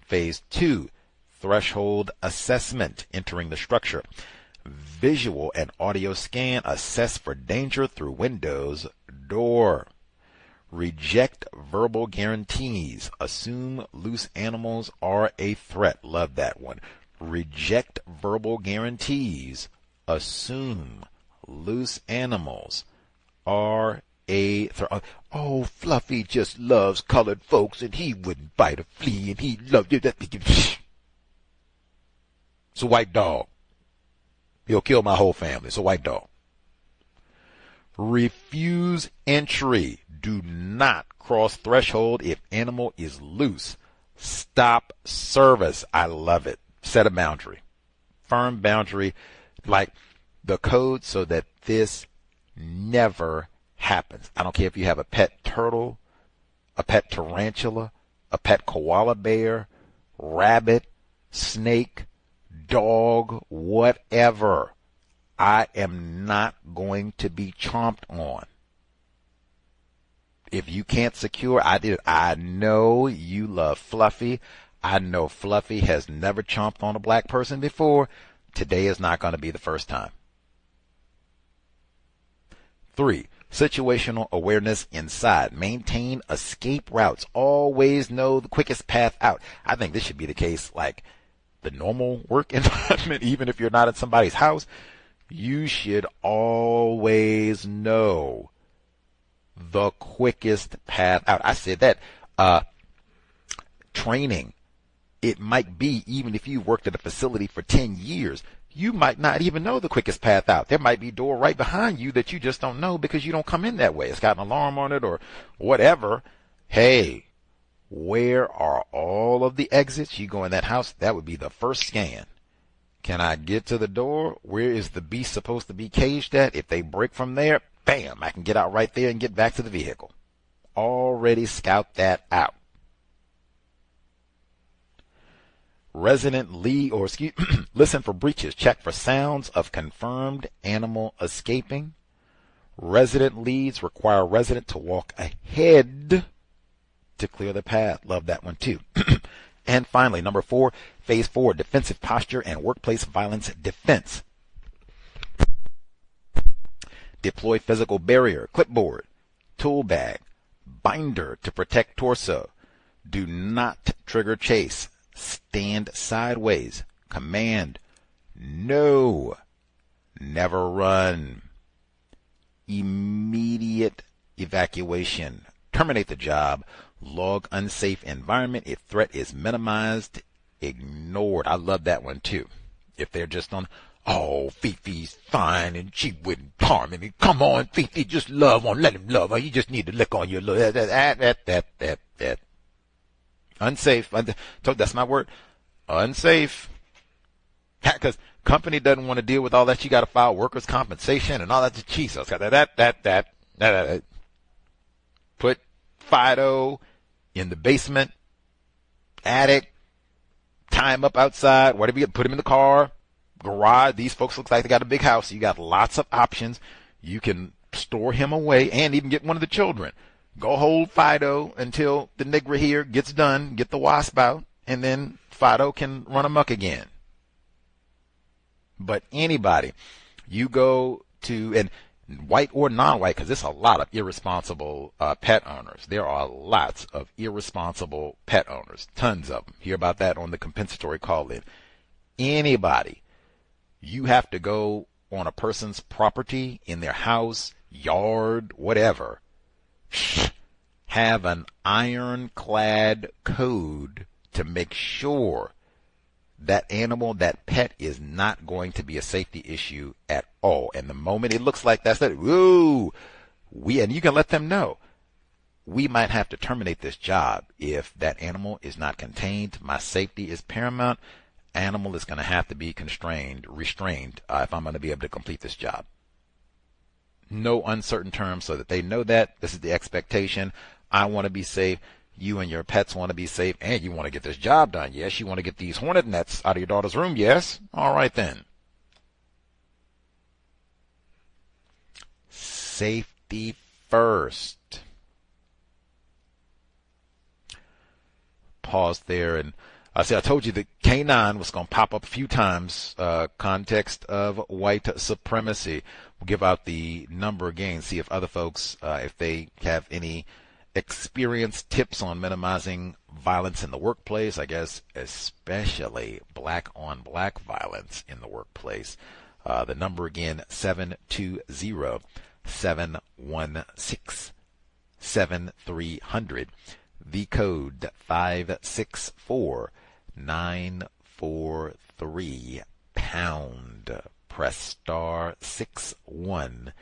Phase 2, threshold assessment, entering the structure. Visual and audio scan, assess for danger through windows, door. Reject verbal guarantees, assume loose animals are a threat. Love that one. Reject verbal guarantees, assume loose animals are a threat. Oh, Fluffy just loves colored folks and he wouldn't bite a flea and he loved you. It's a white dog. He'll kill my whole family. It's a white dog. Refuse entry. Do not cross threshold if animal is loose. Stop service. I love it. Set a boundary. Firm boundary, like the code, so that this never happens. I don't care if you have a pet turtle, a pet tarantula, a pet koala bear, rabbit, snake, dog, whatever. I am not going to be chomped on. If you can't secure, I know you love Fluffy. I know Fluffy has never chomped on a black person before. Today is not going to be the first time. 3, situational awareness inside. Maintain escape routes. Always know the quickest path out. I think this should be the case, like the normal work environment, even if you're not at somebody's house. You should always know the quickest path out. I said that. Training. It might be, even if you worked at a facility for 10 years, you might not even know the quickest path out. There might be a door right behind you that you just don't know because you don't come in that way. It's got an alarm on it or whatever. Hey, where are all of the exits? You go in that house, that would be the first scan. Can I get to the door? Where is the beast supposed to be caged at? If they break from there, bam, I can get out right there and get back to the vehicle. Already scout that out. Listen for breaches. Check for sounds of confirmed animal escaping. Resident leads require resident to walk ahead to clear the path. Love that one too. And finally, number 4, phase 4, defensive posture and workplace violence defense. Deploy physical barrier, clipboard, tool bag, binder to protect torso. Do not trigger chase. Stand sideways. Command, no. Never run. Immediate evacuation. Terminate the job. Log unsafe environment if threat is minimized, ignored. I love that one too. If they're just on, oh, Fifi's fine and she wouldn't harm me. Come on, Fifi, just love her. Let him love her. You just need to lick on your little, that. Unsafe. That's my word. Unsafe. Because company doesn't want to deal with all that. You got to file workers' compensation and all that. Geez, so it's got that. Put Fido in the basement, attic, tie him up outside, whatever you get, put him in the car, garage. These folks look like they got a big house. You got lots of options. You can store him away and even get one of the children. Go hold Fido until the nigger here gets done, get the wasp out, and then Fido can run amok again. But anybody, you go to, and white or non-white, because there's a lot of irresponsible pet owners. There are lots of irresponsible pet owners, tons of them. Hear about that on the compensatory call-in. Anybody, you have to go on a person's property, in their house, yard, whatever, have an ironclad code to make sure that animal, that pet is not going to be a safety issue at all. And the moment it looks like that's it, and you can let them know, we might have to terminate this job if that animal is not contained. My safety is paramount. Animal is going to have to be restrained if I'm going to be able to complete this job. No uncertain terms, so that they know that this is the expectation. I want to be safe. You and your pets want to be safe, and you want to get this job done. Yes, you want to get these hornet nets out of your daughter's room. Yes. All right then. Safety first. pause there and I told you the canine was going to pop up a few times. Context of white supremacy. We'll give out the number again, see if other folks, if they have any experience, tips on minimizing violence in the workplace. I guess especially black on black violence in the workplace. The number again, 720-716-7300. The code 564-943 pound. Press star 61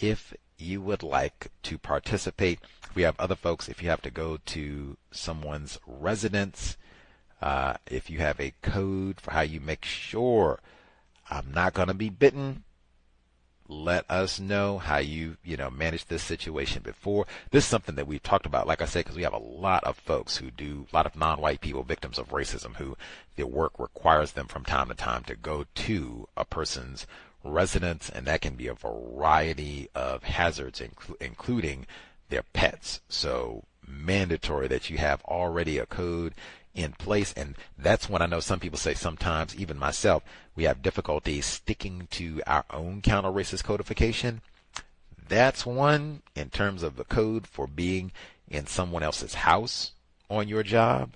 if you would like to participate. We have other folks, if you have to go to someone's residence, if you have a code for how you make sure I'm not going to be bitten, let us know how you manage this situation before. This is something that we've talked about, like I said, because we have a lot of folks who do, a lot of non-white people, victims of racism, who their work requires them from time to time to go to a person's residence, and that can be a variety of hazards, including their pets. So mandatory that you have already a code in place. And that's when I know some people say, sometimes even myself, we have difficulty sticking to our own counter-racist codification. That's one in terms of the code for being in someone else's house on your job.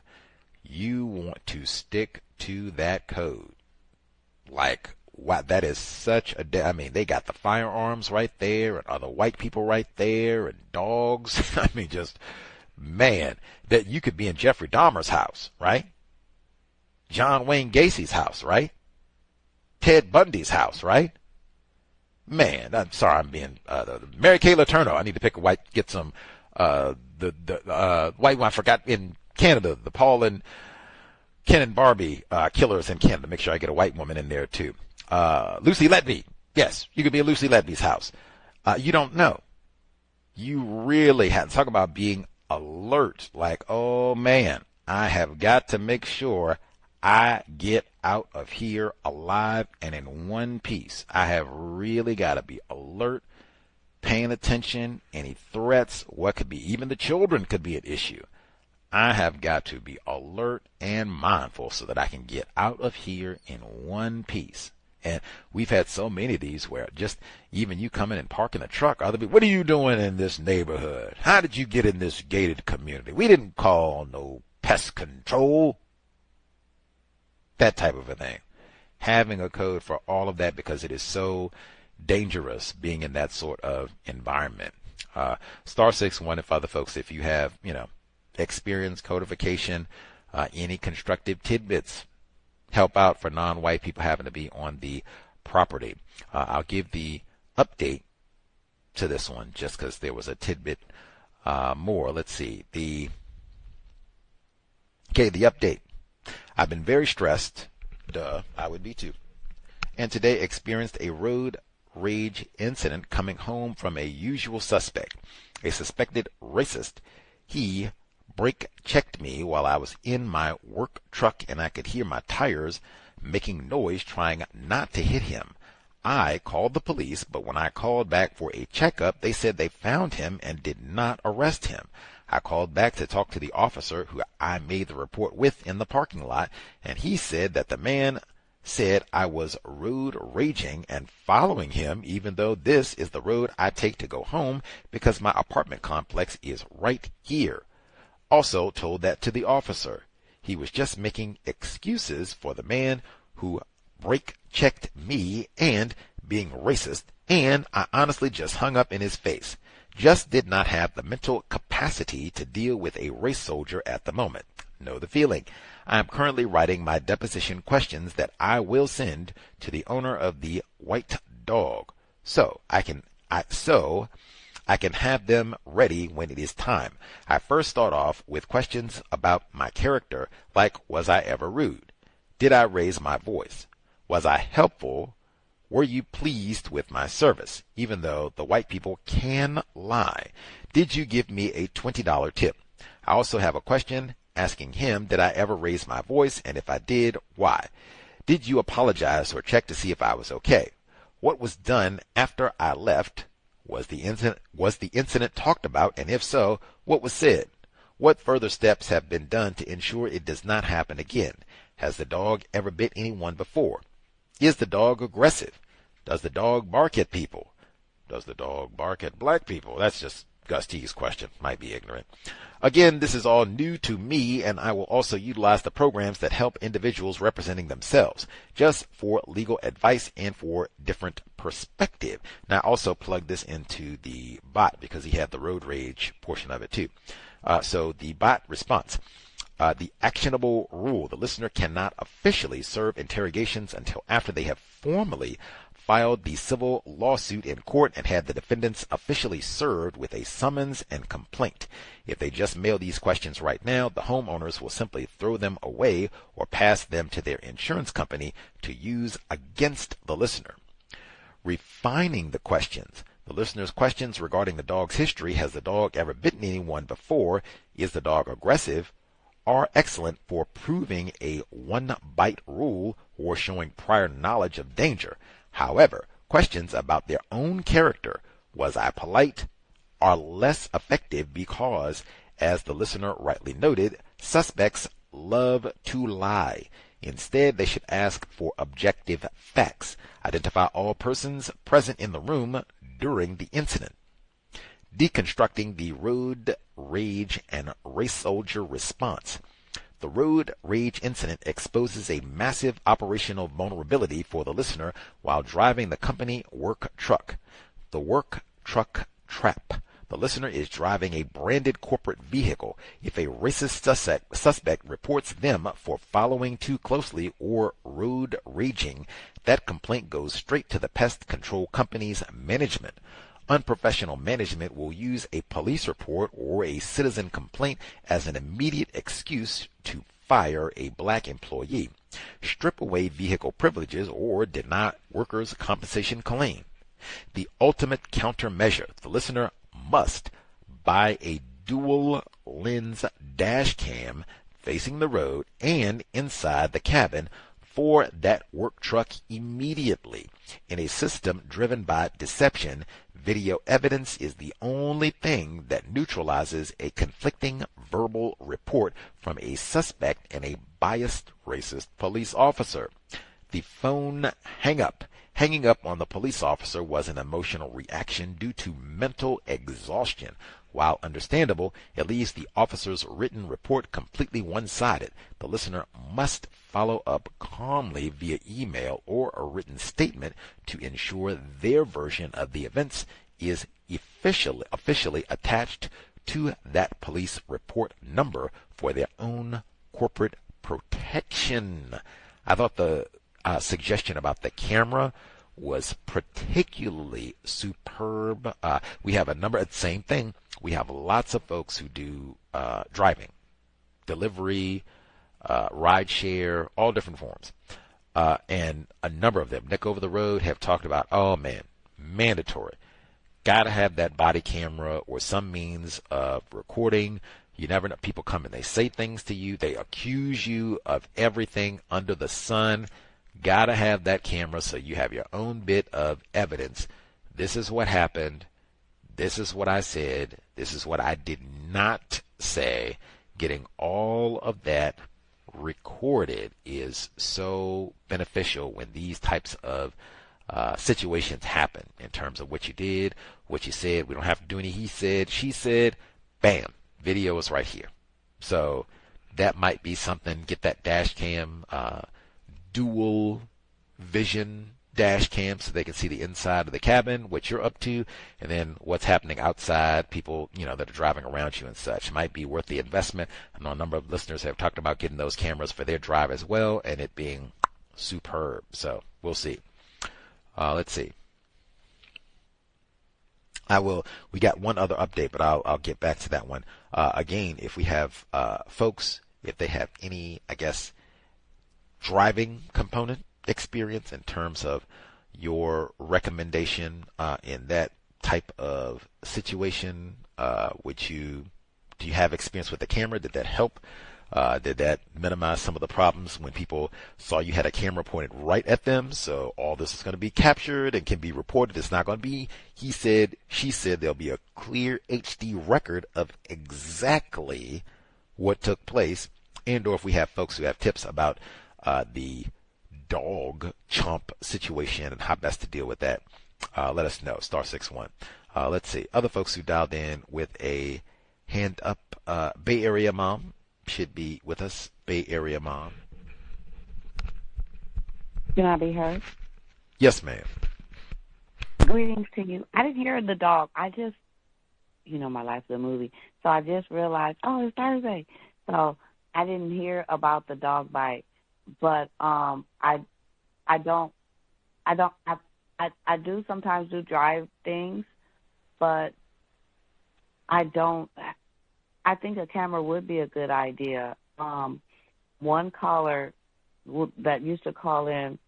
You want to stick to that code. Like, wow, that is such a, they got the firearms right there and other white people right there and dogs. Man, that you could be in Jeffrey Dahmer's house, right? John Wayne Gacy's house, right? Ted Bundy's house, right? Man, I'm sorry, I'm being Mary Kay Letourneau. I need to pick a white, get some the white one I forgot in Canada, the Paul and Ken and Barbie killers in Canada. Make sure I get a white woman in there too. Lucy Letby, yes, you could be at Lucy Letby's house. You don't know. You really have to talk about being alert, like, oh man, I have got to make sure I get out of here alive and in one piece. I have really got to be alert, paying attention, any threats, what could be, even the children could be an issue. I have got to be alert and mindful so that I can get out of here in one piece. And we've had so many of these where just even you come in and park in a truck, other people, what are you doing in this neighborhood? How did you get in this gated community? We didn't call no pest control. That type of a thing. Having a code for all of that, because it is so dangerous being in that sort of environment. Star 61 if other folks, if you have, experience, codification, any constructive tidbits, help out for non-white people having to be on the property. I'll give the update to this one just because there was a tidbit more. Let's see. The update. I've been very stressed. Duh, I would be too. And today experienced a road rage incident coming home from a usual suspect, a suspected racist. He brake checked me while I was in my work truck and I could hear my tires making noise trying not to hit him. I called the police, but when I called back for a checkup, they said they found him and did not arrest him. I called back to talk to the officer who I made the report with in the parking lot, and he said that the man said I was road raging and following him, even though this is the road I take to go home because my apartment complex is right here. Also told that to the officer. He was just making excuses for the man who brake checked me and being racist, and I honestly just hung up in his face. Just did not have the mental capacity to deal with a race soldier at the moment. Know the feeling. I am currently writing my deposition questions that I will send to the owner of the white dog, so I can have them ready when it is time. I first start off with questions about my character, like was I ever rude? Did I raise my voice? Was I helpful? Were you pleased with my service? Even though the white people can lie. Did you give me a $20 tip? I also have a question asking him, did I ever raise my voice? And if I did, why? Did you apologize or check to see if I was okay? What was done after I left? Was the incident talked about? And if so, what was said? What further steps have been done to ensure it does not happen again? Has the dog ever bit anyone before? Is the dog aggressive? Does the dog bark at people? Does the dog bark at black people? That's just Gus T's question. Might be ignorant. Again, this is all new to me, and I will also utilize the programs that help individuals representing themselves, just for legal advice and for different perspective. Now, I also plug this into the bot because he had the road rage portion of it too. So the bot response. The actionable rule. The listener cannot officially serve interrogations until after they have formally filed the civil lawsuit in court and had the defendants officially served with a summons and complaint. If they just mail these questions right now, the homeowners will simply throw them away or pass them to their insurance company to use against the listener. Refining the questions. The listener's questions regarding the dog's history. Has the dog ever bitten anyone before? Is the dog aggressive? Are excellent for proving a one-bite rule or showing prior knowledge of danger. However, questions about their own character, was I polite, are less effective because, as the listener rightly noted, suspects love to lie. Instead, they should ask for objective facts. Identify all persons present in the room during the incident. Deconstructing the road rage and race soldier response. The road rage incident exposes a massive operational vulnerability for the listener while driving the company work truck. The work truck trap. The listener is driving a branded corporate vehicle. If a racist suspect reports them for following too closely or road raging, that complaint goes straight to the pest control company's management. Unprofessional management will use a police report or a citizen complaint as an immediate excuse to fire a black employee, strip away vehicle privileges, or deny workers' compensation claim. The ultimate countermeasure. The listener must buy a dual lens dash cam facing the road and inside the cabin for that work truck immediately. In a system driven by deception, video evidence is the only thing that neutralizes a conflicting verbal report from a suspect and a biased racist police officer. The phone hanging up on the police officer was an emotional reaction due to mental exhaustion. While understandable, it leaves the officer's written report completely one-sided. The listener must follow up calmly via email or a written statement to ensure their version of the events is officially attached to that police report number for their own corporate protection. I thought the suggestion about the camera was particularly superb. We have a number of the same thing. We have lots of folks who do driving, delivery, ride share, all different forms. And a number of them, Nick Over the Road, have talked about, oh man, mandatory. Got to have that body camera or some means of recording. You never know. People come and they say things to you. They accuse you of everything under the sun. Got to have that camera so you have your own bit of evidence. This is what happened. This is what I said. This is what I did not say. Getting all of that recorded is so beneficial when these types of situations happen in terms of what you did, what you said. We don't have to do any he said, she said. Bam. Video is right here. So that might be something. Get that dash cam, dual vision dash cam so they can see the inside of the cabin, what you're up to, and then what's happening outside, people, that are driving around you and such. Might be worth the investment. I know a number of listeners have talked about getting those cameras for their drive as well, and it being superb. So we'll see. Let's see. We got one other update, but I'll get back to that one. Again, if we have folks, if they have any, driving component experience in terms of your recommendation in that type of situation, do you have experience with the camera? Did that help Did that minimize some of the problems when people saw you had a camera pointed right at them? So all this is going to be captured and can be reported. It's not going to be he said, she said. There'll be a clear HD record of exactly what took place. And or if we have folks who have tips about the dog chomp situation and how best to deal with that, let us know. *61. Let's see. Other folks who dialed in with a hand up. Bay Area Mom should be with us. Bay Area Mom. Can I be heard? Yes, ma'am. Greetings to you. I didn't hear the dog. I just, my life's a movie. So I just realized, it's Thursday. So I didn't hear about the dog bite. But I do sometimes do drive things, but I think a camera would be a good idea. One caller that used to call in,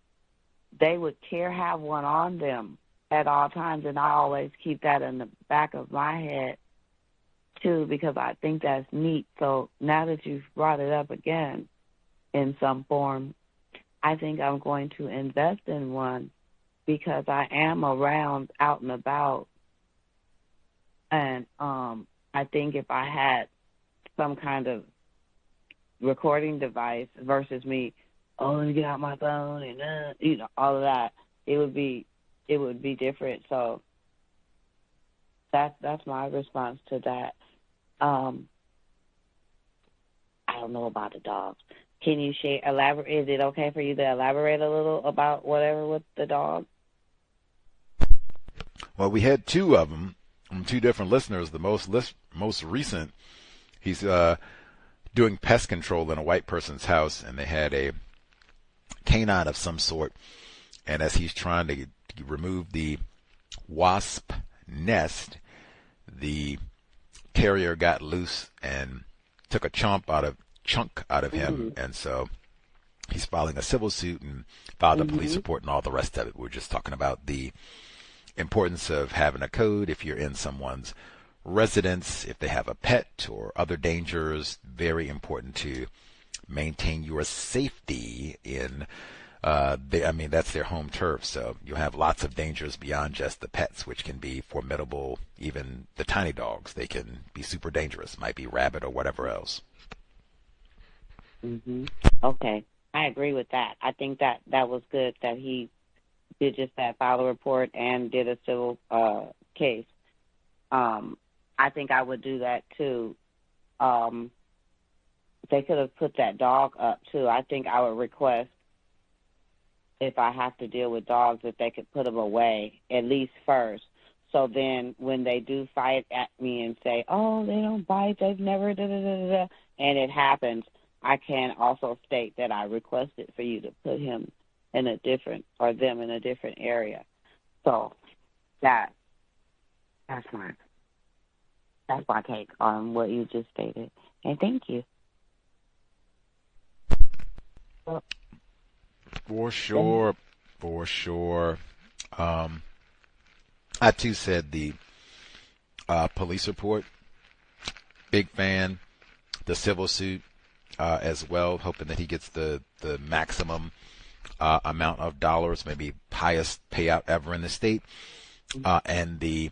they would have one on them at all times, and I always keep that in the back of my head, too, because I think that's neat. So now that you've brought it up again in some form, I think I'm going to invest in one because I am around, out and about, and I think if I had some kind of recording device versus me, let me get out my phone and all of that, it would be different. So that's my response to that. I don't know about the dogs. Can you elaborate? Is it okay for you to elaborate a little about whatever with the dog? Well, we had two of them from two different listeners. The most recent, he's doing pest control in a white person's house, and they had a canine of some sort. And as he's trying to remove the wasp nest, the terrier got loose and took a chunk out of him, and so he's filing a civil suit and filed a police report and all the rest of it. We're just talking about the importance of having a code if you're in someone's residence, if they have a pet or other dangers. Very important to maintain your safety in that's their home turf, so you'll have lots of dangers beyond just the pets, which can be formidable. Even the tiny dogs, they can be super dangerous, might be rabid or whatever else. Okay, I agree with that. I think that was good that he did just that, file a report and did a civil case. I think I would do that too. They could have put that dog up too. I think I would request, if I have to deal with dogs, if they could put them away at least first. So then when they do fight at me and say, they don't bite, they've never da-da-da-da-da, and it happens, I can also state that I requested for you to put him in them in a different area. So that's my take on what you just stated. And thank you. For sure. I too said the police report. Big fan. The civil suit as well, hoping that he gets the maximum amount of dollars, maybe highest payout ever in the state. And the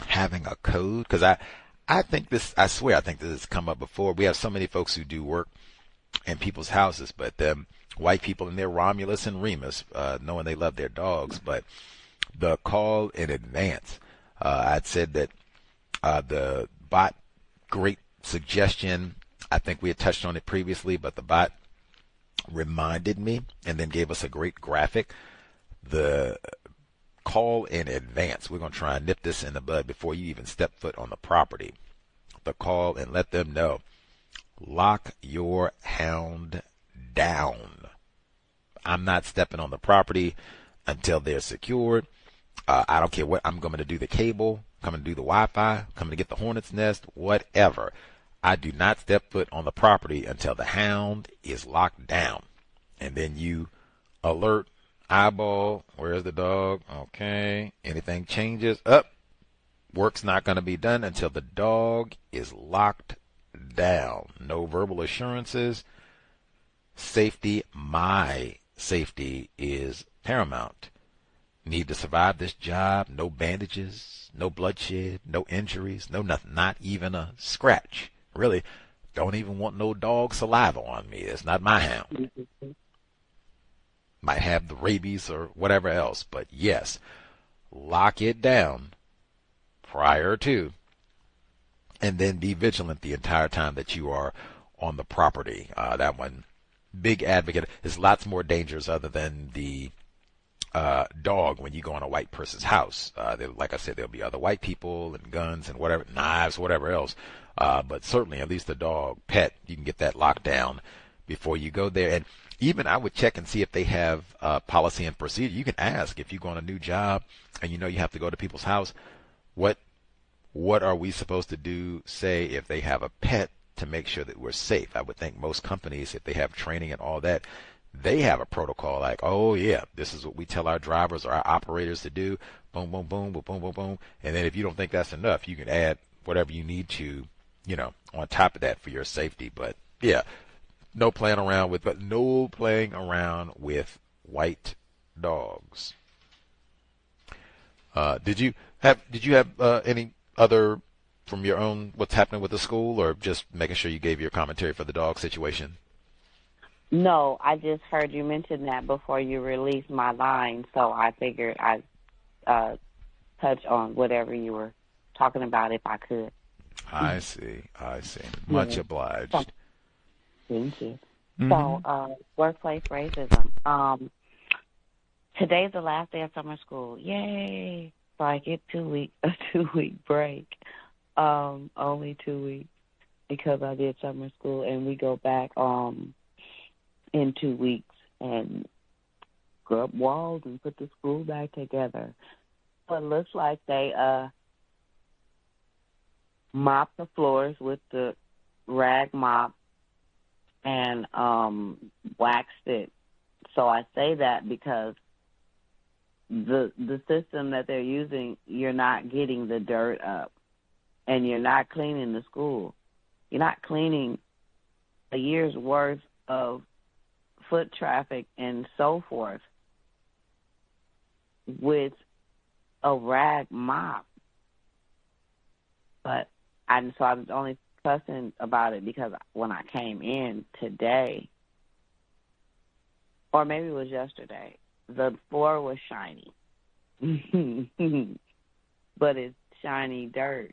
having a code, because I think this has come up before. We have so many folks who do work in people's houses, but white people in their Romulus and Remus, knowing they love their dogs, but the call in advance. I'd said that the bot, great suggestion. I think we had touched on it previously, but the bot reminded me and then gave us a great graphic. The call in advance. We're going to try and nip this in the bud before you even step foot on the property. The call and let them know. Lock your hound down. I'm not stepping on the property until they're secured. I don't care what. I'm going to do the cable, coming to do the Wi-Fi, coming to get the hornet's nest, whatever. I do not step foot on the property until the hound is locked down. And then you alert, eyeball, where's the dog? Okay. Anything changes, work's not going to be done until the dog is locked down. No verbal assurances. Safety, my safety is paramount. Need to survive this job. No bandages, no bloodshed, no injuries, no nothing, not even a scratch. Really, don't even want no dog saliva on me. It's not my hound. Might have the rabies or whatever else, but yes, lock it down prior to, and then be vigilant the entire time that you are on the property. That one, big advocate. There's lots more dangers other than the dog when you go in a white person's house. Like I said, there'll be other white people and guns and whatever, knives, whatever else. But certainly, at least the dog, pet, you can get that locked down before you go there. And even I would check and see if they have policy and procedure. You can ask if you go on a new job and you know you have to go to people's house, what are we supposed to do, say, if they have a pet, to make sure that we're safe? I would think most companies, if they have training and all that, they have a protocol like, oh yeah, this is what we tell our drivers or our operators to do. Boom, boom, boom, boom, boom, boom, boom. And then if you don't think that's enough, you can add whatever you need to, on top of that for your safety. But yeah, no playing around with white dogs. Did you have any other from your own, what's happening with the school, or just making sure you gave your commentary for the dog situation? No, I just heard you mention that before you released my line, so I figured I'd touch on whatever you were talking about if I could. I see. Much obliged. Thank you. Mm-hmm. So, workplace racism. Today's the last day of summer school. Yay! So I get a 2-week break. Only 2 weeks because I did summer school, and we go back in 2 weeks and scrub walls and put the school back together. But it looks like they mop the floors with the rag mop and waxed it. So I say that because the system that they're using, you're not getting the dirt up, and you're not cleaning the school. You're not cleaning a year's worth of foot traffic and so forth with a rag mop. But I was only fussing about it because when I came in today, or maybe it was yesterday, the floor was shiny. But it's shiny dirt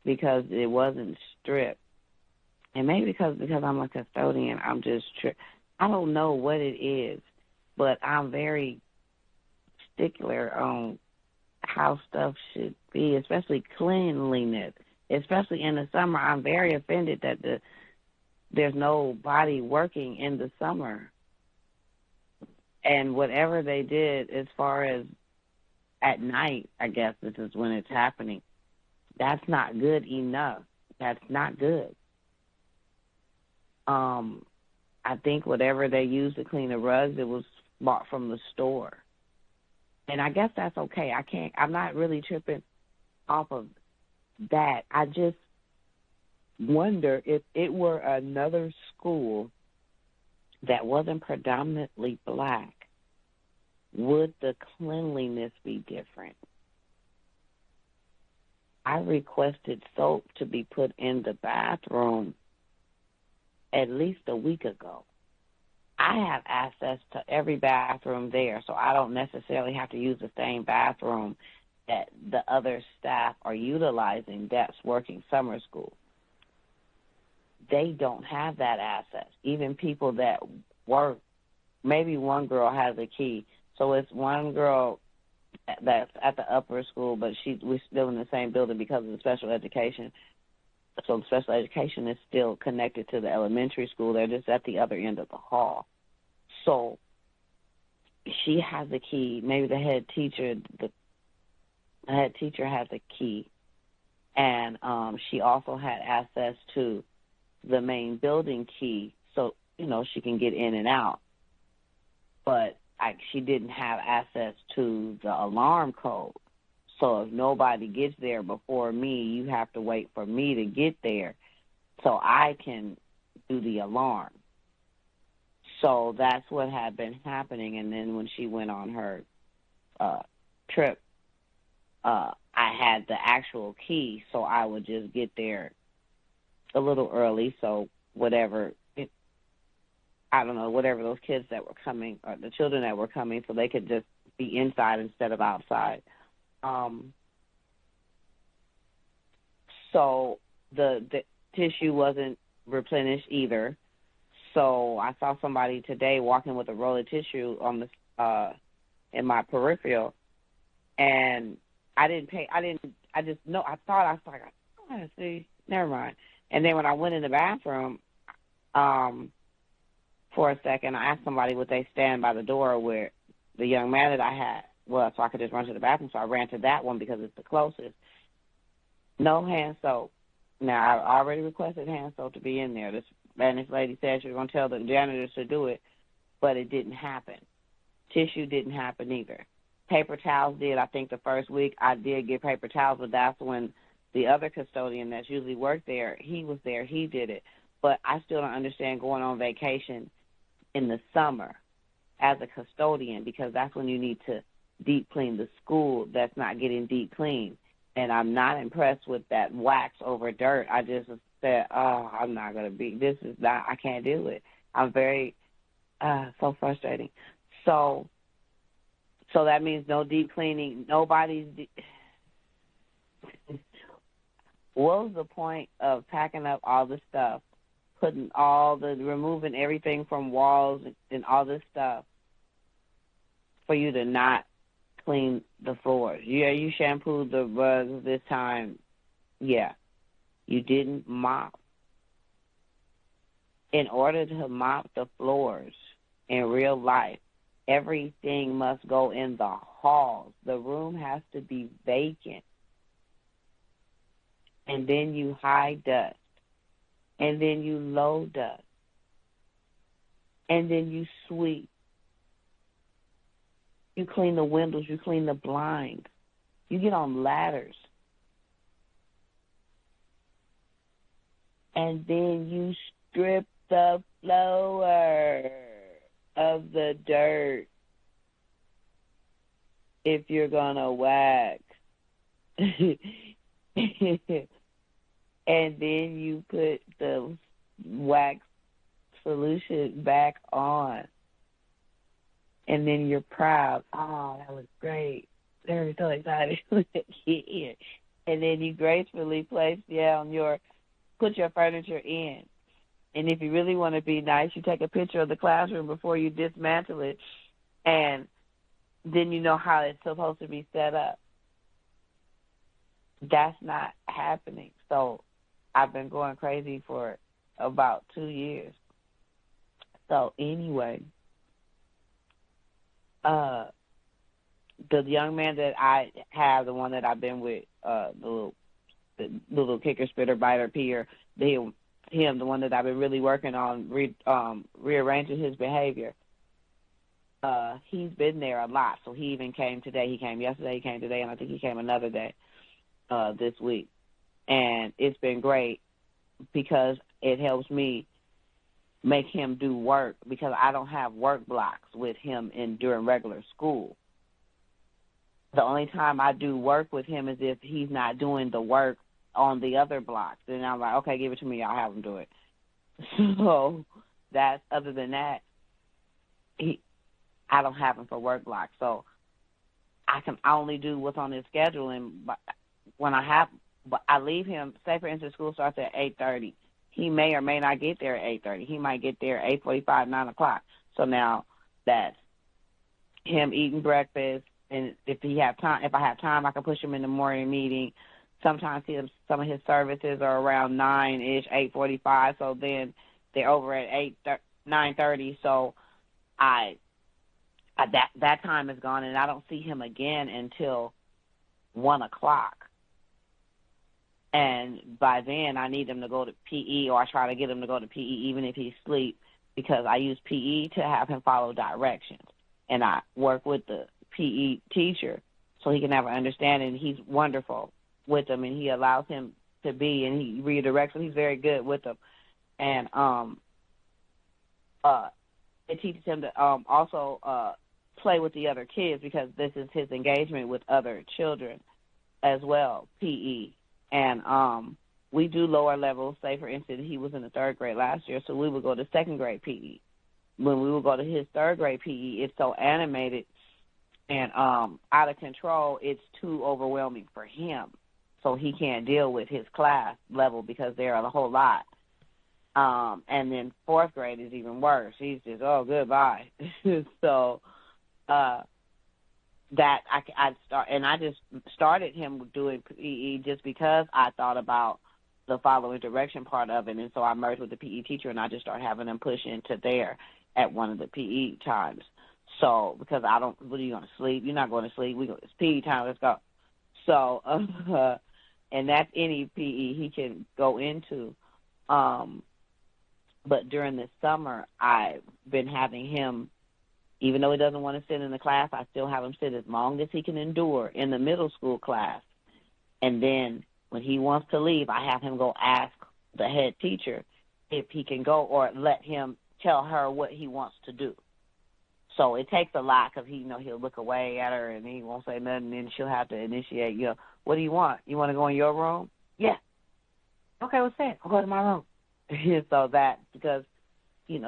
because it wasn't stripped. And maybe because I'm a custodian, I'm just I don't know what it is, but I'm very particular on how stuff should be, especially cleanliness. Especially in the summer, I'm very offended that there's nobody working in the summer. And whatever they did as far as at night, I guess this is when it's happening, that's not good enough. That's not good. I think whatever they used to clean the rugs, it was bought from the store. And I guess that's okay. I'm not really tripping off of that. I just wonder if it were another school that wasn't predominantly black, would the cleanliness be different? I requested soap to be put in the bathroom at least a week ago. I have access to every bathroom there, so I don't necessarily have to use the same bathroom that the other staff are utilizing that's working summer school. They don't have that access. Even people that work, maybe one girl has a key. So it's one girl that's at the upper school, but we're still in the same building because of the special education. So the special education is still connected to the elementary school. They're just at the other end of the hall. So she has a key. Maybe the head teacher has a key. And she also had access to the main building key so, she can get in and out. But she didn't have access to the alarm code. So if nobody gets there before me, you have to wait for me to get there. so I can do the alarm. So that's what had been happening. And then when she went on her trip, I had the actual key, so I would just get there a little early. So whatever those kids that were coming, or the children that were coming, so they could just be inside instead of outside. So the tissue wasn't replenished either. So I saw somebody today walking with a roll of tissue on the in my peripheral, and I thought I was like, oh, see, never mind. And then when I went in the bathroom, for a second, I asked somebody would they stand by the door where the young man that I had was, so I could just run to the bathroom. So I ran to that one because it's the closest. No hand soap. Now, I already requested hand soap to be in there. This Spanish lady said she was going to tell the janitors to do it, but it didn't happen. Tissue didn't happen either. Paper towels did. I think the first week I did get paper towels, but that's when the other custodian that's usually worked there, he was there, he did it. But I still don't understand going on vacation in the summer as a custodian, because that's when you need to deep clean the school that's not getting deep cleaned. And I'm not impressed with that wax over dirt. I just said, oh, I'm not going to be, I can't do it. I'm very, so frustrating. So that means no deep cleaning. What was the point of packing up all this stuff, removing everything from walls and all this stuff for you to not clean the floors? Yeah, you shampooed the rugs this time. Yeah. You didn't mop. In order to mop the floors in real life, everything must go in the halls. The room has to be vacant. And then you high dust. And then you low dust. And then you sweep. You clean the windows. You clean the blinds. You get on ladders. And then you strip the floor of the dirt if you're going to wax. And then you put the wax solution back on. And then you're proud. Oh, that was great. They're so excited to get in. And then you gracefully put your furniture in. And if you really want to be nice, you take a picture of the classroom before you dismantle it, and then you know how it's supposed to be set up. That's not happening. So I've been going crazy for about 2 years. So anyway, the young man that I have, the one that I've been with, the little kicker, spitter, biter, peer, the one that I've been really working on rearranging his behavior, he's been there a lot. So he even came today. He came yesterday, he came today, and I think he came another day this week. And it's been great because it helps me make him do work, because I don't have work blocks with him during regular school. The only time I do work with him is if he's not doing the work on the other blocks. Then I'm like, okay, give it to me. I'll have him do it. So other than that, I don't have him for work blocks. So I can only do what's on his schedule. And when I leave him, say for instance, school starts at 8:30. He may or may not get there at 8:30. He might get there at 8:45, 9 o'clock. So now that's him eating breakfast. And if I have time, I can push him in the morning meeting. Sometimes some of his services are around 9-ish, 8:45. So then they're over at 9:30. So that time is gone, and I don't see him again until 1 o'clock. And by then, I need him to go to PE, or I try to get him to go to PE even if he's asleep, because I use PE to have him follow directions. And I work with the PE teacher so he can have an understanding. He's wonderful with him, and he allows him to be, and he redirects them. He's very good with them. And it teaches him to also play with the other kids, because this is his engagement with other children as well, PE. And we do lower levels. Say, for instance, he was in the 3rd grade last year, so we would go to 2nd grade PE. When we would go to his 3rd grade PE, it's so animated and out of control, it's too overwhelming for him. So he can't deal with his class level because there are a whole lot. And then 4th grade is even worse. He's just, oh, goodbye. So I just started him doing PE just because I thought about the following direction part of it. And so I merged with the PE teacher, and I just started having him push into there at one of the PE times. So, because what are you going to sleep? You're not going to sleep. It's PE time, let's go. So, and that's any PE he can go into. But during the summer, I've been having him, even though he doesn't want to sit in the class, I still have him sit as long as he can endure in the middle school class. And then when he wants to leave, I have him go ask the head teacher if he can go, or let him tell her what he wants to do. So it takes a lot, because he'll look away at her and he won't say nothing, and she'll have to initiate, what do you want? You want to go in your room? Yeah. Okay, what's that? I'll go to my room. So that, because,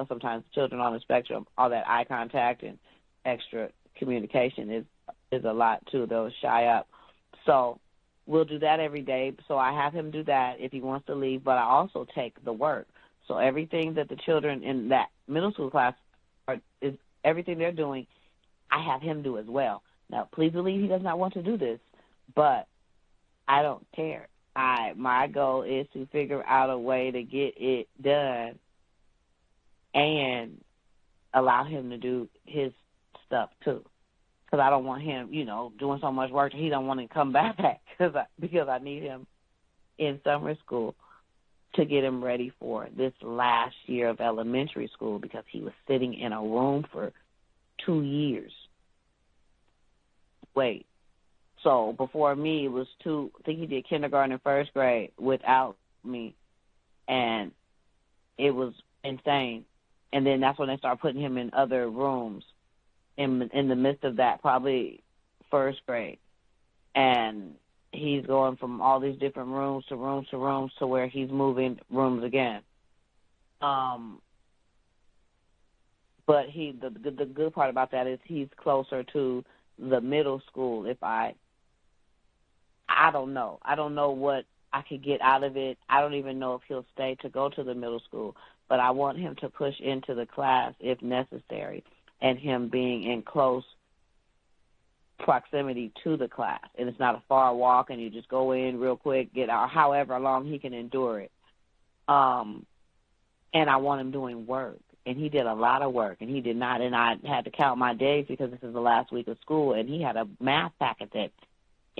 sometimes children on the spectrum, all that eye contact and extra communication is a lot too. They'll shy up. So we'll do that every day. So I have him do that if he wants to leave, but I also take the work. So everything that the children in that middle school class is everything they're doing, I have him do as well. Now, please believe he does not want to do this, but I don't care. My goal is to figure out a way to get it done and allow him to do his stuff too. Because I don't want him, doing so much work that he don't want to come back because I need him in summer school to get him ready for this last year of elementary school, because he was sitting in a room for 2 years. Wait. So before me, it was I think he did kindergarten and 1st grade without me, and it was insane. And then that's when they started putting him in other rooms in the midst of that, probably 1st grade. And he's going from all these different rooms to rooms to rooms to where he's moving rooms again. But the good part about that is he's closer to the middle school. I don't know. I don't know what I could get out of it. I don't even know if he'll stay to go to the middle school, but I want him to push into the class if necessary, and him being in close proximity to the class. And it's not a far walk, and you just go in real quick, get out, however long he can endure it. And I want him doing work. And he did a lot of work, and he did not. And I had to count my days because this is the last week of school, and he had a math packet that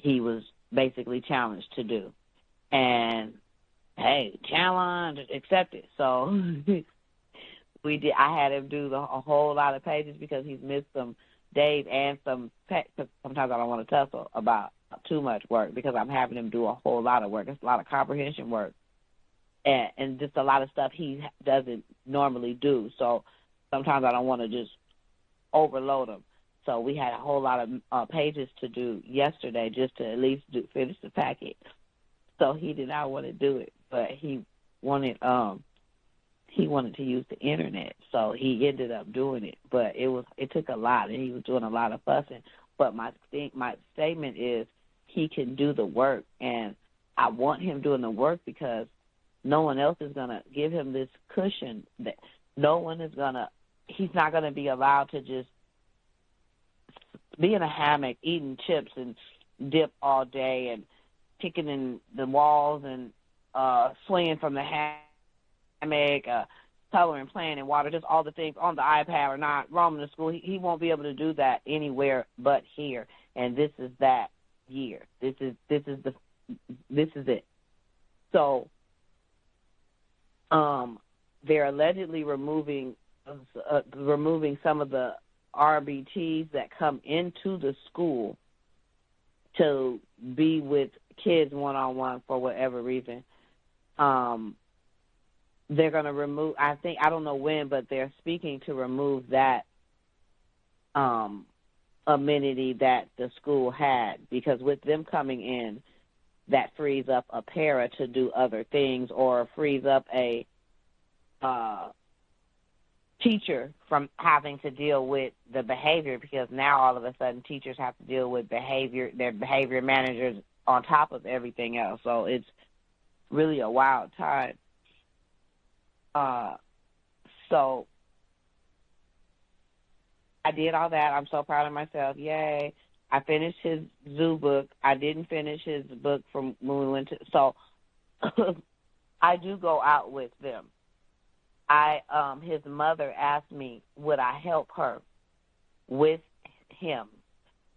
he was basically challenged to do. And, hey, challenge accepted. So I had him do a whole lot of pages because he's missed some days and some sometimes I don't want to tussle about too much work because I'm having him do a whole lot of work. It's a lot of comprehension work. And just a lot of stuff he doesn't normally do. So sometimes I don't want to just overload him. So we had a whole lot of pages to do yesterday just to at least finish the packet. So he did not want to do it, but he wanted to use the internet. So he ended up doing it. But it took a lot, and he was doing a lot of fussing. But my statement is he can do the work, and I want him doing the work because no one else is going to give him this cushion. That he's not going to be allowed to just be in a hammock eating chips and dip all day and kicking in the walls and swinging from the hammock, coloring, playing in water, just all the things on the iPad or not roaming to school. He won't be able to do that anywhere but here. And this is that year. This is it. So they're allegedly removing some of the RBTs that come into the school to be with kids one-on-one for whatever reason. They're going to remove, I don't know when, but they're speaking to remove that amenity that the school had, because with them coming in, that frees up a para to do other things, or frees up a teacher from having to deal with the behavior, because now all of a sudden teachers have to deal with behavior, their behavior managers on top of everything else. So it's really a wild time. So I did all that. I'm so proud of myself. Yay. I finished his zoo book. I didn't finish his book from when we went to, so I do go out with them. His mother asked me, would I help her with him,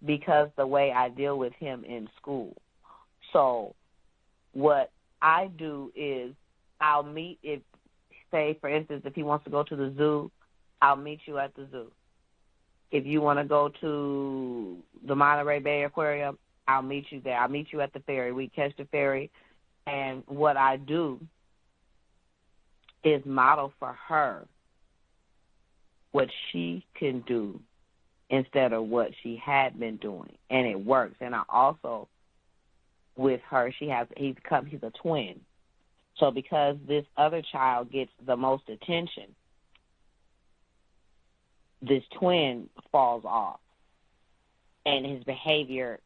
because the way I deal with him in school. So what I do is I'll meet, if, say, for instance, if he wants to go to the zoo, I'll meet you at the zoo. If you want to go to the Monterey Bay Aquarium, I'll meet you there. I'll meet you at the ferry. We catch the ferry, and what I do is model for her what she can do instead of what she had been doing, and it works. And I also, with her, he's a twin. So because this other child gets the most attention, this twin falls off, and his behavior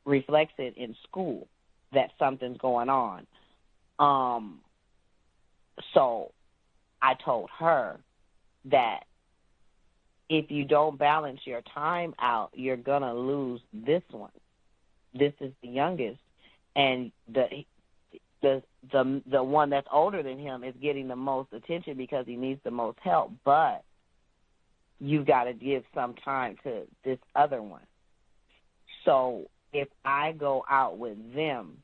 reflects it in school that something's going on. So I told her that if you don't balance your time out, you're going to lose this one. This is the youngest, and the one that's older than him is getting the most attention because he needs the most help, but you've got to give some time to this other one. So if I go out with them,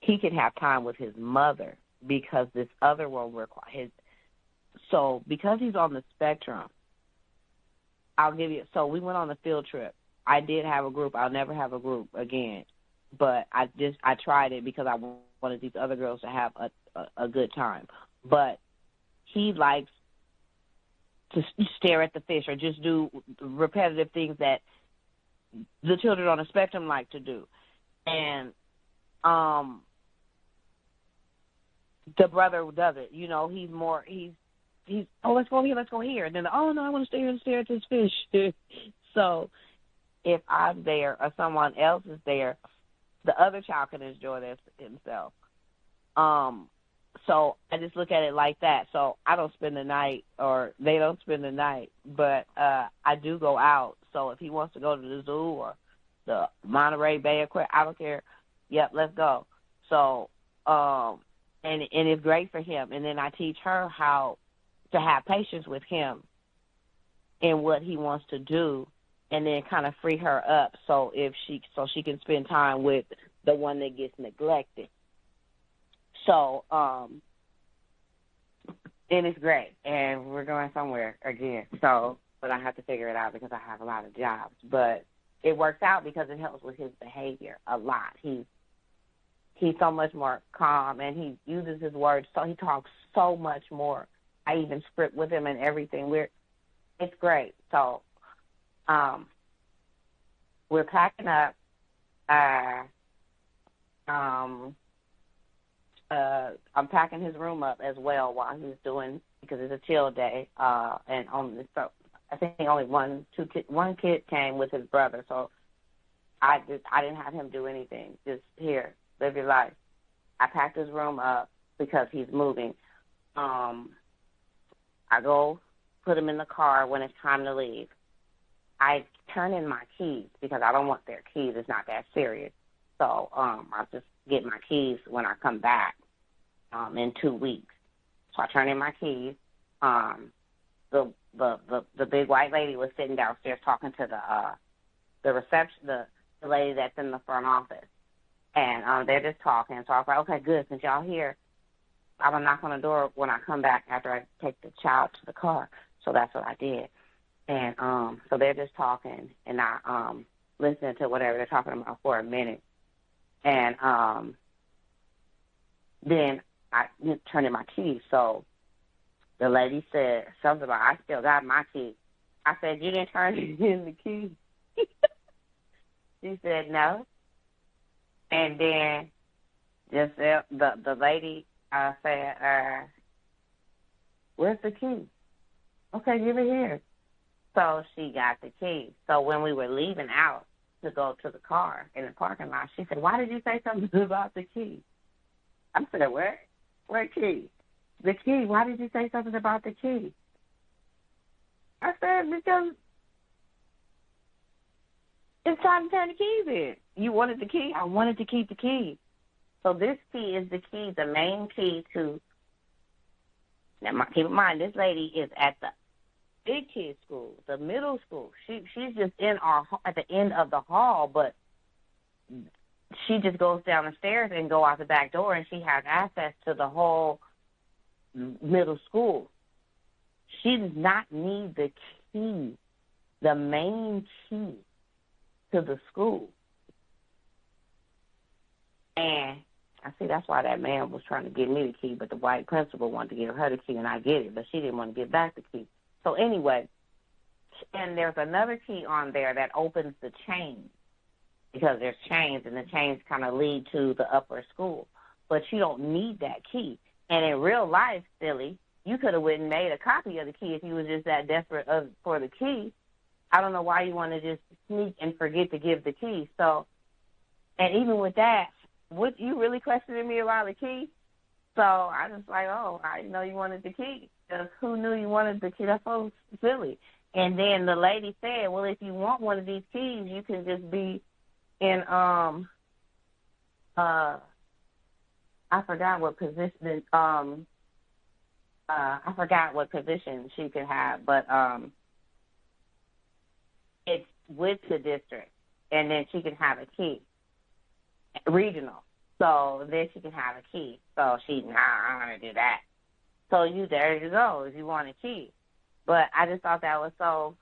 he can have time with his mother, because this other one requires. So because he's on the spectrum, I'll give you. So we went on a field trip. I did have a group. I'll never have a group again, but I tried it because I wanted these other girls to have a good time. But he likes to stare at the fish or just do repetitive things that the children on the spectrum like to do. And the brother does it. You know, he's oh, let's go here. And then, oh, no, I want to stay here and stare at this fish. So if I'm there or someone else is there, the other child can enjoy himself. So I just look at it like that. So I don't spend the night, or they don't spend the night, but I do go out. So if he wants to go to the zoo or the Monterey Bay Aquarium, I don't care. Yep, let's go. So, and it's great for him. And then I teach her how to have patience with him and what he wants to do, and then kind of free her up so she can spend time with the one that gets neglected. So, and it's great, and we're going somewhere again. So, but I have to figure it out because I have a lot of jobs. But it works out because it helps with his behavior a lot. He's so much more calm, and he uses his words. So he talks so much more. I even script with him and everything. It's great. So, we're packing up. I'm packing his room up as well while he's doing, because it's a chill day. And so I think only one kid came with his brother. So I didn't have him do anything. Just here, live your life. I packed his room up because he's moving. I go put him in the car when it's time to leave. I turn in my keys because I don't want their keys. It's not that serious. So I'll just get my keys when I come back in 2 weeks. So I turn in my keys. The big white lady was sitting downstairs talking to the reception, the lady that's in the front office, and they're just talking. So I was like, okay, good. Since y'all here, I'm gonna knock on the door when I come back after I take the child to the car. So that's what I did. And so they're just talking, and I listening to whatever they're talking about for a minute. And then I turned in my key. So the lady said something about, I still got my key. I said, you didn't turn in the key? She said, no. And then just the lady said, where's the key? Okay, give it here. So she got the key. So when we were leaving out to go to the car in the parking lot, she said, why did you say something about the key? I said, where key? The key. Why did you say something about the key? I said, because it's time to turn the keys in. You wanted the key? I wanted to keep the key. So this key is the key, the main key to, now keep in mind, this lady is at the big kid school, the middle school. She's just at the end of the hall, but she just goes down the stairs and go out the back door, and she has access to the whole middle school. She does not need the key, the main key to the school. And I see that's why that man was trying to give me the key, but the white principal wanted to give her the key, and I get it, but she didn't want to give back the key. So anyway, and there's another key on there that opens the chain, because there's chains, and the chains kind of lead to the upper school. But you don't need that key. And in real life, silly, you could have went and made a copy of the key if you was just that desperate for the key. I don't know why you want to just sneak and forget to give the key. So, and even with that, what, you really questioning me about the key? So I was like, oh, I didn't know you wanted the key. Because who knew you wanted the key? That's so silly. And then the lady said, well, if you want one of these keys, you can just be in, I forgot what position, I forgot what position she could have, but it's with the district, and then she can have a key, regional. So then she can have a key. So she, I'm going to do that. So there you go, if you want a key. But I just thought that was so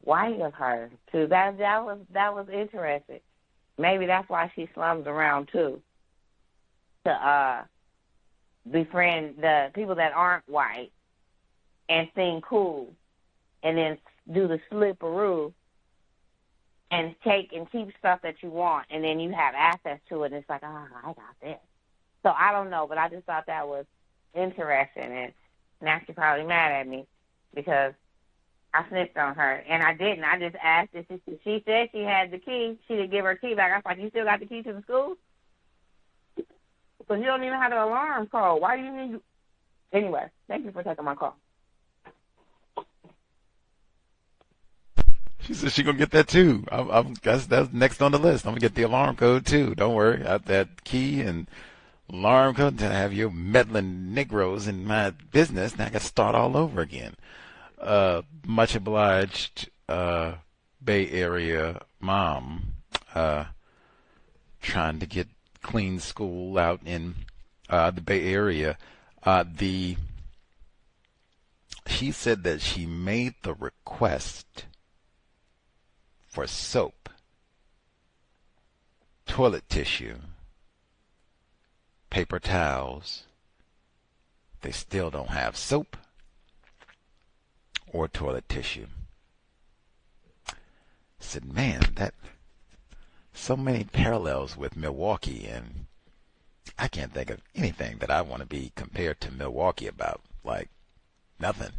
white of her too. That was interesting. Maybe that's why she slums around too, to befriend the people that aren't white and seem cool, and then do the slipperoo and take and keep stuff that you want, and then you have access to it, and it's like, oh, I got this. So I don't know, but I just thought that was interesting, and now she's probably mad at me because I snitched on her, and I didn't. I just asked if she said she had the key. She didn't give her key back. I was like, you still got the key to the school? Because you don't even have the alarm call. Why do you need... Anyway, thank you for taking my call. She said she's going to get that too. That's next on the list. I'm going to get the alarm code too. Don't worry. Got that key and alarm code to have your meddling Negroes in my business. Now I got to start all over again. Much obliged, Bay Area mom, trying to get clean school out in the Bay Area. She said that she made the request for soap, toilet tissue, paper towels. They still don't have soap or toilet tissue. I said, man, that so many parallels with Milwaukee, and I can't think of anything that I want to be compared to Milwaukee about. Like nothing.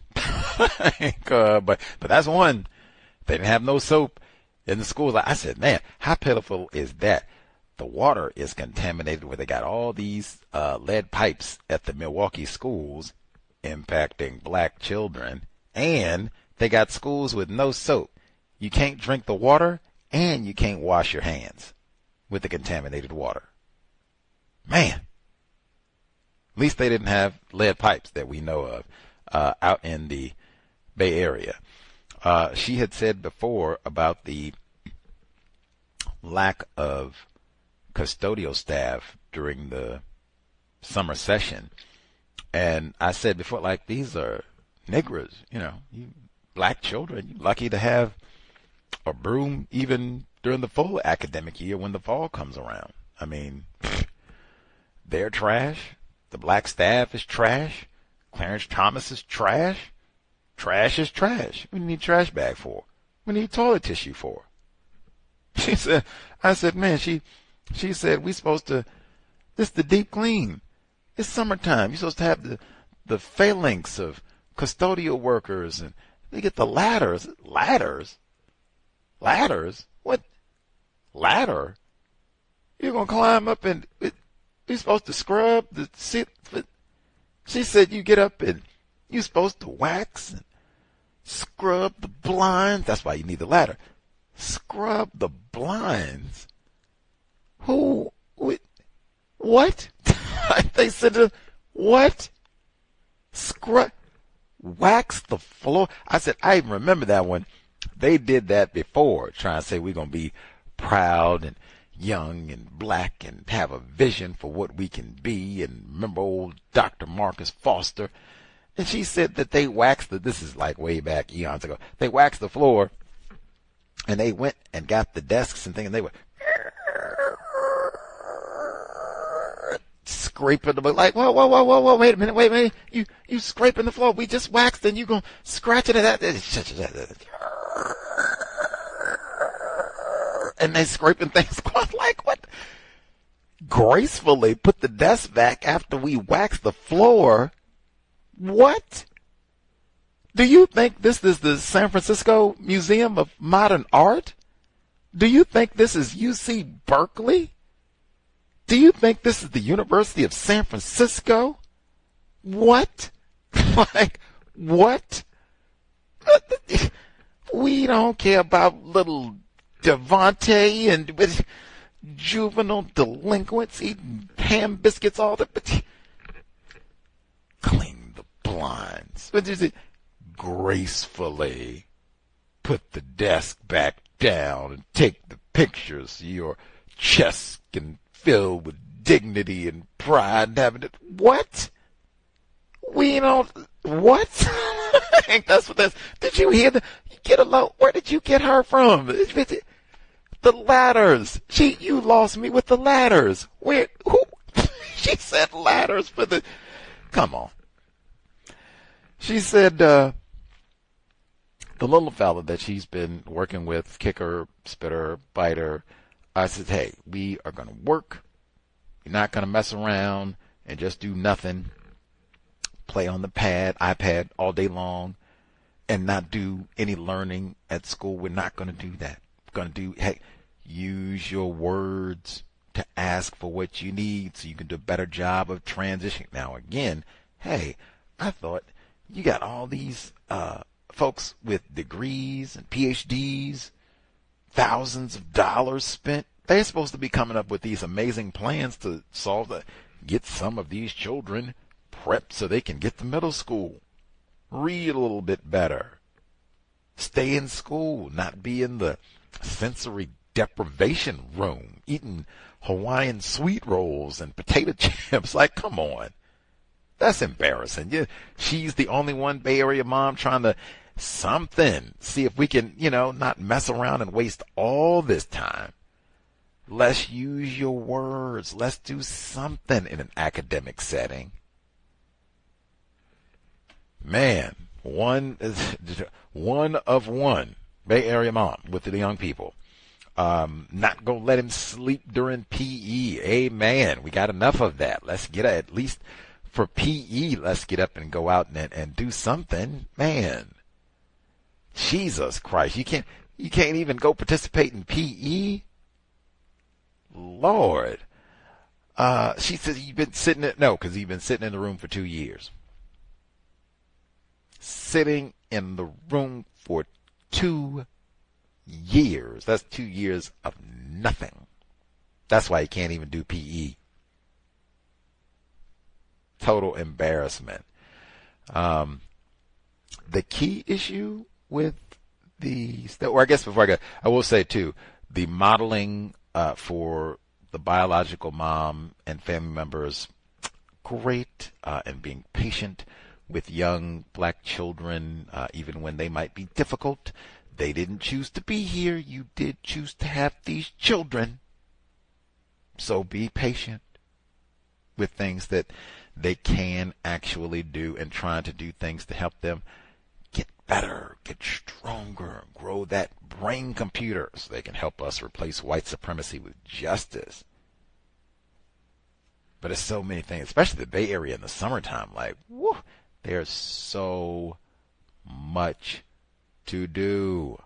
But that's one. They didn't have no soap in the schools. I said, man, how pitiful is that? The water is contaminated where they got all these lead pipes at the Milwaukee schools impacting black children, and they got schools with no soap. You can't drink the water, and you can't wash your hands with the contaminated water. Man, at least they didn't have lead pipes that we know of out in the Bay Area. She had said before about the lack of custodial staff during the summer session. And I said before, like, these are Negroes, you black children. You're lucky to have a broom even during the full academic year when the fall comes around. I mean, they're trash. The black staff is trash. Clarence Thomas is trash. Trash is trash. What do you need a trash bag for? What do you need toilet tissue for? She said, I said, man, she said, we supposed to, this is the deep clean. It's summertime. You're supposed to have the phalanx of custodial workers, and they get the ladders. Ladders? What? Ladder? You're going to climb up and you're supposed to scrub the seat. She said you get up and you're supposed to wax and scrub the blinds. That's why you need the ladder. Scrub the blinds? Who? What? They said, what? Scrub? Wax the floor? I said, I even remember that one. They did that before, trying to say we're going to be proud and young and black and have a vision for what we can be. And remember old Dr. Marcus Foster? And she said that they waxed this is like way back eons ago. They waxed the floor and they went and got the desks and things, and they were scraping the, like, whoa, wait a minute. You scraping the floor. We just waxed and you gonna scratch it at that. And they scraping things. Like, what? Gracefully put the desk back after we waxed the floor. What? Do you think this is the San Francisco Museum of Modern Art? Do you think this is UC Berkeley? Do you think this is the University of San Francisco? What? Like, what? We don't care about little Devontae and with juvenile delinquents eating ham biscuits all the, but clean the blinds. What is it? Gracefully put the desk back down and take the pictures so your chest can fill with dignity and pride and having it. What? We don't. What? I think that's what that's. Did you hear get alone? Where did you get her from? The ladders. You lost me with the ladders. Where? Who? She said ladders for the. Come on. She said the little fella that she's been working with, kicker, spitter, biter. I said, hey, we are going to work. You're not going to mess around and just do nothing. Play on the iPad all day long and not do any learning at school. We're not going to do that. We're going to do, hey, use your words to ask for what you need so you can do a better job of transitioning. Now, again, hey, I thought you got all these folks with degrees and PhDs, thousands of dollars spent. They're supposed to be coming up with these amazing plans to get some of these children prepped so they can get to middle school, read a little bit better, stay in school, not be in the sensory deprivation room, eating Hawaiian sweet rolls and potato chips. Like, come on. That's embarrassing. Yeah, she's the only one Bay Area mom trying to see if we can, not mess around and waste all this time. Let's use your words. Let's do something in an academic setting. Man, one of one Bay Area mom with the young people. Not gonna let him sleep during PE. Amen. We got enough of that. Let's get at least for PE. Let's get up and go out and do something. Man, Jesus Christ! You can't even go participate in PE. Lord, she says you've been sitting because you've been sitting in the room for 2 years. Sitting in the room for 2 years. That's 2 years of nothing. That's why you can't even do PE. Total embarrassment. The key issue with or I guess before I go, I will say too, the modeling for the biological mom and family members, great, and being patient with young black children, even when they might be difficult. They didn't choose to be here. You did choose to have these children. So be patient with things that they can actually do and trying to do things to help them get better, get stronger, grow that brain computer so they can help us replace white supremacy with justice. But it's so many things, especially the Bay Area in the summertime. Like, whoo, there's so much to do.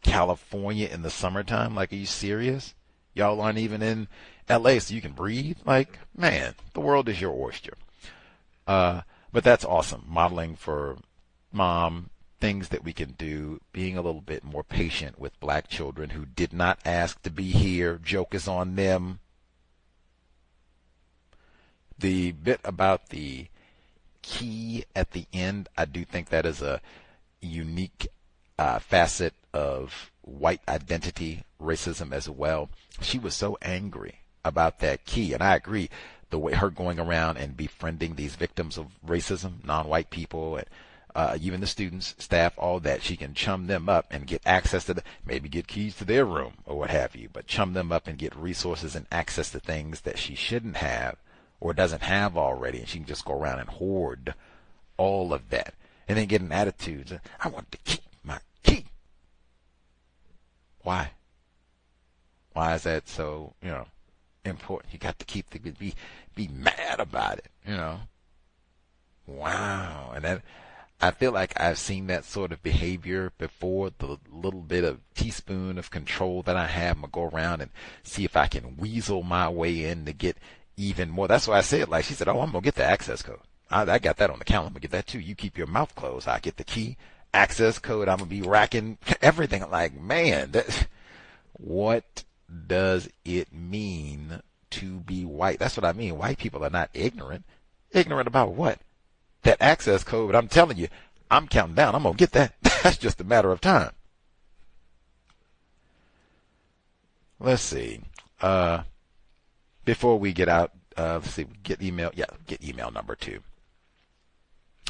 California in the summertime? Like, are you serious? Y'all aren't even in LA so you can breathe? Like, man, the world is your oyster. But that's awesome. Modeling for mom, things that we can do, being a little bit more patient with black children who did not ask to be here. Joke is on them. The bit about the key at the end, I do think that is a unique facet of white identity racism as well. She was so angry about that key, and I agree, the way her going around and befriending these victims of racism, non-white people, and even the students, staff, all that, she can chum them up and get access to maybe get keys to their room or what have you, but chum them up and get resources and access to things that she shouldn't have or doesn't have already, and she can just go around and hoard all of that and then get an attitude, I want to keep my key. Why? Why is that so, important? You got to keep be mad about it, Wow. And that, I feel like I've seen that sort of behavior before, the little bit of teaspoon of control that I have. I'm going to go around and see if I can weasel my way in to get even more. That's why I said, like, she said, oh, I'm going to get the access code. I got that on the calendar. I'm going to get that too. You keep your mouth closed. I get the key, access code. I'm going to be racking everything. I'm like, man, what does it mean to be white? That's what I mean. White people are not ignorant. Ignorant about what? That access code, I'm telling you, I'm counting down. I'm going to get that. That's just a matter of time. Let's see. Before we get out, let's see, get email. Yeah, get email number 2.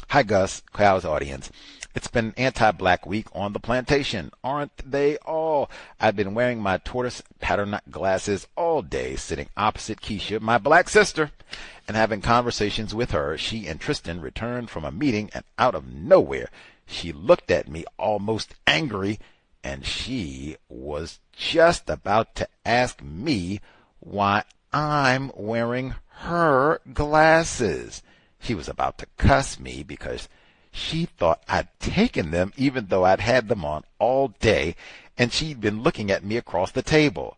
Hi, Gus, Cow's audience. It's been anti-black week on the plantation, aren't they all? I've been wearing my tortoise pattern glasses all day, sitting opposite Keisha, my black sister, and having conversations with her. She and Tristan returned from a meeting, and out of nowhere, she looked at me almost angry, and she was just about to ask me why I'm wearing her glasses. She was about to cuss me because she thought I'd taken them even though I'd had them on all day, and she'd been looking at me across the table.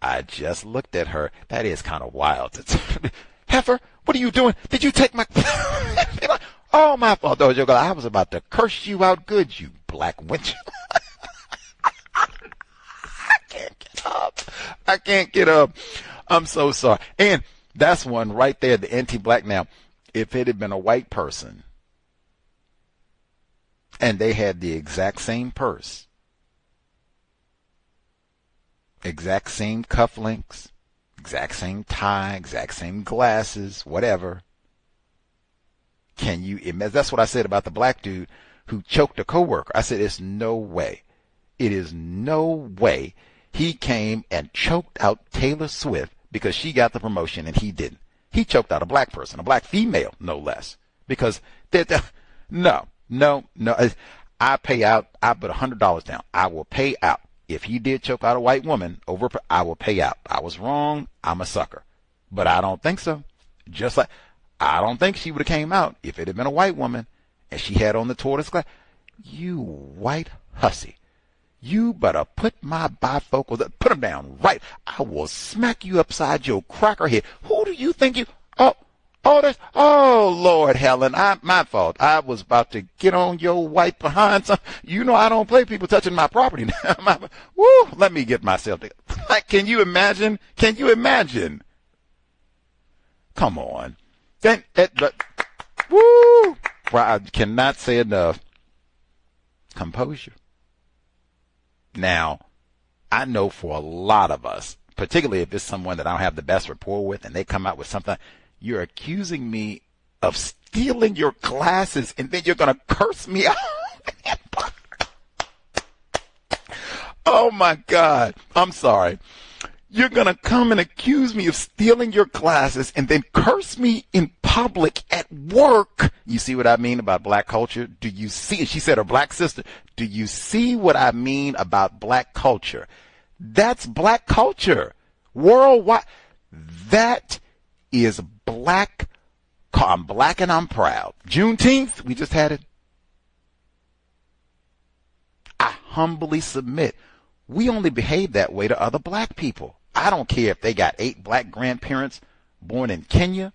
I just looked at her. That is kind of wild. Heifer, what are you doing? Did you take my... Oh, my fault. I was about to curse you out good, you black wench. I can't get up. I'm so sorry. And that's one right there, the anti-black. Now, if it had been a white person and they had the exact same purse, exact same cufflinks, exact same tie, exact same glasses, whatever, can you imagine? That's what I said about the black dude who choked a coworker. I said, it's no way. It is no way he came and choked out Taylor Swift because she got the promotion and he didn't. He choked out a black person, a black female, no less. Because, no. I pay out, I put $100 down. I will pay out. If he did choke out a white woman, I will pay out. I was wrong. I'm a sucker. But I don't think so. Just like, I don't think she would have came out if it had been a white woman and she had on the tortoise glass. You white hussy. You better put my bifocals up. Put them down right. I will smack you upside your cracker head. Who do you think you... Oh, Lord, Helen, my fault. I was about to get on your white behind. You know I don't play people touching my property now. Woo, let me get myself together. Can you imagine? Can you imagine? Come on. Woo! I cannot say enough. Composure. Now, I know for a lot of us, particularly if it's someone that I don't have the best rapport with and they come out with something, you're accusing me of stealing your glasses and then you're going to curse me out. Oh, my God. I'm sorry. You're going to come and accuse me of stealing your glasses and then curse me in public at work. You see what I mean about black culture? Do you see? She said her black sister. Do you see what I mean about black culture? That's black culture. Worldwide. That is black. I'm black and I'm proud. Juneteenth, we just had it. I humbly submit, we only behave that way to other black people. I don't care if they got 8 black grandparents born in Kenya,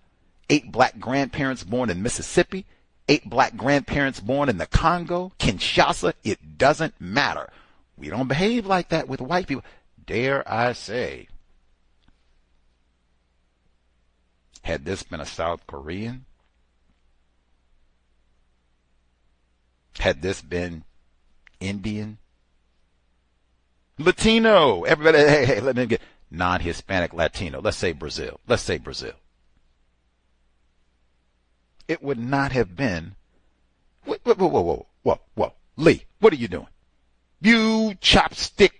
8 black grandparents born in Mississippi, 8 black grandparents born in the Congo, Kinshasa. It doesn't matter. We don't behave like that with white people. Dare I say, had this been a South Korean, had this been Indian, Latino, everybody, hey, let me get non-Hispanic Latino. Let's say Brazil. It would not have been. Whoa. Lee, what are you doing? You chopstick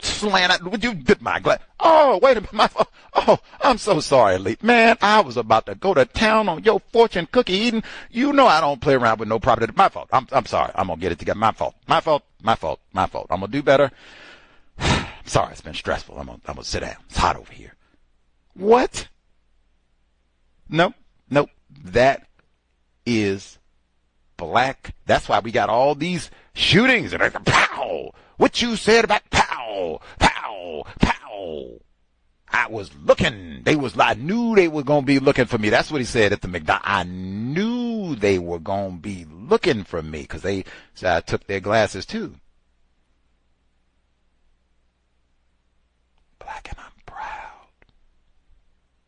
slant. Would you did my glass? Oh, wait a minute. Oh, I'm so sorry, Lee. Man, I was about to go to town on your fortune cookie eating. You know I don't play around with no property. My fault. I'm sorry. I'm going to get it together. My fault. I'm going to do better. Sorry, it's been stressful. I'm gonna sit down. It's hot over here. What? Nope. That is black. That's why we got all these shootings and pow. What you said about pow. I was looking. I knew they were gonna be looking for me. That's what he said at the McDonald's. I knew they were gonna be looking for me because they said I took their glasses too. Black and I'm proud.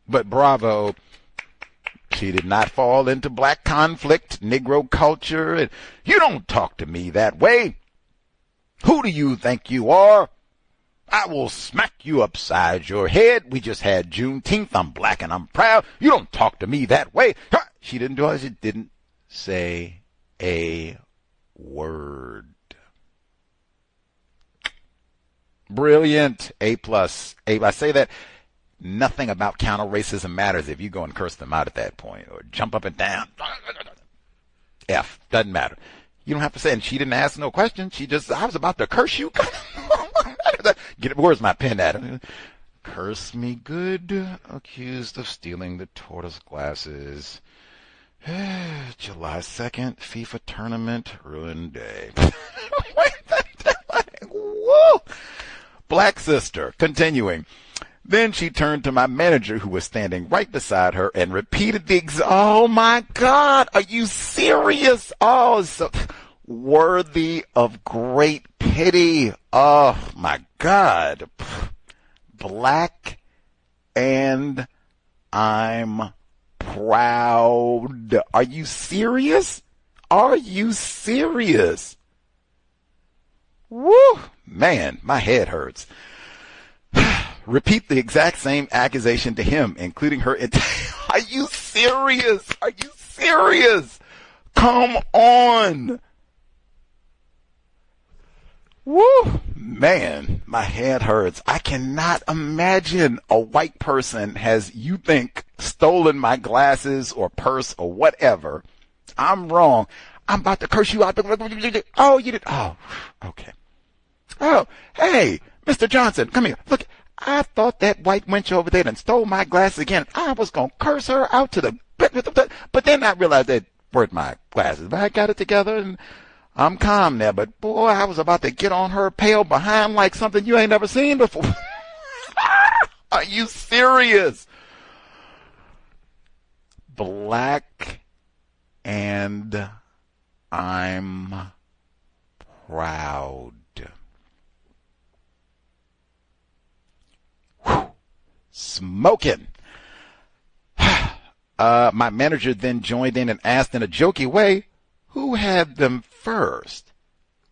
But bravo, she did not fall into black conflict, Negro culture. And you don't talk to me that way. Who do you think you are? I will smack you upside your head. We just had Juneteenth. I'm black and I'm proud. You don't talk to me that way. She didn't do it. She didn't say a word. Brilliant. A+. I say that nothing about counter racism matters if you go and curse them out at that point or jump up and down. F. Doesn't matter. You don't have to say, and she didn't ask no question. She just, I was about to curse you. Where's my pen at? Curse me good. Accused of stealing the tortoise glasses. July 2nd, FIFA tournament, ruined day. Whoa! Black sister, continuing. Then she turned to my manager who was standing right beside her and repeated oh my God, are you serious? Oh, so worthy of great pity. Oh my God. Black and I'm proud. Are you serious? Woo! Man, my head hurts. Repeat the exact same accusation to him, including her. Are you serious? Come on. Woo! Man, my head hurts. I cannot imagine a white person has, you think, stolen my glasses or purse or whatever. I'm wrong. I'm about to curse you out. Oh, you did. Oh, okay. Oh, hey, Mr. Johnson, come here. Look, I thought that white wench over there and stole my glasses again. I was going to curse her out to the... But then I realized they weren't my glasses. But I got it together and I'm calm now. But boy, I was about to get on her pale behind like something you ain't never seen before. Are you serious? Black and I'm proud. Smoking. My manager then joined in and asked in a jokey way, who had them first?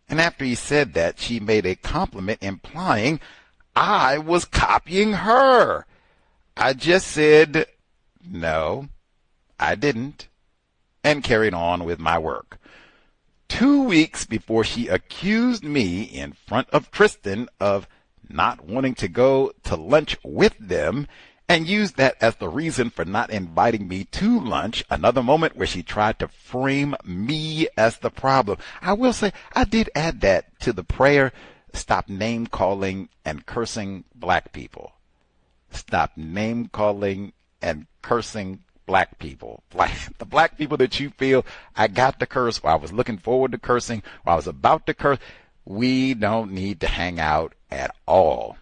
And after he said that, she made a compliment implying I was copying her. I just said, no, I didn't, and carried on with my work. 2 weeks before she accused me in front of Tristan of not wanting to go to lunch with them and used that as the reason for not inviting me to lunch. Another moment where she tried to frame me as the problem. I will say I did add that to the prayer. Stop name calling and cursing black people. Stop name calling and cursing black people. Like the black people that you feel I got to curse, or I was looking forward to cursing, or I was about to curse. We don't need to hang out at all.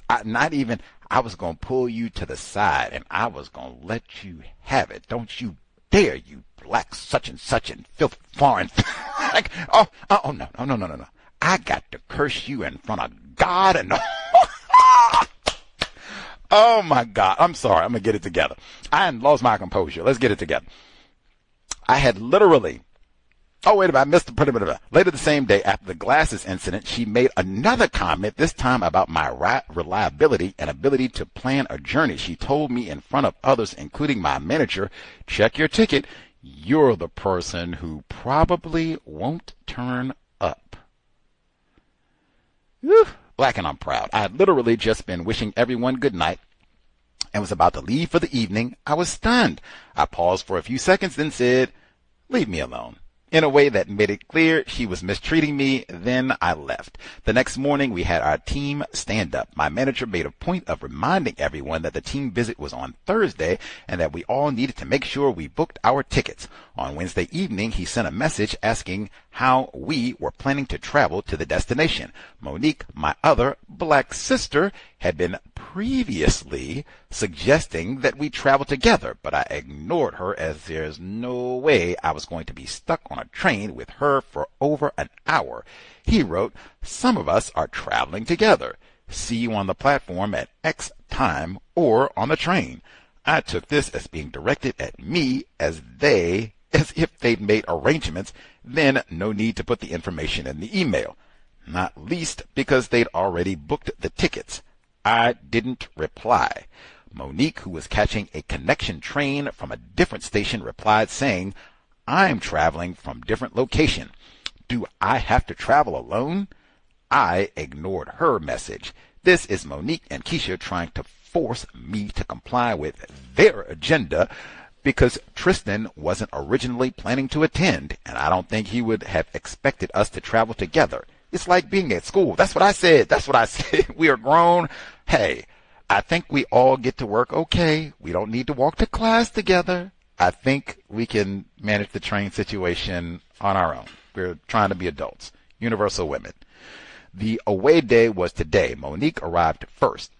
I was going to pull you to the side and I was going to let you have it. Don't you dare, you black such and such and filth foreign. Like, no. I got to curse you in front of God and oh my God. I'm sorry. I'm going to get it together. I hadn't lost my composure. Let's get it together. I had literally, wait a minute, I missed the later the same day after the glasses incident, she made another comment, this time about my reliability and ability to plan a journey. She told me in front of others, including my manager, check your ticket. You're the person who probably won't turn up. Whew. Black and I'm proud. I had literally just been wishing everyone good night and was about to leave for the evening. I was stunned. I paused for a few seconds, then said, leave me alone, in a way that made it clear she was mistreating me. Then I left. The next morning, we had our team stand up. My manager made a point of reminding everyone that the team visit was on Thursday and that we all needed to make sure we booked our tickets. On Wednesday evening, he sent a message asking how we were planning to travel to the destination. Monique, my other black sister, had been previously suggesting that we travel together, but I ignored her as there's no way I was going to be stuck on a train with her for over an hour. He wrote, some of us are traveling together. See you on the platform at X time or on the train. I took this as being directed at me as if they'd made arrangements, then no need to put the information in the email. Not least because they'd already booked the tickets. I didn't reply. Monique, who was catching a connection train from a different station, replied saying, I'm traveling from different location. Do I have to travel alone? I ignored her message. This is Monique and Keisha trying to force me to comply with their agenda because Tristan wasn't originally planning to attend, and I don't think he would have expected us to travel together. It's like being at school. That's what I said. We are grown. Hey, I think we all get to work okay. We don't need to walk to class together. I think we can manage the train situation on our own. We're trying to be adults. Universal women. The away day was today. Monique arrived first.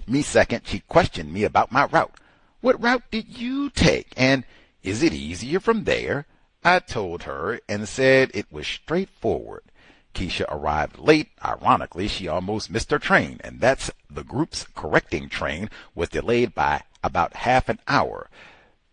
Me second. She questioned me about my route. What route did you take? And is it easier from there? I told her and said it was straightforward. Keisha arrived late. Ironically, she almost missed her train, and that's the group's correcting train was delayed by about half an hour.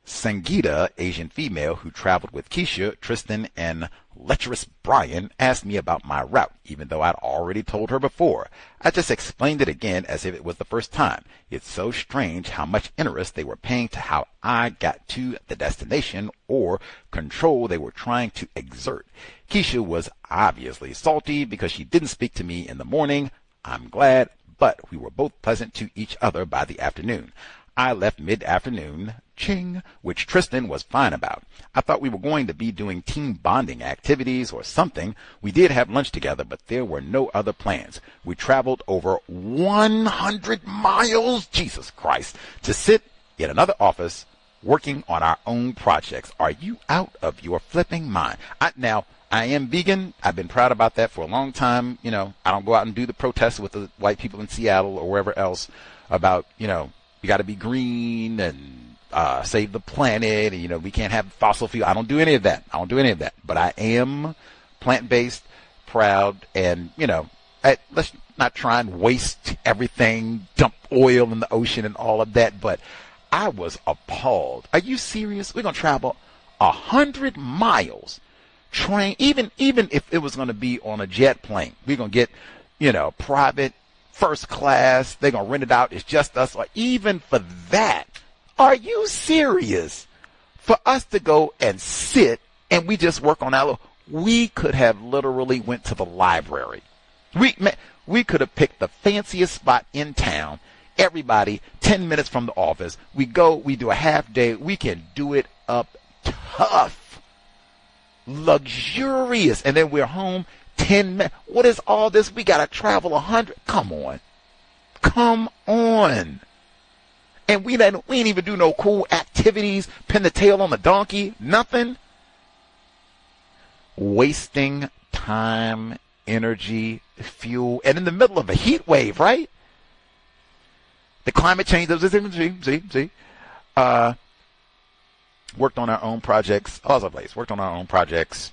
Sangeeta, Asian female who traveled with Keisha, Tristan, and lecherous Brian, asked me about my route, even though I'd already told her before. I just explained it again as if it was the first time. It's so strange how much interest they were paying to how I got to the destination or control they were trying to exert. Keisha was obviously salty because she didn't speak to me in the morning. I'm glad, but we were both pleasant to each other by the afternoon. I left mid-afternoon, ching, which Tristan was fine about. I thought we were going to be doing team bonding activities or something. We did have lunch together, but there were no other plans. We traveled over 100 miles, Jesus Christ, to sit in another office working on our own projects. Are you out of your flipping mind? I am vegan. I've been proud about that for a long time. I don't go out and do the protests with the white people in Seattle or wherever else about, you got to be green and save the planet. And, we can't have fossil fuel. I don't do any of that. But I am plant-based, proud, and, let's not try and waste everything, dump oil in the ocean and all of that. But I was appalled. Are you serious? We're going to travel 100 miles. Train, even if it was going to be on a jet plane, we're going to get, private, first class, they're going to rent it out, it's just us, or even for that. Are you serious? For us to go and sit and we just work on our, we could have literally went to the library. We could have picked the fanciest spot in town. Everybody, 10 minutes from the office. We go, we do a half day. We can do it up tough, luxurious. And then we're home 10 minutes. What is all this? We got to travel 100. Come on. Come on. And we ain't even do no cool activities, pin the tail on the donkey, nothing. Wasting time, energy, fuel, and in the middle of a heat wave, right? The climate change, see. Worked on our own projects. Also, place worked on our own projects.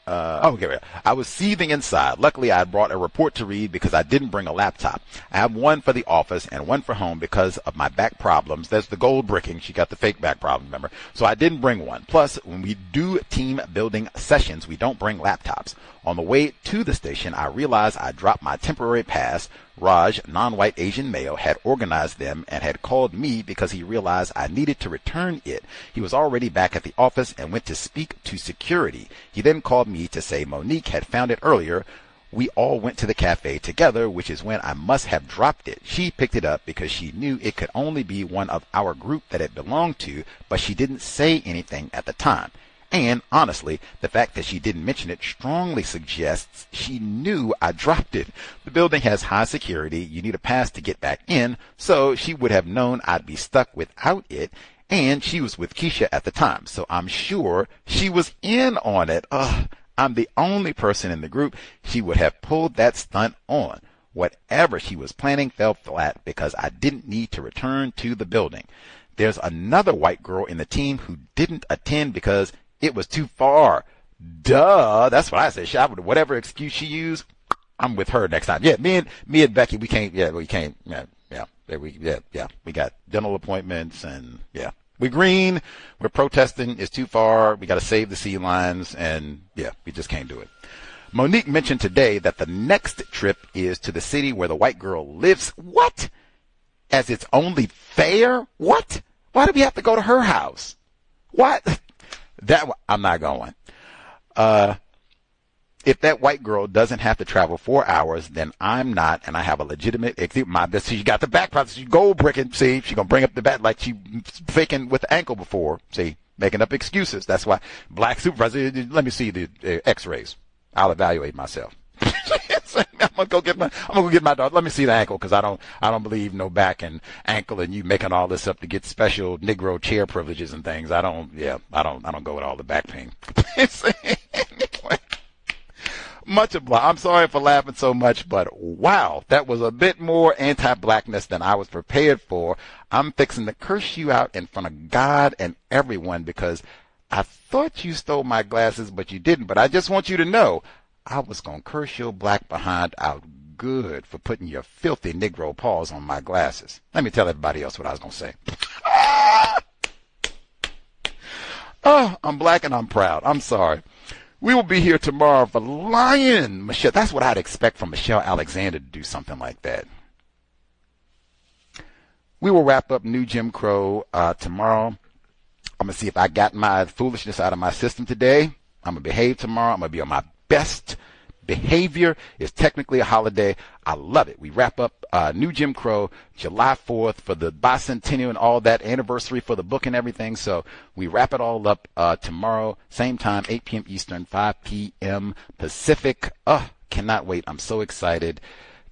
Okay. I was seething inside. Luckily, I had brought a report to read because I didn't bring a laptop. I have one for the office and one for home because of my back problems. There's the gold bricking. She got the fake back problem, remember? So I didn't bring one. Plus, when we do team building sessions, we don't bring laptops. On the way to the station, I realized I dropped my temporary pass. Raj, non-white Asian male, had organized them and had called me because he realized I needed to return it. He was already back at the office and went to speak to security. He then called me to say Monique had found it earlier. We all went to the cafe together, which is when I must have dropped it. She picked it up because she knew it could only be one of our group that it belonged to, but she didn't say anything at the time. And honestly, the fact that she didn't mention it strongly suggests she knew I dropped it. The building has high security. You need a pass to get back in, so she would have known I'd be stuck without it. And she was with Keisha at the time, so I'm sure she was in on it. I'm the only person in the group she would have pulled that stunt on. Whatever she was planning fell flat because I didn't need to return to the building. There's another white girl in the team who didn't attend because it was too far. Duh. That's what I said. Whatever excuse she used, I'm with her next time. Yeah, me and Becky, we can't. We got dental appointments and yeah. We're green. We're protesting. It's too far. We got to save the sea lions and yeah, we just can't do it. Monique mentioned today that the next trip is to the city where the white girl lives. What? As it's only fair? What? Why do we have to go to her house? What? I'm not going. If that white girl doesn't have to travel 4 hours, then I'm not, and I have a legitimate excuse. She got the back problem. She's gold bricking. See, she's gonna bring up the back like she faking with the ankle before. See, making up excuses. That's why black supervisor. Let me see the X-rays. I'll evaluate myself. I'm gonna go get my dog. Let me see the ankle because I don't believe no back and ankle and you making all this up to get special Negro chair privileges and things. I don't go with all the back pain. Much obliged. I'm sorry for laughing so much, but wow, that was a bit more anti-blackness than I was prepared for. I'm fixing to curse you out in front of God and everyone because I thought you stole my glasses, but you didn't. But I just want you to know I was going to curse your black behind out good for putting your filthy Negro paws on my glasses. Let me tell everybody else what I was going to say. I'm black and I'm proud. I'm sorry. We will be here tomorrow for Lion. Michelle, that's what I'd expect from Michelle Alexander to do something like that. We will wrap up New Jim Crow tomorrow. I'm going to see if I got my foolishness out of my system today. I'm going to behave tomorrow. I'm going to be on my best behavior. It's technically a holiday. I love it. We wrap up New Jim Crow July 4th for the bicentennial and all that anniversary for the book and everything. So we wrap it all up tomorrow, same time, 8 p.m. Eastern, 5 p.m. Pacific. Cannot wait. I'm so excited.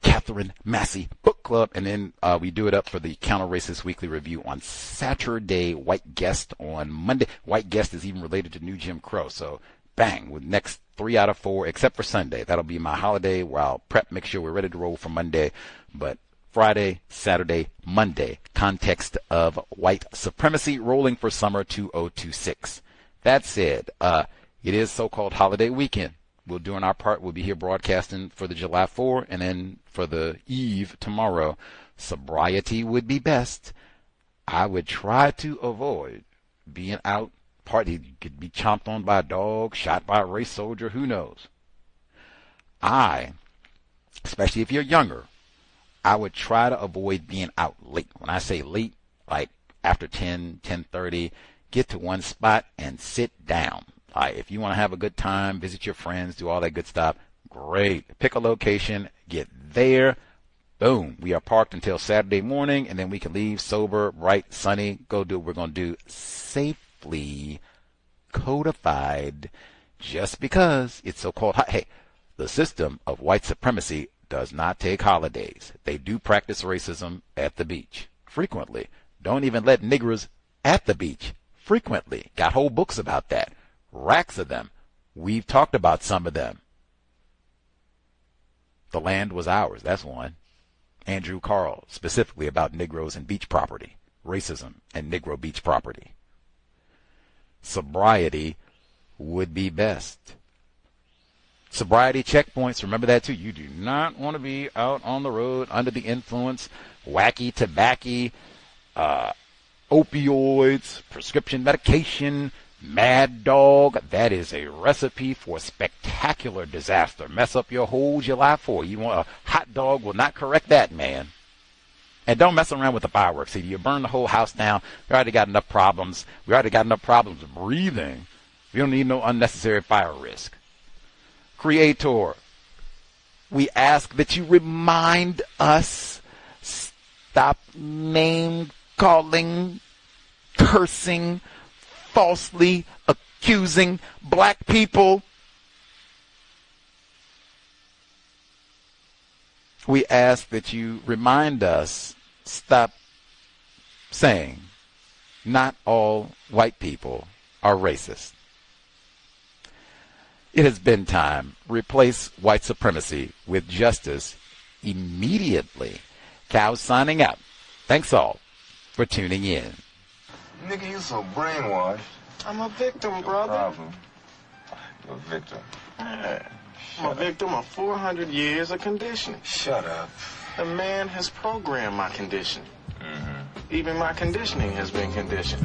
Catherine Massey Book Club. And then we do it up for the Counter Racist Weekly Review on Saturday. White Guest on Monday. White Guest is even related to New Jim Crow. So bang, with next 3 out of 4, except for Sunday. That'll be my holiday where I'll prep, make sure we're ready to roll for Monday. But Friday, Saturday, Monday, context of white supremacy, rolling for summer 2026. That said, it is so-called holiday weekend. We're doing our part. We'll be here broadcasting for the July 4, and then for the eve tomorrow. Sobriety would be best. I would try to avoid being out. Party could be chomped on by a dog, shot by a race soldier, who knows? Especially if you're younger, I would try to avoid being out late. When I say late, like after 10, 10:30, get to one spot and sit down. If you want to have a good time, visit your friends, do all that good stuff, great. Pick a location, get there, boom. We are parked until Saturday morning, and then we can leave sober, bright, sunny, go do what we're going to do safely, codified, just because it's so-called. Hey, the system of white supremacy does not take holidays. They do practice racism at the beach frequently. Don't even let niggers at the beach frequently. Got whole books about that. Racks of them. We've talked about some of them. The Land Was Ours. That's one. Andrew Carl, specifically about Negroes and beach property. Racism and Negro beach property. Sobriety would be best. Sobriety checkpoints, remember that too. You do not want to be out on the road under the influence, wacky tobacco, opioids, prescription medication, mad dog. That is a recipe for spectacular disaster. Mess up your whole July 4th. You want a hot dog will not correct that, man. And don't mess around with the fireworks. See, you burn the whole house down. We already got enough problems. We already got enough problems breathing. We don't need no unnecessary fire risk. Creator, we ask that you remind us, stop name calling, cursing, falsely accusing black people. We ask that you remind us, stop saying not all white people are racist. It has been time. Replace white supremacy with justice immediately. Cow signing out. Thanks all for tuning in. Nigga, you so brainwashed. I'm a victim, brother. Problem. You're a victim. Yeah. I'm a victim of 400 years of conditioning. Shut up. The man has programmed my conditioning. Mm-hmm. Even my conditioning has been conditioned.